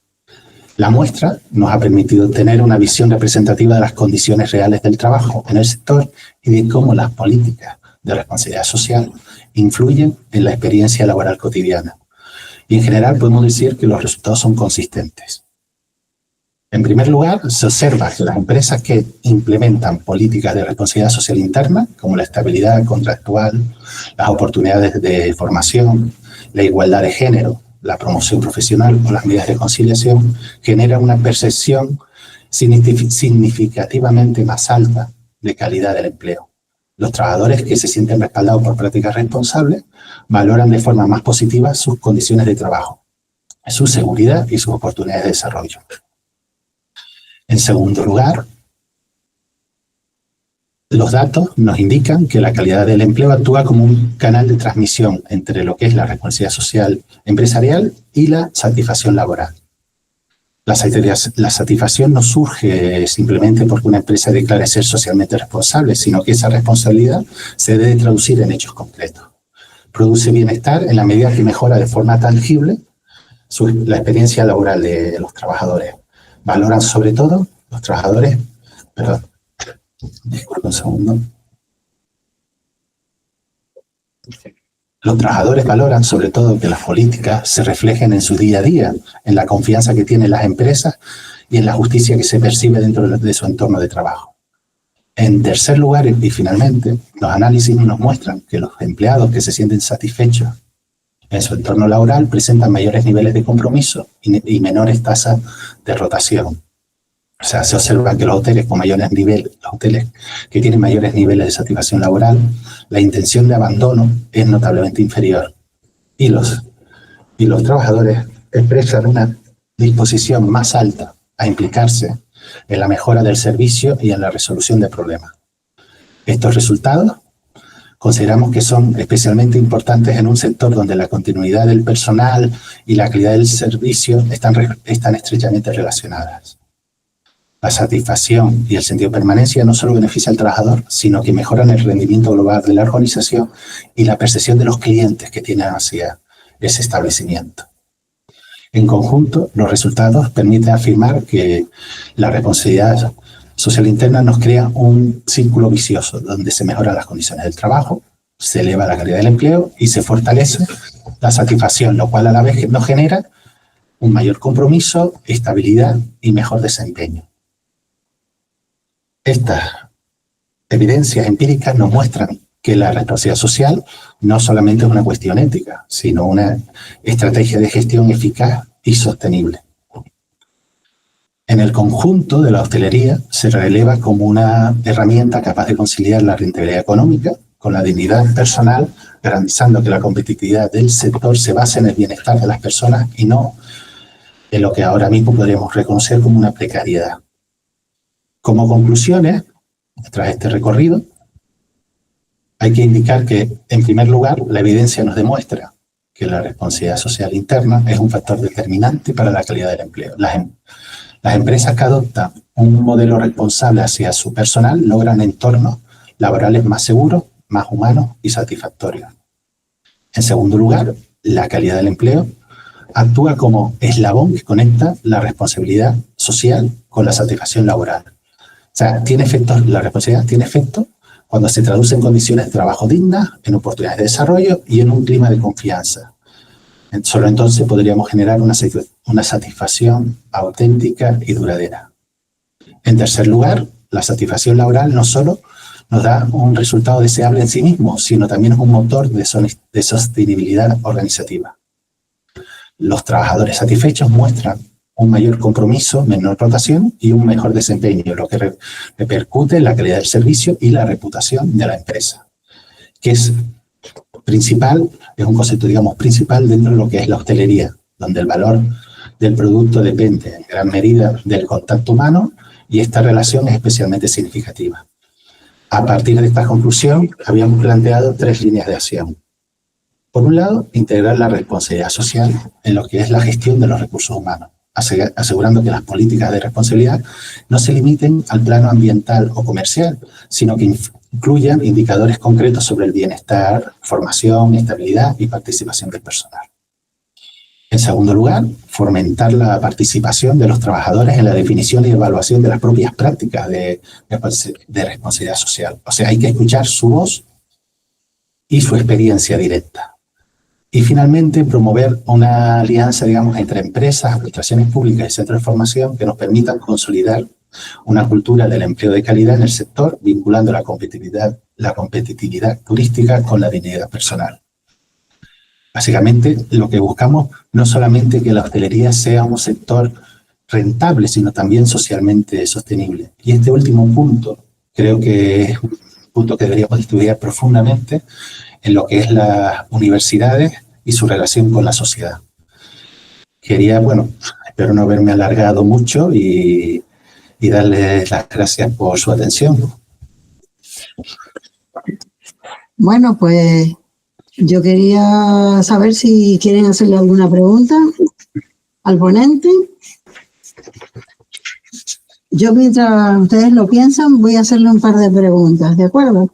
La muestra nos ha permitido tener una visión representativa de las condiciones reales del trabajo en el sector y de cómo las políticas de responsabilidad social influyen en la experiencia laboral cotidiana. Y en general podemos decir que los resultados son consistentes. En primer lugar, se observa que las empresas que implementan políticas de responsabilidad social interna, como la estabilidad contractual, las oportunidades de formación, la igualdad de género, la promoción profesional o las medidas de conciliación, generan una percepción significativamente más alta de calidad del empleo, Los trabajadores que se sienten respaldados por prácticas responsables valoran de forma más positiva sus condiciones de trabajo, su seguridad y sus oportunidades de desarrollo. En segundo lugar, los datos nos indican que la calidad del empleo actúa como un canal de transmisión entre lo que es la responsabilidad social empresarial y la satisfacción laboral. La satisfacción no surge simplemente porque una empresa declare ser socialmente responsable, sino que esa responsabilidad se debe traducir en hechos concretos. Produce bienestar en la medida que mejora de forma tangible la experiencia laboral de los trabajadores. Valoran sobre todo los trabajadores, disculpe un segundo. Los trabajadores valoran sobre todo que las políticas se reflejen en su día a día, en la confianza que tienen las empresas y en la justicia que se percibe dentro de su entorno de trabajo. En tercer lugar, y finalmente, los análisis nos muestran que los empleados que se sienten satisfechos en su entorno laboral presentan mayores niveles de compromiso y menores tasas de rotación. O sea, se observa que los hoteles con mayores niveles, los hoteles que tienen mayores niveles de satisfacción laboral, la intención de abandono es notablemente inferior. Y los trabajadores expresan una disposición más alta a implicarse en la mejora del servicio y en la resolución de problemas. Estos resultados consideramos que son especialmente importantes en un sector donde la continuidad del personal y la calidad del servicio están estrechamente relacionadas. La satisfacción y el sentido de permanencia no solo benefician al trabajador, sino que mejoran el rendimiento global de la organización y la percepción de los clientes que tienen hacia ese establecimiento. En conjunto, los resultados permiten afirmar que la responsabilidad social interna nos crea un círculo vicioso donde se mejoran las condiciones del trabajo, se eleva la calidad del empleo y se fortalece la satisfacción, lo cual a la vez nos genera un mayor compromiso, estabilidad y mejor desempeño. Estas evidencias empíricas nos muestran que la responsabilidad social no solamente es una cuestión ética, sino una estrategia de gestión eficaz y sostenible. En el conjunto de la hostelería se releva como una herramienta capaz de conciliar la rentabilidad económica con la dignidad personal, garantizando que la competitividad del sector se base en el bienestar de las personas y no en lo que ahora mismo podríamos reconocer como una precariedad. Como conclusiones, tras este recorrido, hay que indicar que, en primer lugar, la evidencia nos demuestra que la responsabilidad social interna es un factor determinante para la calidad del empleo. Las empresas que adoptan un modelo responsable hacia su personal logran entornos laborales más seguros, más humanos y satisfactorios. En segundo lugar, la calidad del empleo actúa como eslabón que conecta la responsabilidad social con la satisfacción laboral. O sea, la responsabilidad tiene efecto cuando se traduce en condiciones de trabajo dignas, en oportunidades de desarrollo y en un clima de confianza. Solo entonces podríamos generar una satisfacción auténtica y duradera. En tercer lugar, la satisfacción laboral no solo nos da un resultado deseable en sí mismo, sino también es un motor de sostenibilidad organizativa. Los trabajadores satisfechos muestran un mayor compromiso, menor rotación y un mejor desempeño, lo que repercute en la calidad del servicio y la reputación de la empresa, que es principal, es un concepto, digamos, principal dentro de lo que es la hostelería, donde el valor del producto depende en gran medida del contacto humano y esta relación es especialmente significativa. A partir de esta conclusión, habíamos planteado 3 líneas de acción. Por un lado, integrar la responsabilidad social en lo que es la gestión de los recursos humanos, asegurando que las políticas de responsabilidad no se limiten al plano ambiental o comercial, sino que incluyan indicadores concretos sobre el bienestar, formación, estabilidad y participación del personal. En segundo lugar, fomentar la participación de los trabajadores en la definición y evaluación de las propias prácticas de responsabilidad social. O sea, hay que escuchar su voz y su experiencia directa. Y finalmente, promover una alianza, digamos, entre empresas, administraciones públicas y centros de formación que nos permitan consolidar una cultura del empleo de calidad en el sector, vinculando la competitividad turística con la dignidad personal. Básicamente, lo que buscamos no solamente que la hostelería sea un sector rentable, sino también socialmente sostenible. Y este último punto creo que es punto que deberíamos estudiar profundamente en lo que es las universidades y su relación con la sociedad. Quería, bueno, espero no haberme alargado mucho y darles las gracias por su atención. Bueno, pues yo quería saber si quieren hacerle alguna pregunta al ponente. Yo, mientras ustedes lo piensan, voy a hacerle un par de preguntas, ¿de acuerdo?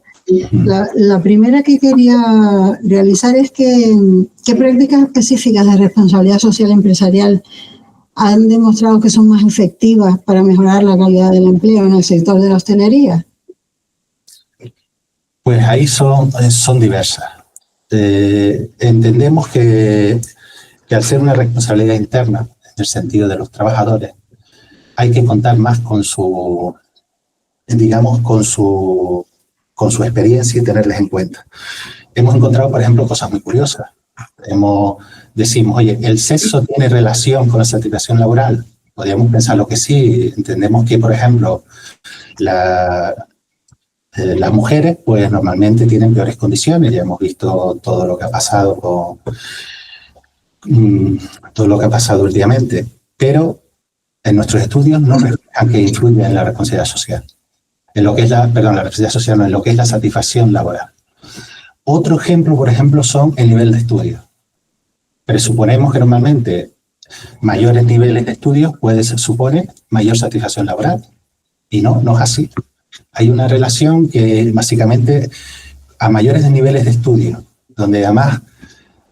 La primera que quería realizar es que ¿qué prácticas específicas de responsabilidad social empresarial han demostrado que son más efectivas para mejorar la calidad del empleo en el sector de la hostelería? Pues ahí son diversas. Entendemos que al ser una responsabilidad interna, en el sentido de los trabajadores, hay que contar más con su, digamos, con su experiencia y tenerles en cuenta. Hemos encontrado, por ejemplo, cosas muy curiosas. Decimos, oye, ¿el sexo tiene relación con la satisfacción laboral? Podríamos pensarlo que sí. Entendemos que, por ejemplo, las mujeres, pues normalmente tienen peores condiciones. Ya hemos visto todo lo que ha pasado últimamente. Pero en nuestros estudios no reflejan que influye en la responsabilidad social. En lo que es la responsabilidad social no, en lo que es la satisfacción laboral. Otro ejemplo, por ejemplo, son el nivel de estudio. Presuponemos que normalmente mayores niveles de estudio supone mayor satisfacción laboral. Y no es así. Hay una relación que básicamente a mayores niveles de estudio, donde además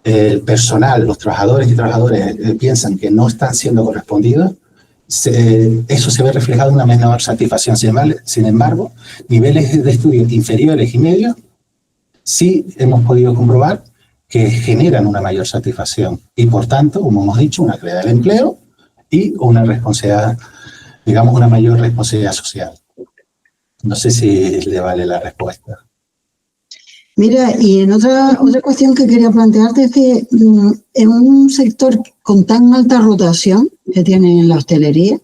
el personal, los trabajadores y trabajadoras piensan que no están siendo correspondidos, eso se ve reflejado en una menor satisfacción. Sin embargo, niveles de estudio inferiores y medios sí hemos podido comprobar que generan una mayor satisfacción y, por tanto, como hemos dicho, una calidad del empleo y una responsabilidad, digamos, una mayor responsabilidad social. No sé si le vale la respuesta. Mira, y en otra cuestión que quería plantearte es que en un sector con tan alta rotación que tiene en la hostelería,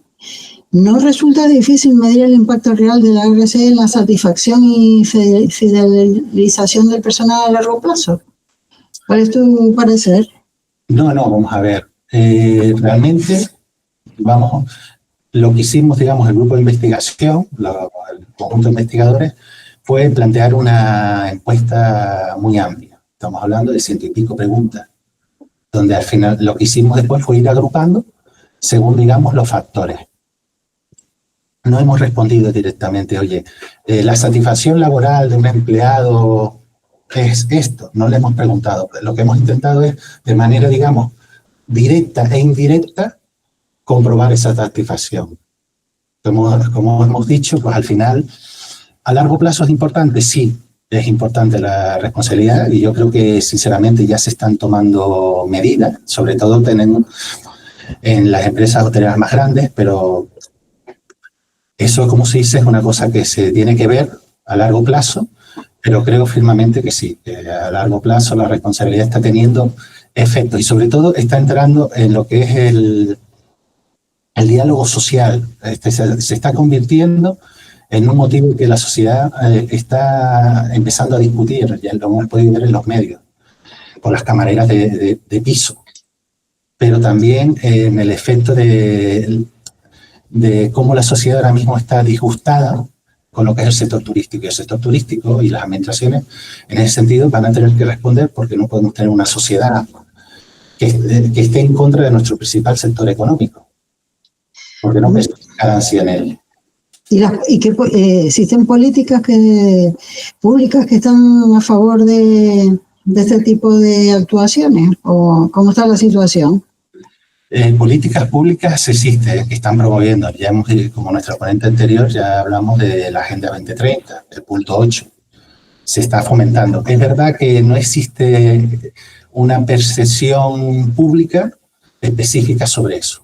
¿no resulta difícil medir el impacto real de la RSE en la satisfacción y fidelización del personal a largo plazo? ¿Cuál es tu parecer? No, vamos a ver. Realmente, lo que hicimos, digamos, el grupo de investigación, el conjunto de investigadores, fue plantear una encuesta muy amplia. Estamos hablando de 100 y pico preguntas, donde al final lo que hicimos después fue ir agrupando según, digamos, los factores. No hemos respondido directamente, oye, la satisfacción laboral de un empleado es esto. No le hemos preguntado. Lo que hemos intentado es, de manera, digamos, directa e indirecta, comprobar esa satisfacción. Como hemos dicho, pues al final, a largo plazo es importante, sí, es importante la responsabilidad y yo creo que sinceramente ya se están tomando medidas, sobre todo tenemos en las empresas hoteleras más grandes, pero eso, como se dice, es una cosa que se tiene que ver a largo plazo, pero creo firmemente que sí, que a largo plazo la responsabilidad está teniendo efectos y sobre todo está entrando en lo que es el diálogo social. Se está convirtiendo en un motivo que la sociedad está empezando a discutir, ya lo hemos podido ver en los medios, por las camareras de piso, pero también en el efecto de cómo la sociedad ahora mismo está disgustada con lo que es el sector turístico. Y el sector turístico y las administraciones, en ese sentido, van a tener que responder porque no podemos tener una sociedad que esté en contra de nuestro principal sector económico, porque no ves ganancia en él. ¿Y que existen políticas públicas que están a favor de este tipo de actuaciones? ¿O cómo está la situación? Políticas públicas existen, que están promoviendo. Ya como nuestro ponente anterior, ya hablamos de la Agenda 2030, el punto 8. Se está fomentando. Es verdad que no existe una percepción pública específica sobre eso,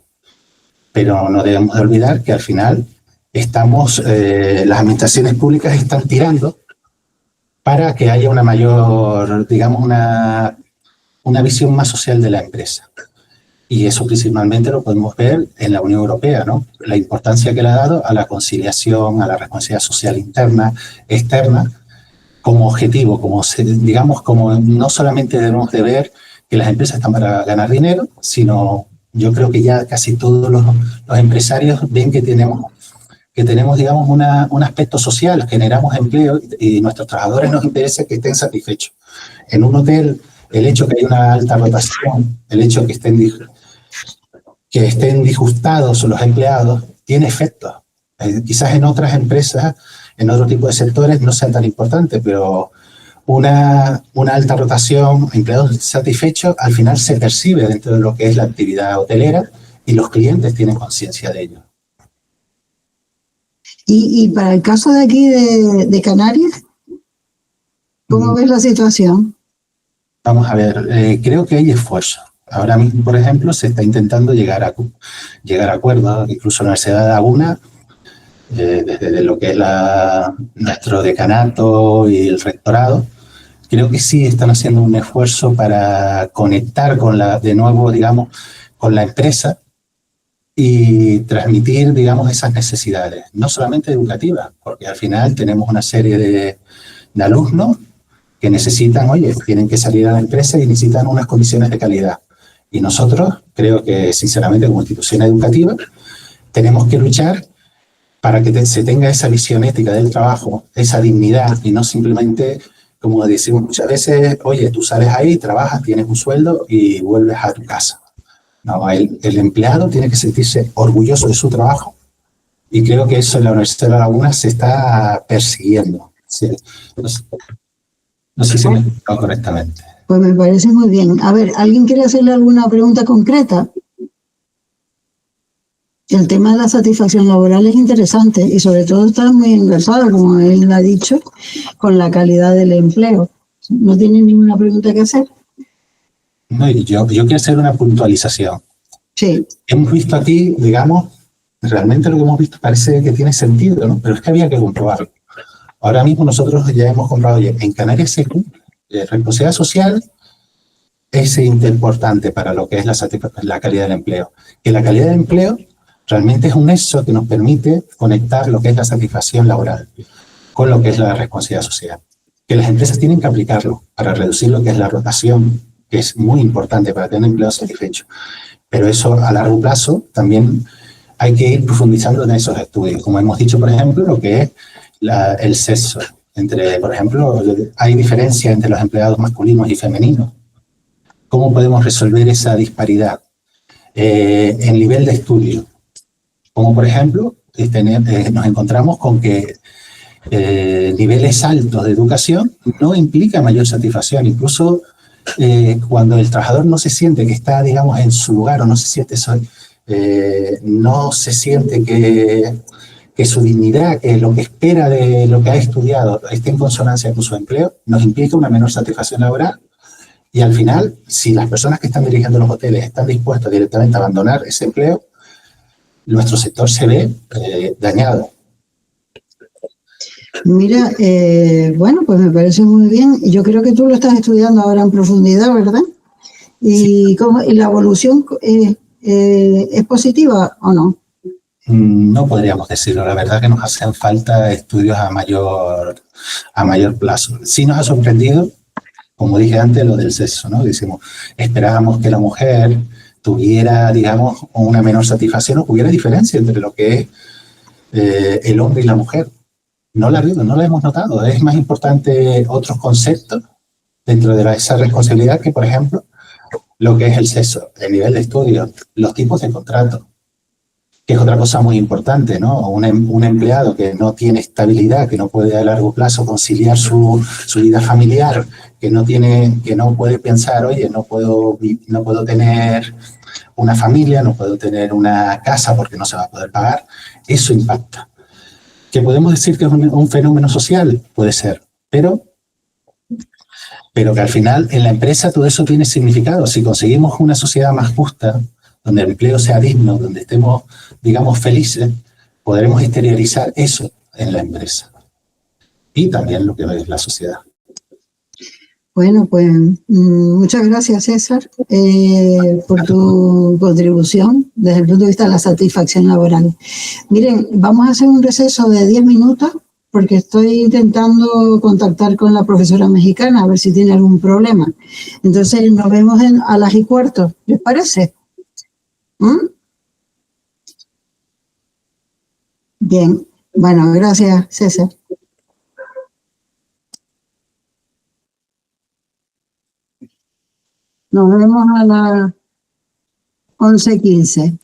pero no debemos de olvidar que al final las administraciones públicas están tirando para que haya una mayor, digamos, una visión más social de la empresa. Y eso principalmente lo podemos ver en la Unión Europea, ¿no? La importancia que le ha dado a la conciliación, a la responsabilidad social interna, externa, como objetivo, digamos, como no solamente debemos de ver que las empresas están para ganar dinero, sino yo creo que ya casi todos los empresarios ven que tenemos, digamos, un aspecto social, generamos empleo y nuestros trabajadores nos interesa que estén satisfechos. En un hotel, el hecho que hay una alta rotación, el hecho que estén disgustados los empleados, tiene efectos. Quizás en otras empresas, en otro tipo de sectores, no sean tan importantes, pero una alta rotación, empleados satisfechos, al final se percibe dentro de lo que es la actividad hotelera y los clientes tienen conciencia de ello. Y para el caso de aquí de Canarias, ¿cómo ves la situación? Vamos a ver, creo que hay esfuerzo. Ahora mismo, por ejemplo, se está intentando llegar a acuerdos, incluso la Universidad de Laguna, desde lo que es nuestro decanato y el rectorado, creo que sí están haciendo un esfuerzo para conectar de nuevo, digamos, con la empresa y transmitir, digamos, esas necesidades, no solamente educativas, porque al final tenemos una serie de alumnos que necesitan, tienen que salir a la empresa y necesitan unas condiciones de calidad. Y nosotros, creo que sinceramente como institución educativa, tenemos que luchar para que se tenga esa visión ética del trabajo, esa dignidad, y no simplemente, como decimos muchas veces, tú sales ahí, trabajas, tienes un sueldo y vuelves a tu casa. No, el empleado tiene que sentirse orgulloso de su trabajo. Y creo que eso en la Universidad de La Laguna se está persiguiendo. Sí. No sé si me he explicado correctamente. Pues me parece muy bien. A ver, ¿alguien quiere hacerle alguna pregunta concreta? El tema de la satisfacción laboral es interesante y sobre todo está muy enlazado, como él ha dicho, con la calidad del empleo. ¿No tienen ninguna pregunta que hacer? No, yo quiero hacer una puntualización. Sí. Hemos visto aquí, digamos, realmente lo que hemos visto parece que tiene sentido, ¿no? Pero es que había que comprobarlo. Ahora mismo nosotros ya hemos comprobado, en Canarias se cumple. La responsabilidad social es importante para lo que es la calidad del empleo. Que la calidad del empleo realmente es un nexo que nos permite conectar lo que es la satisfacción laboral con lo que es la responsabilidad social. Que las empresas tienen que aplicarlo para reducir lo que es la rotación, que es muy importante para tener empleados satisfechos. Pero eso a largo plazo también hay que ir profundizando en esos estudios. Como hemos dicho, por ejemplo, lo que es el sexo. Por ejemplo, hay diferencia entre los empleados masculinos y femeninos. ¿Cómo podemos resolver esa disparidad? En nivel de estudio. Como por ejemplo, nos encontramos con que niveles altos de educación no implica mayor satisfacción. Incluso cuando el trabajador no se siente que está, digamos, en su lugar o no se siente que su dignidad, que lo que espera de lo que ha estudiado esté en consonancia con su empleo, nos implica una menor satisfacción laboral. Y al final, si las personas que están dirigiendo los hoteles están dispuestas directamente a abandonar ese empleo, nuestro sector se ve dañado. Mira, bueno, pues me parece muy bien. Yo creo que tú lo estás estudiando ahora en profundidad, ¿verdad? ¿Y la evolución es positiva o no? No podríamos decirlo. La verdad que nos hacen falta estudios a mayor plazo. Sí nos ha sorprendido, como dije antes, lo del sexo, ¿no? Decimos, esperábamos que la mujer tuviera, digamos, una menor satisfacción o hubiera diferencia entre lo que es el hombre y la mujer. No la hemos notado. Es más importante otros conceptos dentro de esa responsabilidad que, por ejemplo, lo que es el sexo, el nivel de estudio, los tipos de contrato, que es otra cosa muy importante, ¿no? Un empleado que no tiene estabilidad, que no puede a largo plazo conciliar su vida familiar, que no puede pensar, no puedo tener una familia, no puedo tener una casa porque no se va a poder pagar, eso impacta. ¿Que podemos decir que es un fenómeno social? Puede ser, pero que al final en la empresa todo eso tiene significado. Si conseguimos una sociedad más justa, donde el empleo sea digno, donde estemos, digamos, felices, podremos exteriorizar eso en la empresa. Y también lo que es la sociedad. Bueno, pues muchas gracias, César, por tu contribución desde el punto de vista de la satisfacción laboral. Miren, vamos a hacer un receso de 10 minutos porque estoy intentando contactar con la profesora mexicana a ver si tiene algún problema. Entonces nos vemos a las 1:15, ¿les parece? ¿Mm? Bien, bueno, gracias, César. Nos vemos a las 11:15.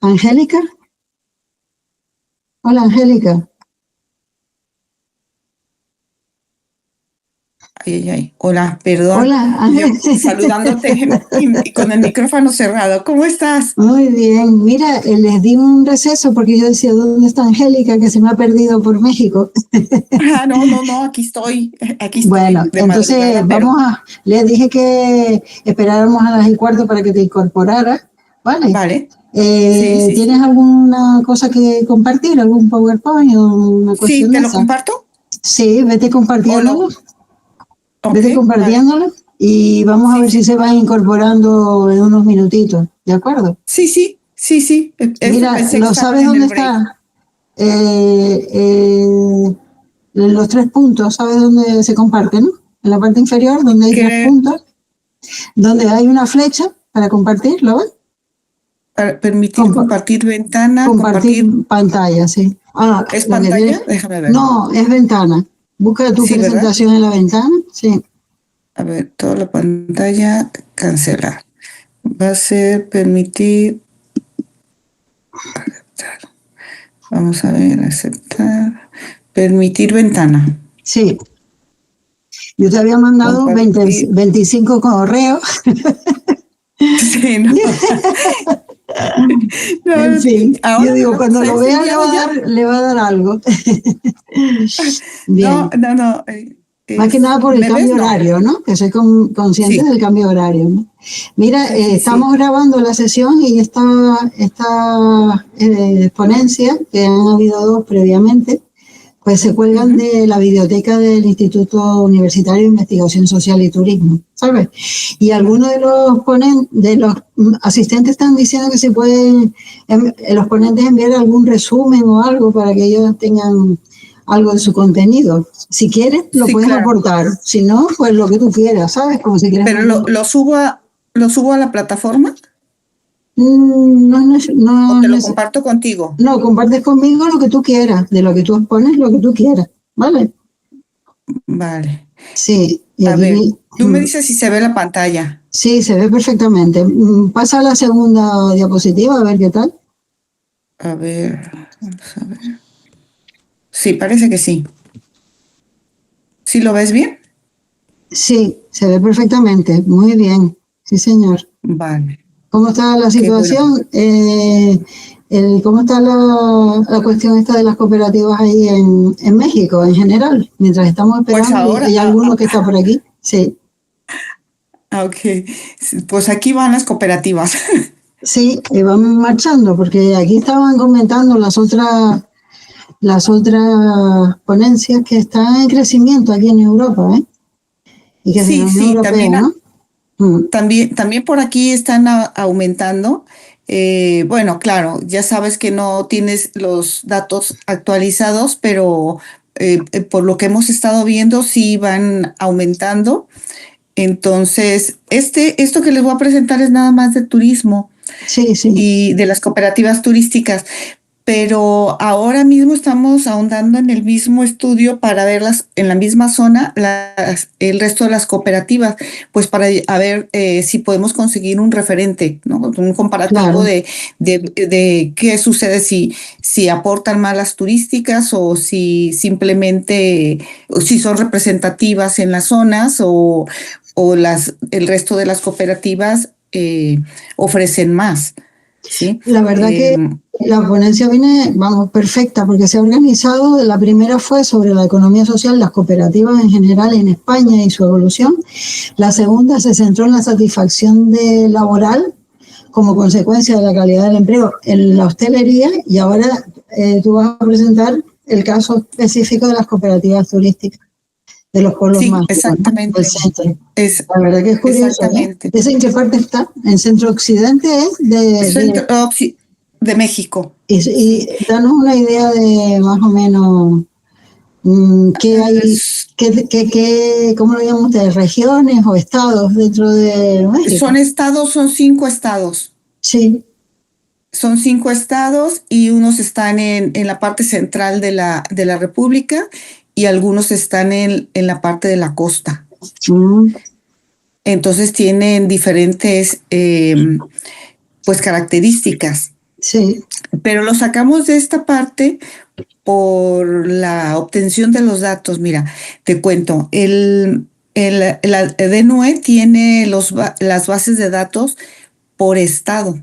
¿Angélica? Hola, Angélica. Ay. Hola, perdón. Hola, Angélica. Yo saludándote y con el micrófono cerrado. ¿Cómo estás? Muy bien. Mira, les di un receso porque yo decía, ¿dónde está Angélica? Que se me ha perdido por México. No, aquí estoy. Bueno, entonces les dije que esperáramos a las 1:15 para que te incorporaras, ¿vale? Vale. Sí. ¿Tienes alguna cosa que compartir? ¿Algún PowerPoint o una cuestión? Sí, ¿te lo comparto? Sí, vete compartiéndolo. Vete compartiéndolo y vamos a ver si se va incorporando en unos minutitos, ¿de acuerdo? Sí. Mira, ¿lo sabes dónde está? Los 3 puntos, ¿sabes dónde se comparten? ¿No? En la parte inferior, donde hay 3 puntos, donde hay una flecha para compartir, ¿lo ves? Para permitir compartir ventana. Compartir pantalla, sí. ¿Es pantalla? Déjame ver. No, es ventana. Busca tu presentación, ¿verdad? En la ventana, sí. A ver, toda la pantalla, cancelar. Va a ser permitir. Aceptar. Vamos a ver, aceptar. Permitir ventana. Sí. Yo te había mandado 25 correos. Sí, no. En fin, yo digo, cuando lo vea le va a dar algo. Bien. No. Más que nada por el cambio horario, ¿no? Que soy consciente del cambio horario, ¿no? Mira, estamos grabando la sesión y esta ponencia, que han habido 2 previamente, pues se cuelgan de la biblioteca del Instituto Universitario de Investigación Social y Turismo, ¿sabes? Y algunos de los asistentes están diciendo que se pueden los ponentes enviar algún resumen o algo para que ellos tengan algo de su contenido. Si quieres, lo puedes aportar. Si no, pues lo que tú quieras, ¿sabes? Como si quieres. ¿Pero lo subo a la plataforma? No, ¿O te lo comparto contigo? No, compartes conmigo lo que tú quieras, de lo que tú expones, lo que tú quieras, ¿vale? Vale. Sí. A ver, tú me dices si se ve la pantalla. Sí, se ve perfectamente. Pasa a la segunda diapositiva, a ver qué tal. A ver, vamos a ver. Sí, parece que sí. ¿Sí lo ves bien? Sí, se ve perfectamente. Muy bien. Sí, señor. Vale. ¿Cómo está la Qué bueno. situación? ¿Cómo está la cuestión esta de las cooperativas ahí en México en general? Mientras estamos Pues esperando, ahora, hay alguno que está por aquí. Sí, ok. Pues aquí van las cooperativas. sí, y van marchando, porque aquí estaban comentando las otras ponencias que están en crecimiento aquí en Europa, ¿eh? Y que es de la Sí, Unión sí, Europea, ¿no? también por aquí están aumentando. Bueno, claro, ya sabes que no tienes los datos actualizados, pero por lo que hemos estado viendo, sí van aumentando. Entonces, esto que les voy a presentar es nada más de turismo Sí, sí, y de las cooperativas turísticas, pero ahora mismo estamos ahondando en el mismo estudio para verlas en la misma zona, el resto de las cooperativas, pues para a ver si podemos conseguir un referente, ¿no? Un comparativo claro. de qué sucede si aportan más las turísticas o si simplemente, o si son representativas en las zonas o el resto de las cooperativas ofrecen más, ¿sí? La verdad que la ponencia viene, vamos, perfecta, porque se ha organizado. La primera fue sobre la economía social, las cooperativas en general en España y su evolución. La segunda se centró en la satisfacción laboral como consecuencia de la calidad del empleo en la hostelería, y ahora tú vas a presentar el caso específico de las cooperativas turísticas de los pueblos Sí, mágicos, ¿no? Del exactamente. centro. Es, La verdad que es curioso, ¿eh? exactamente. ¿Ese en qué parte está? En centro occidente es Centro de México. y Sí. danos una idea de más o menos qué hay, ¿cómo lo llaman ustedes? ¿Regiones o estados dentro de México? Son 5 estados. Sí. Son 5 estados y unos están en la parte central de la República y algunos están en la parte de la costa. Entonces tienen diferentes pues características. Sí. Pero lo sacamos de esta parte por la obtención de los datos. Mira, te cuento, la DNUE tiene las bases de datos por estado.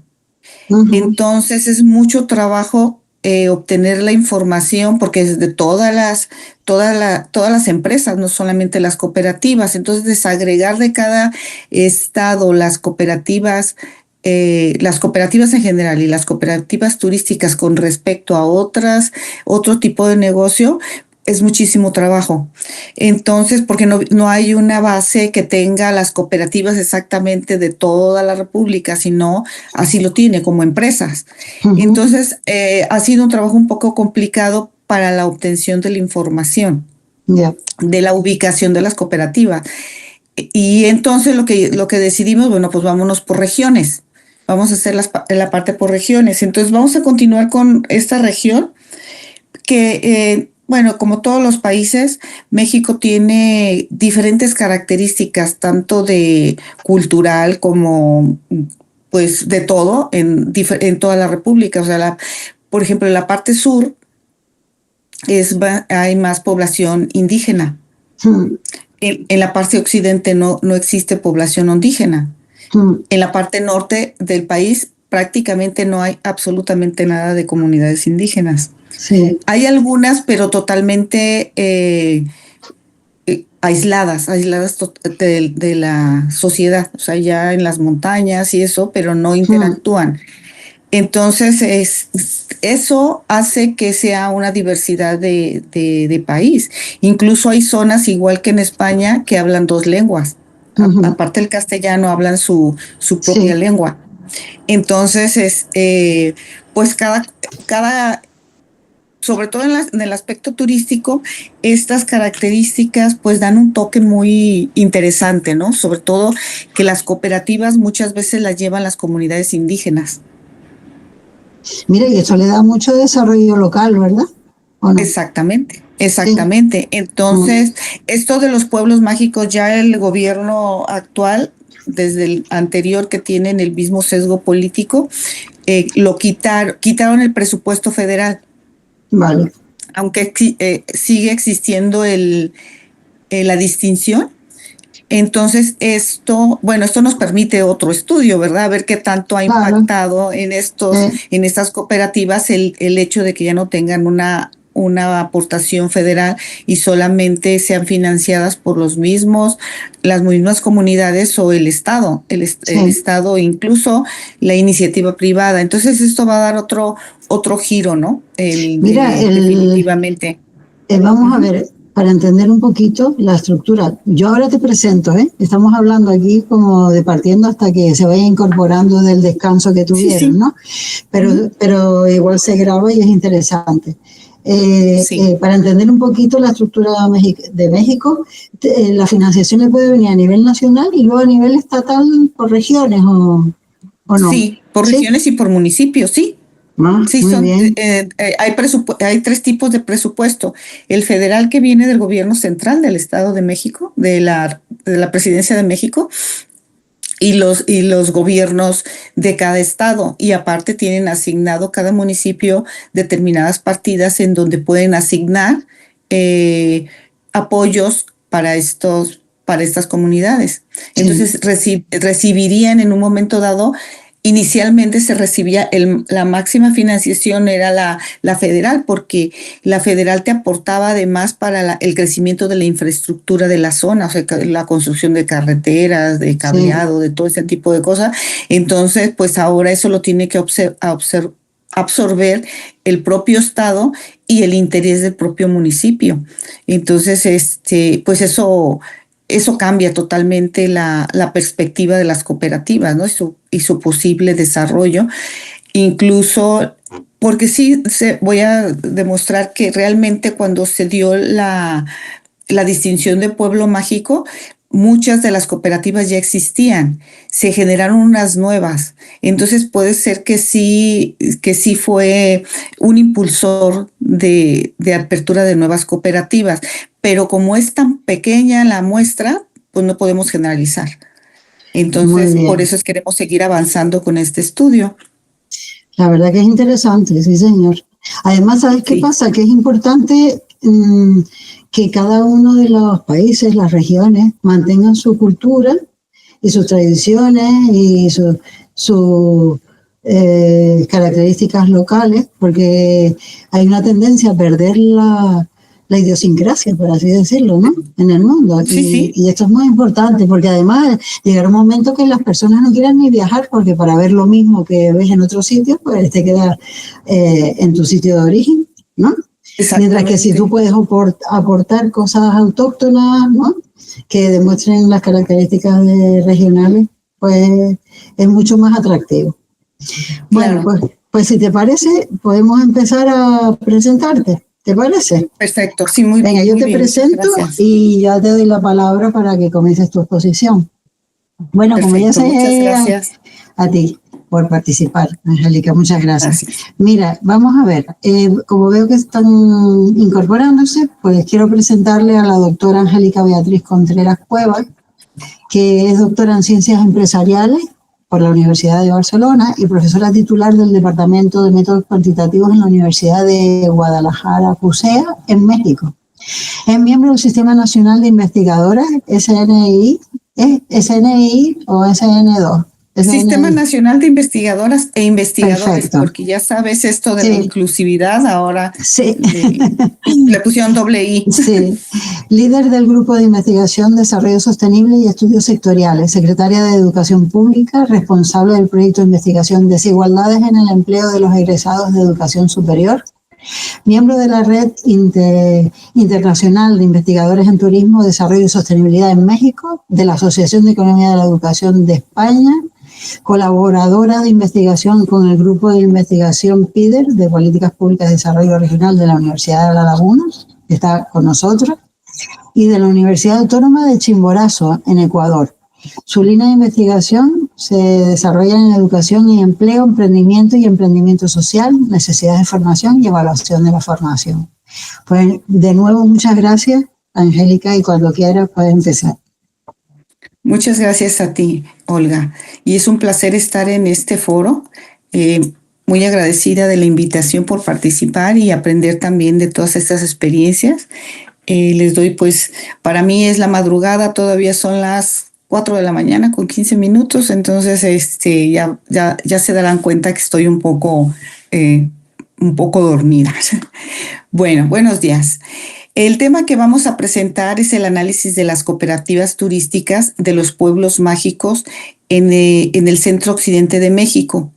Entonces es mucho trabajo obtener la información porque es de todas las empresas, no solamente las cooperativas. Entonces desagregar de cada estado las cooperativas en general y las cooperativas turísticas con respecto a otro tipo de negocio, es muchísimo trabajo. Entonces, porque no hay una base que tenga las cooperativas exactamente de toda la República, sino así lo tiene como empresas. Entonces, ha sido un trabajo un poco complicado para la obtención de la información, de la ubicación de las cooperativas. Y entonces lo que decidimos, bueno, pues vámonos por regiones. Vamos a hacer la parte por regiones. Entonces vamos a continuar con esta región que, bueno, como todos los países, México tiene diferentes características, tanto de cultural como, pues, de todo en toda la República. O sea, por ejemplo, en la parte sur hay más población indígena. En la parte occidente no existe población indígena. En la parte norte del país prácticamente no hay absolutamente nada de comunidades indígenas. Sí. Hay algunas, pero totalmente aisladas de la sociedad, o sea, ya en las montañas y eso, pero no interactúan. Entonces, eso hace que sea una diversidad de país. Incluso hay zonas, igual que en España, que hablan 2 lenguas. Aparte del castellano, hablan su propia lengua. Entonces, pues sobre todo en el aspecto turístico, estas características pues dan un toque muy interesante, ¿no? Sobre todo que las cooperativas muchas veces las llevan las comunidades indígenas. Mira, y eso le da mucho desarrollo local, ¿verdad? ¿O no? Exactamente. Sí. Entonces, esto de los pueblos mágicos, ya el gobierno actual, desde el anterior que tienen el mismo sesgo político, quitaron el presupuesto federal. Vale. aunque sigue existiendo la distinción. Entonces, esto nos permite otro estudio, ¿verdad? A ver qué tanto ha impactado en estas cooperativas el hecho de que ya no tengan una aportación federal y solamente sean financiadas por las mismas comunidades o el Estado, el Estado, incluso la iniciativa privada. Entonces, esto va a dar otro giro, ¿no? Definitivamente. Vamos a ver, para entender un poquito la estructura. Yo ahora te presento, estamos hablando aquí como de partiendo hasta que se vaya incorporando del descanso que tuvieron, ¿no? Pero igual se graba y es interesante. Para entender un poquito la estructura de México, la financiación le puede venir a nivel nacional y luego a nivel estatal por regiones o no. Sí, por regiones y por municipios, sí. Hay 3 tipos de presupuesto. El federal, que viene del gobierno central del Estado de México, de la Presidencia de México, y los gobiernos de cada estado, y aparte tienen asignado cada municipio determinadas partidas en donde pueden asignar apoyos para estas comunidades. Entonces recibirían en un momento dado. Inicialmente se recibía la máxima financiación era la federal, porque la federal te aportaba además para el crecimiento de la infraestructura de la zona, o sea, la construcción de carreteras, de cableado, de todo ese tipo de cosas. Entonces, pues ahora eso lo tiene que absorber el propio estado y el interés del propio municipio. Entonces, pues eso cambia totalmente la perspectiva de las cooperativas, ¿no? Y su posible desarrollo, incluso porque voy a demostrar que realmente cuando se dio la distinción de pueblo mágico, muchas de las cooperativas ya existían, se generaron unas nuevas. Entonces puede ser que sí fue un impulsor de apertura de nuevas cooperativas, pero como es tan pequeña la muestra, pues no podemos generalizar. Entonces, por eso queremos seguir avanzando con este estudio. La verdad que es interesante, sí, señor. Además, ¿sabes qué pasa? Que es importante que cada uno de los países, las regiones, mantengan su cultura y sus tradiciones y sus características locales, porque hay una tendencia a perder la idiosincrasia, por así decirlo, ¿no? En el mundo. Y esto es muy importante, porque además llegará un momento que las personas no quieran ni viajar, porque para ver lo mismo que ves en otro sitio, pues te quedas en tu sitio de origen, ¿no? Mientras que si tú puedes aportar cosas autóctonas, ¿no? Que demuestren las características regionales, pues es mucho más atractivo. Bueno, pues si te parece, podemos empezar a presentarte. ¿Te parece? Perfecto, sí, muy bien. Venga, yo te presento y ya te doy la palabra para que comiences tu exposición. Bueno, como ya sé, muchas gracias a ti por participar, Angélica, muchas gracias. Mira, vamos a ver, como veo que están incorporándose, pues quiero presentarle a la doctora Angélica Beatriz Contreras Cuevas, que es doctora en Ciencias Empresariales por la Universidad de Barcelona y profesora titular del Departamento de Métodos Cuantitativos en la Universidad de Guadalajara, CUSEA, en México. Es miembro del Sistema Nacional de Investigadoras, SNI o SN2. Sistema Nacional de Investigadoras e Investigadores. Perfecto. Porque ya sabes esto de la inclusividad, ahora le pusieron doble I. Sí, líder del Grupo de Investigación, Desarrollo Sostenible y Estudios Sectoriales, secretaria de Educación Pública, responsable del proyecto de investigación Desigualdades en el empleo de los egresados de educación superior, miembro de la Red Internacional de Investigadores en Turismo, Desarrollo y Sostenibilidad en México, de la Asociación de Economía de la Educación de España, colaboradora de investigación con el Grupo de Investigación PIDER de Políticas Públicas de Desarrollo Regional de la Universidad de La Laguna, que está con nosotros, y de la Universidad Autónoma de Chimborazo, en Ecuador. Su línea de investigación se desarrolla en educación y empleo, emprendimiento y emprendimiento social, necesidades de formación y evaluación de la formación. Pues de nuevo, muchas gracias, Angélica, y cuando quieras puedes empezar. Muchas gracias a ti, Olga. Y es un placer estar en este foro. muy agradecida de la invitación por participar y aprender también de todas estas experiencias. Les doy, pues, para mí es la madrugada, todavía son las 4 de la mañana con 15 minutos, entonces ya se darán cuenta que estoy un poco dormida. Bueno, buenos días. El tema que vamos a presentar es el análisis de las cooperativas turísticas de los pueblos mágicos en el centro occidente de México.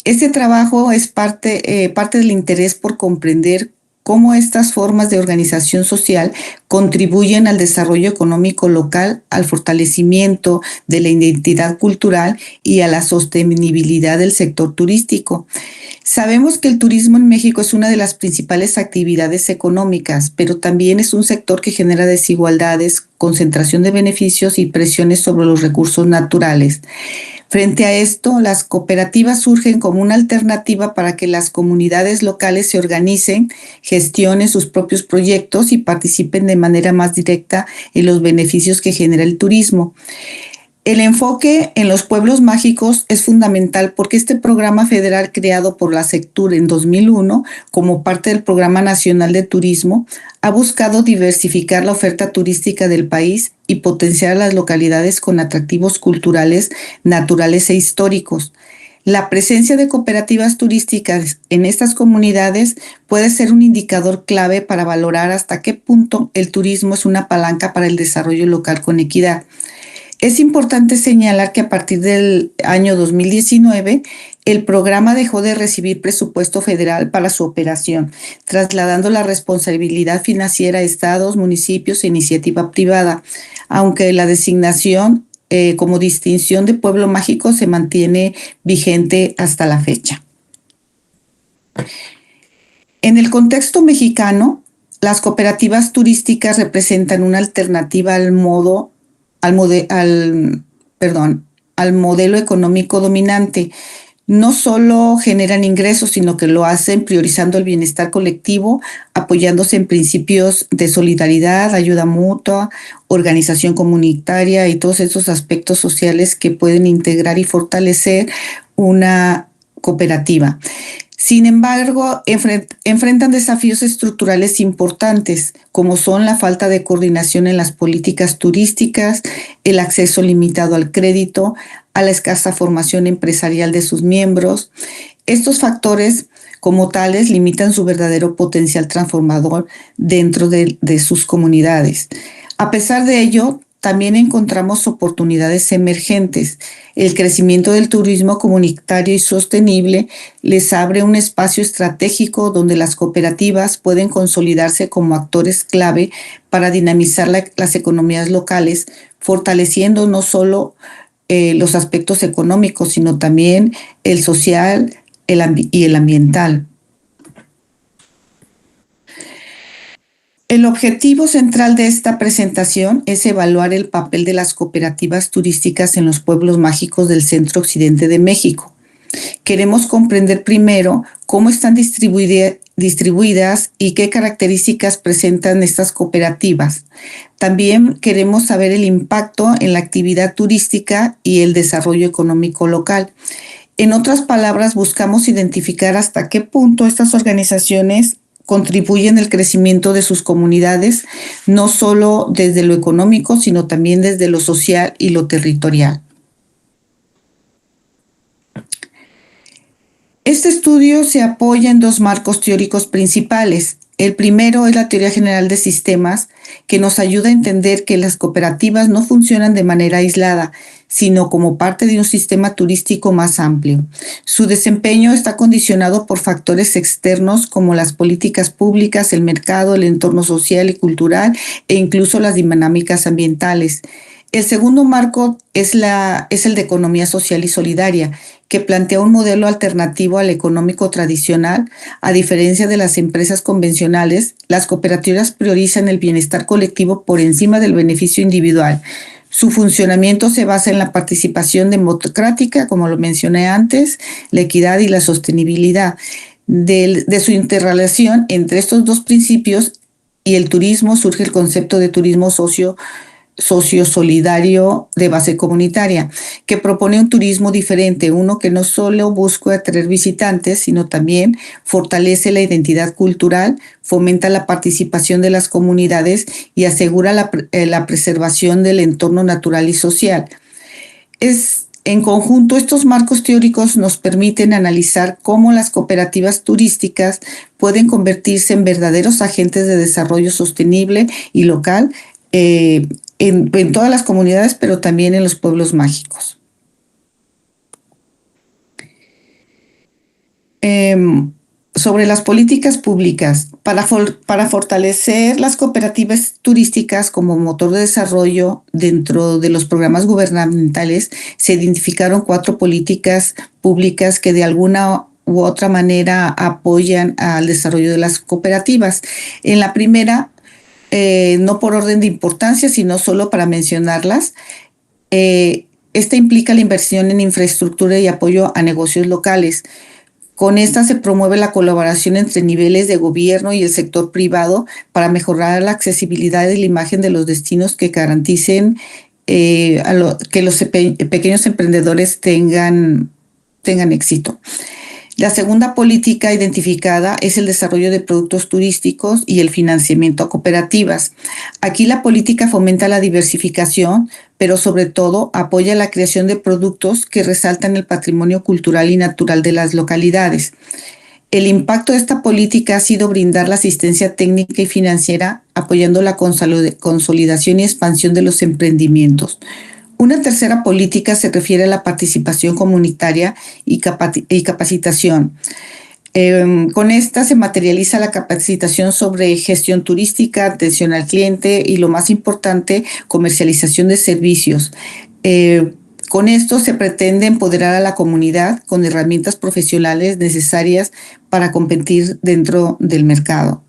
Este trabajo es parte del interés por comprender cómo estas formas de organización social contribuyen al desarrollo económico local, al fortalecimiento de la identidad cultural y a la sostenibilidad del sector turístico. Sabemos que el turismo en México es una de las principales actividades económicas, pero también es un sector que genera desigualdades, concentración de beneficios y presiones sobre los recursos naturales. Frente a esto, las cooperativas surgen como una alternativa para que las comunidades locales se organicen, gestionen sus propios proyectos y participen de manera más directa en los beneficios que genera el turismo. El enfoque en los pueblos mágicos es fundamental porque este programa federal creado por la Sectur en 2001 como parte del Programa Nacional de Turismo ha buscado diversificar la oferta turística del país y potenciar las localidades con atractivos culturales, naturales e históricos. La presencia de cooperativas turísticas en estas comunidades puede ser un indicador clave para valorar hasta qué punto el turismo es una palanca para el desarrollo local con equidad. Es importante señalar que a partir del año 2019, el programa dejó de recibir presupuesto federal para su operación, trasladando la responsabilidad financiera a estados, municipios e iniciativa privada, aunque la designación como distinción de pueblo mágico se mantiene vigente hasta la fecha. En el contexto mexicano, las cooperativas turísticas representan una alternativa al modelo económico dominante. No solo generan ingresos, sino que lo hacen priorizando el bienestar colectivo, apoyándose en principios de solidaridad, ayuda mutua, organización comunitaria y todos esos aspectos sociales que pueden integrar y fortalecer una cooperativa. Sin embargo, enfrentan desafíos estructurales importantes, como son la falta de coordinación en las políticas turísticas, el acceso limitado al crédito, a la escasa formación empresarial de sus miembros. Estos factores, como tales, limitan su verdadero potencial transformador dentro de sus comunidades. A pesar de ello, también encontramos oportunidades emergentes. El crecimiento del turismo comunitario y sostenible les abre un espacio estratégico donde las cooperativas pueden consolidarse como actores clave para dinamizar las economías locales, fortaleciendo no solo los aspectos económicos, sino también el social y el ambiental. El objetivo central de esta presentación es evaluar el papel de las cooperativas turísticas en los pueblos mágicos del centro occidente de México. Queremos comprender primero cómo están distribuidas y qué características presentan estas cooperativas. También queremos saber el impacto en la actividad turística y el desarrollo económico local. En otras palabras, buscamos identificar hasta qué punto estas organizaciones contribuyen al crecimiento de sus comunidades, no solo desde lo económico, sino también desde lo social y lo territorial. Este estudio se apoya en dos marcos teóricos principales. El primero es la teoría general de sistemas, que nos ayuda a entender que las cooperativas no funcionan de manera aislada, sino como parte de un sistema turístico más amplio. Su desempeño está condicionado por factores externos como las políticas públicas, el mercado, el entorno social y cultural e incluso las dinámicas ambientales. El segundo marco es el de economía social y solidaria, que plantea un modelo alternativo al económico tradicional. A diferencia de las empresas convencionales, las cooperativas priorizan el bienestar colectivo por encima del beneficio individual. Su funcionamiento se basa en la participación democrática, como lo mencioné antes, la equidad y la sostenibilidad. De su interrelación entre estos dos principios y el turismo surge el concepto de turismo sociosolidario de base comunitaria, que propone un turismo diferente, uno que no solo busca atraer visitantes, sino también fortalece la identidad cultural, fomenta la participación de las comunidades y asegura la preservación del entorno natural y social. En conjunto, estos marcos teóricos nos permiten analizar cómo las cooperativas turísticas pueden convertirse en verdaderos agentes de desarrollo sostenible y local en todas las comunidades, pero también en los pueblos mágicos. Sobre las políticas públicas, para fortalecer las cooperativas turísticas como motor de desarrollo dentro de los programas gubernamentales, se identificaron 4 políticas públicas que de alguna u otra manera apoyan al desarrollo de las cooperativas. En la primera, no por orden de importancia, sino solo para mencionarlas, esta implica la inversión en infraestructura y apoyo a negocios locales. Con esta se promueve la colaboración entre niveles de gobierno y el sector privado para mejorar la accesibilidad y la imagen de los destinos que garanticen que los pequeños emprendedores tengan éxito. La segunda política identificada es el desarrollo de productos turísticos y el financiamiento a cooperativas. Aquí la política fomenta la diversificación, pero sobre todo apoya la creación de productos que resaltan el patrimonio cultural y natural de las localidades. El impacto de esta política ha sido brindar la asistencia técnica y financiera, apoyando la consolidación y expansión de los emprendimientos. Una tercera política se refiere a la participación comunitaria y capacitación. Con esta se materializa la capacitación sobre gestión turística, atención al cliente y, lo más importante, comercialización de servicios. Con esto se pretende empoderar a la comunidad con herramientas profesionales necesarias para competir dentro del mercado.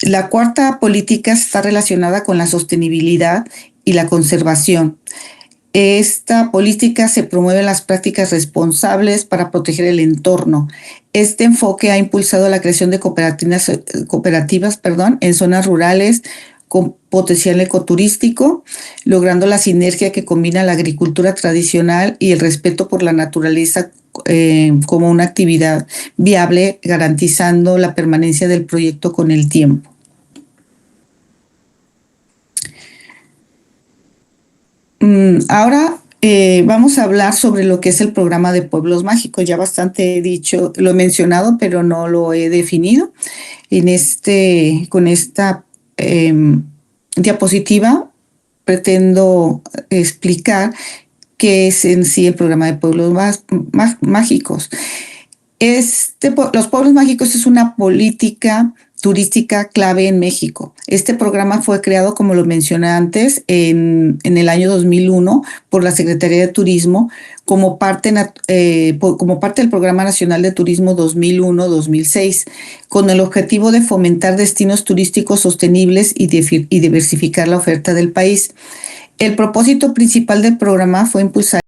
La cuarta política está relacionada con la sostenibilidad y la conservación. Esta política se promueve las prácticas responsables para proteger el entorno. Este enfoque ha impulsado la creación de cooperativas en zonas rurales con potencial ecoturístico, logrando la sinergia que combina la agricultura tradicional y el respeto por la naturaleza como una actividad viable, garantizando la permanencia del proyecto con el tiempo. Ahora vamos a hablar sobre lo que es el programa de Pueblos Mágicos. Ya bastante he dicho, lo he mencionado, pero no lo he definido. Con esta diapositiva pretendo explicar qué es en sí el programa de Pueblos Mágicos. Los Pueblos Mágicos es una política turística clave en México. Este programa fue creado, como lo mencioné antes, en el año 2001 por la Secretaría de Turismo como parte del Programa Nacional de Turismo 2001-2006, con el objetivo de fomentar destinos turísticos sostenibles y diversificar la oferta del país. El propósito principal del programa fue impulsar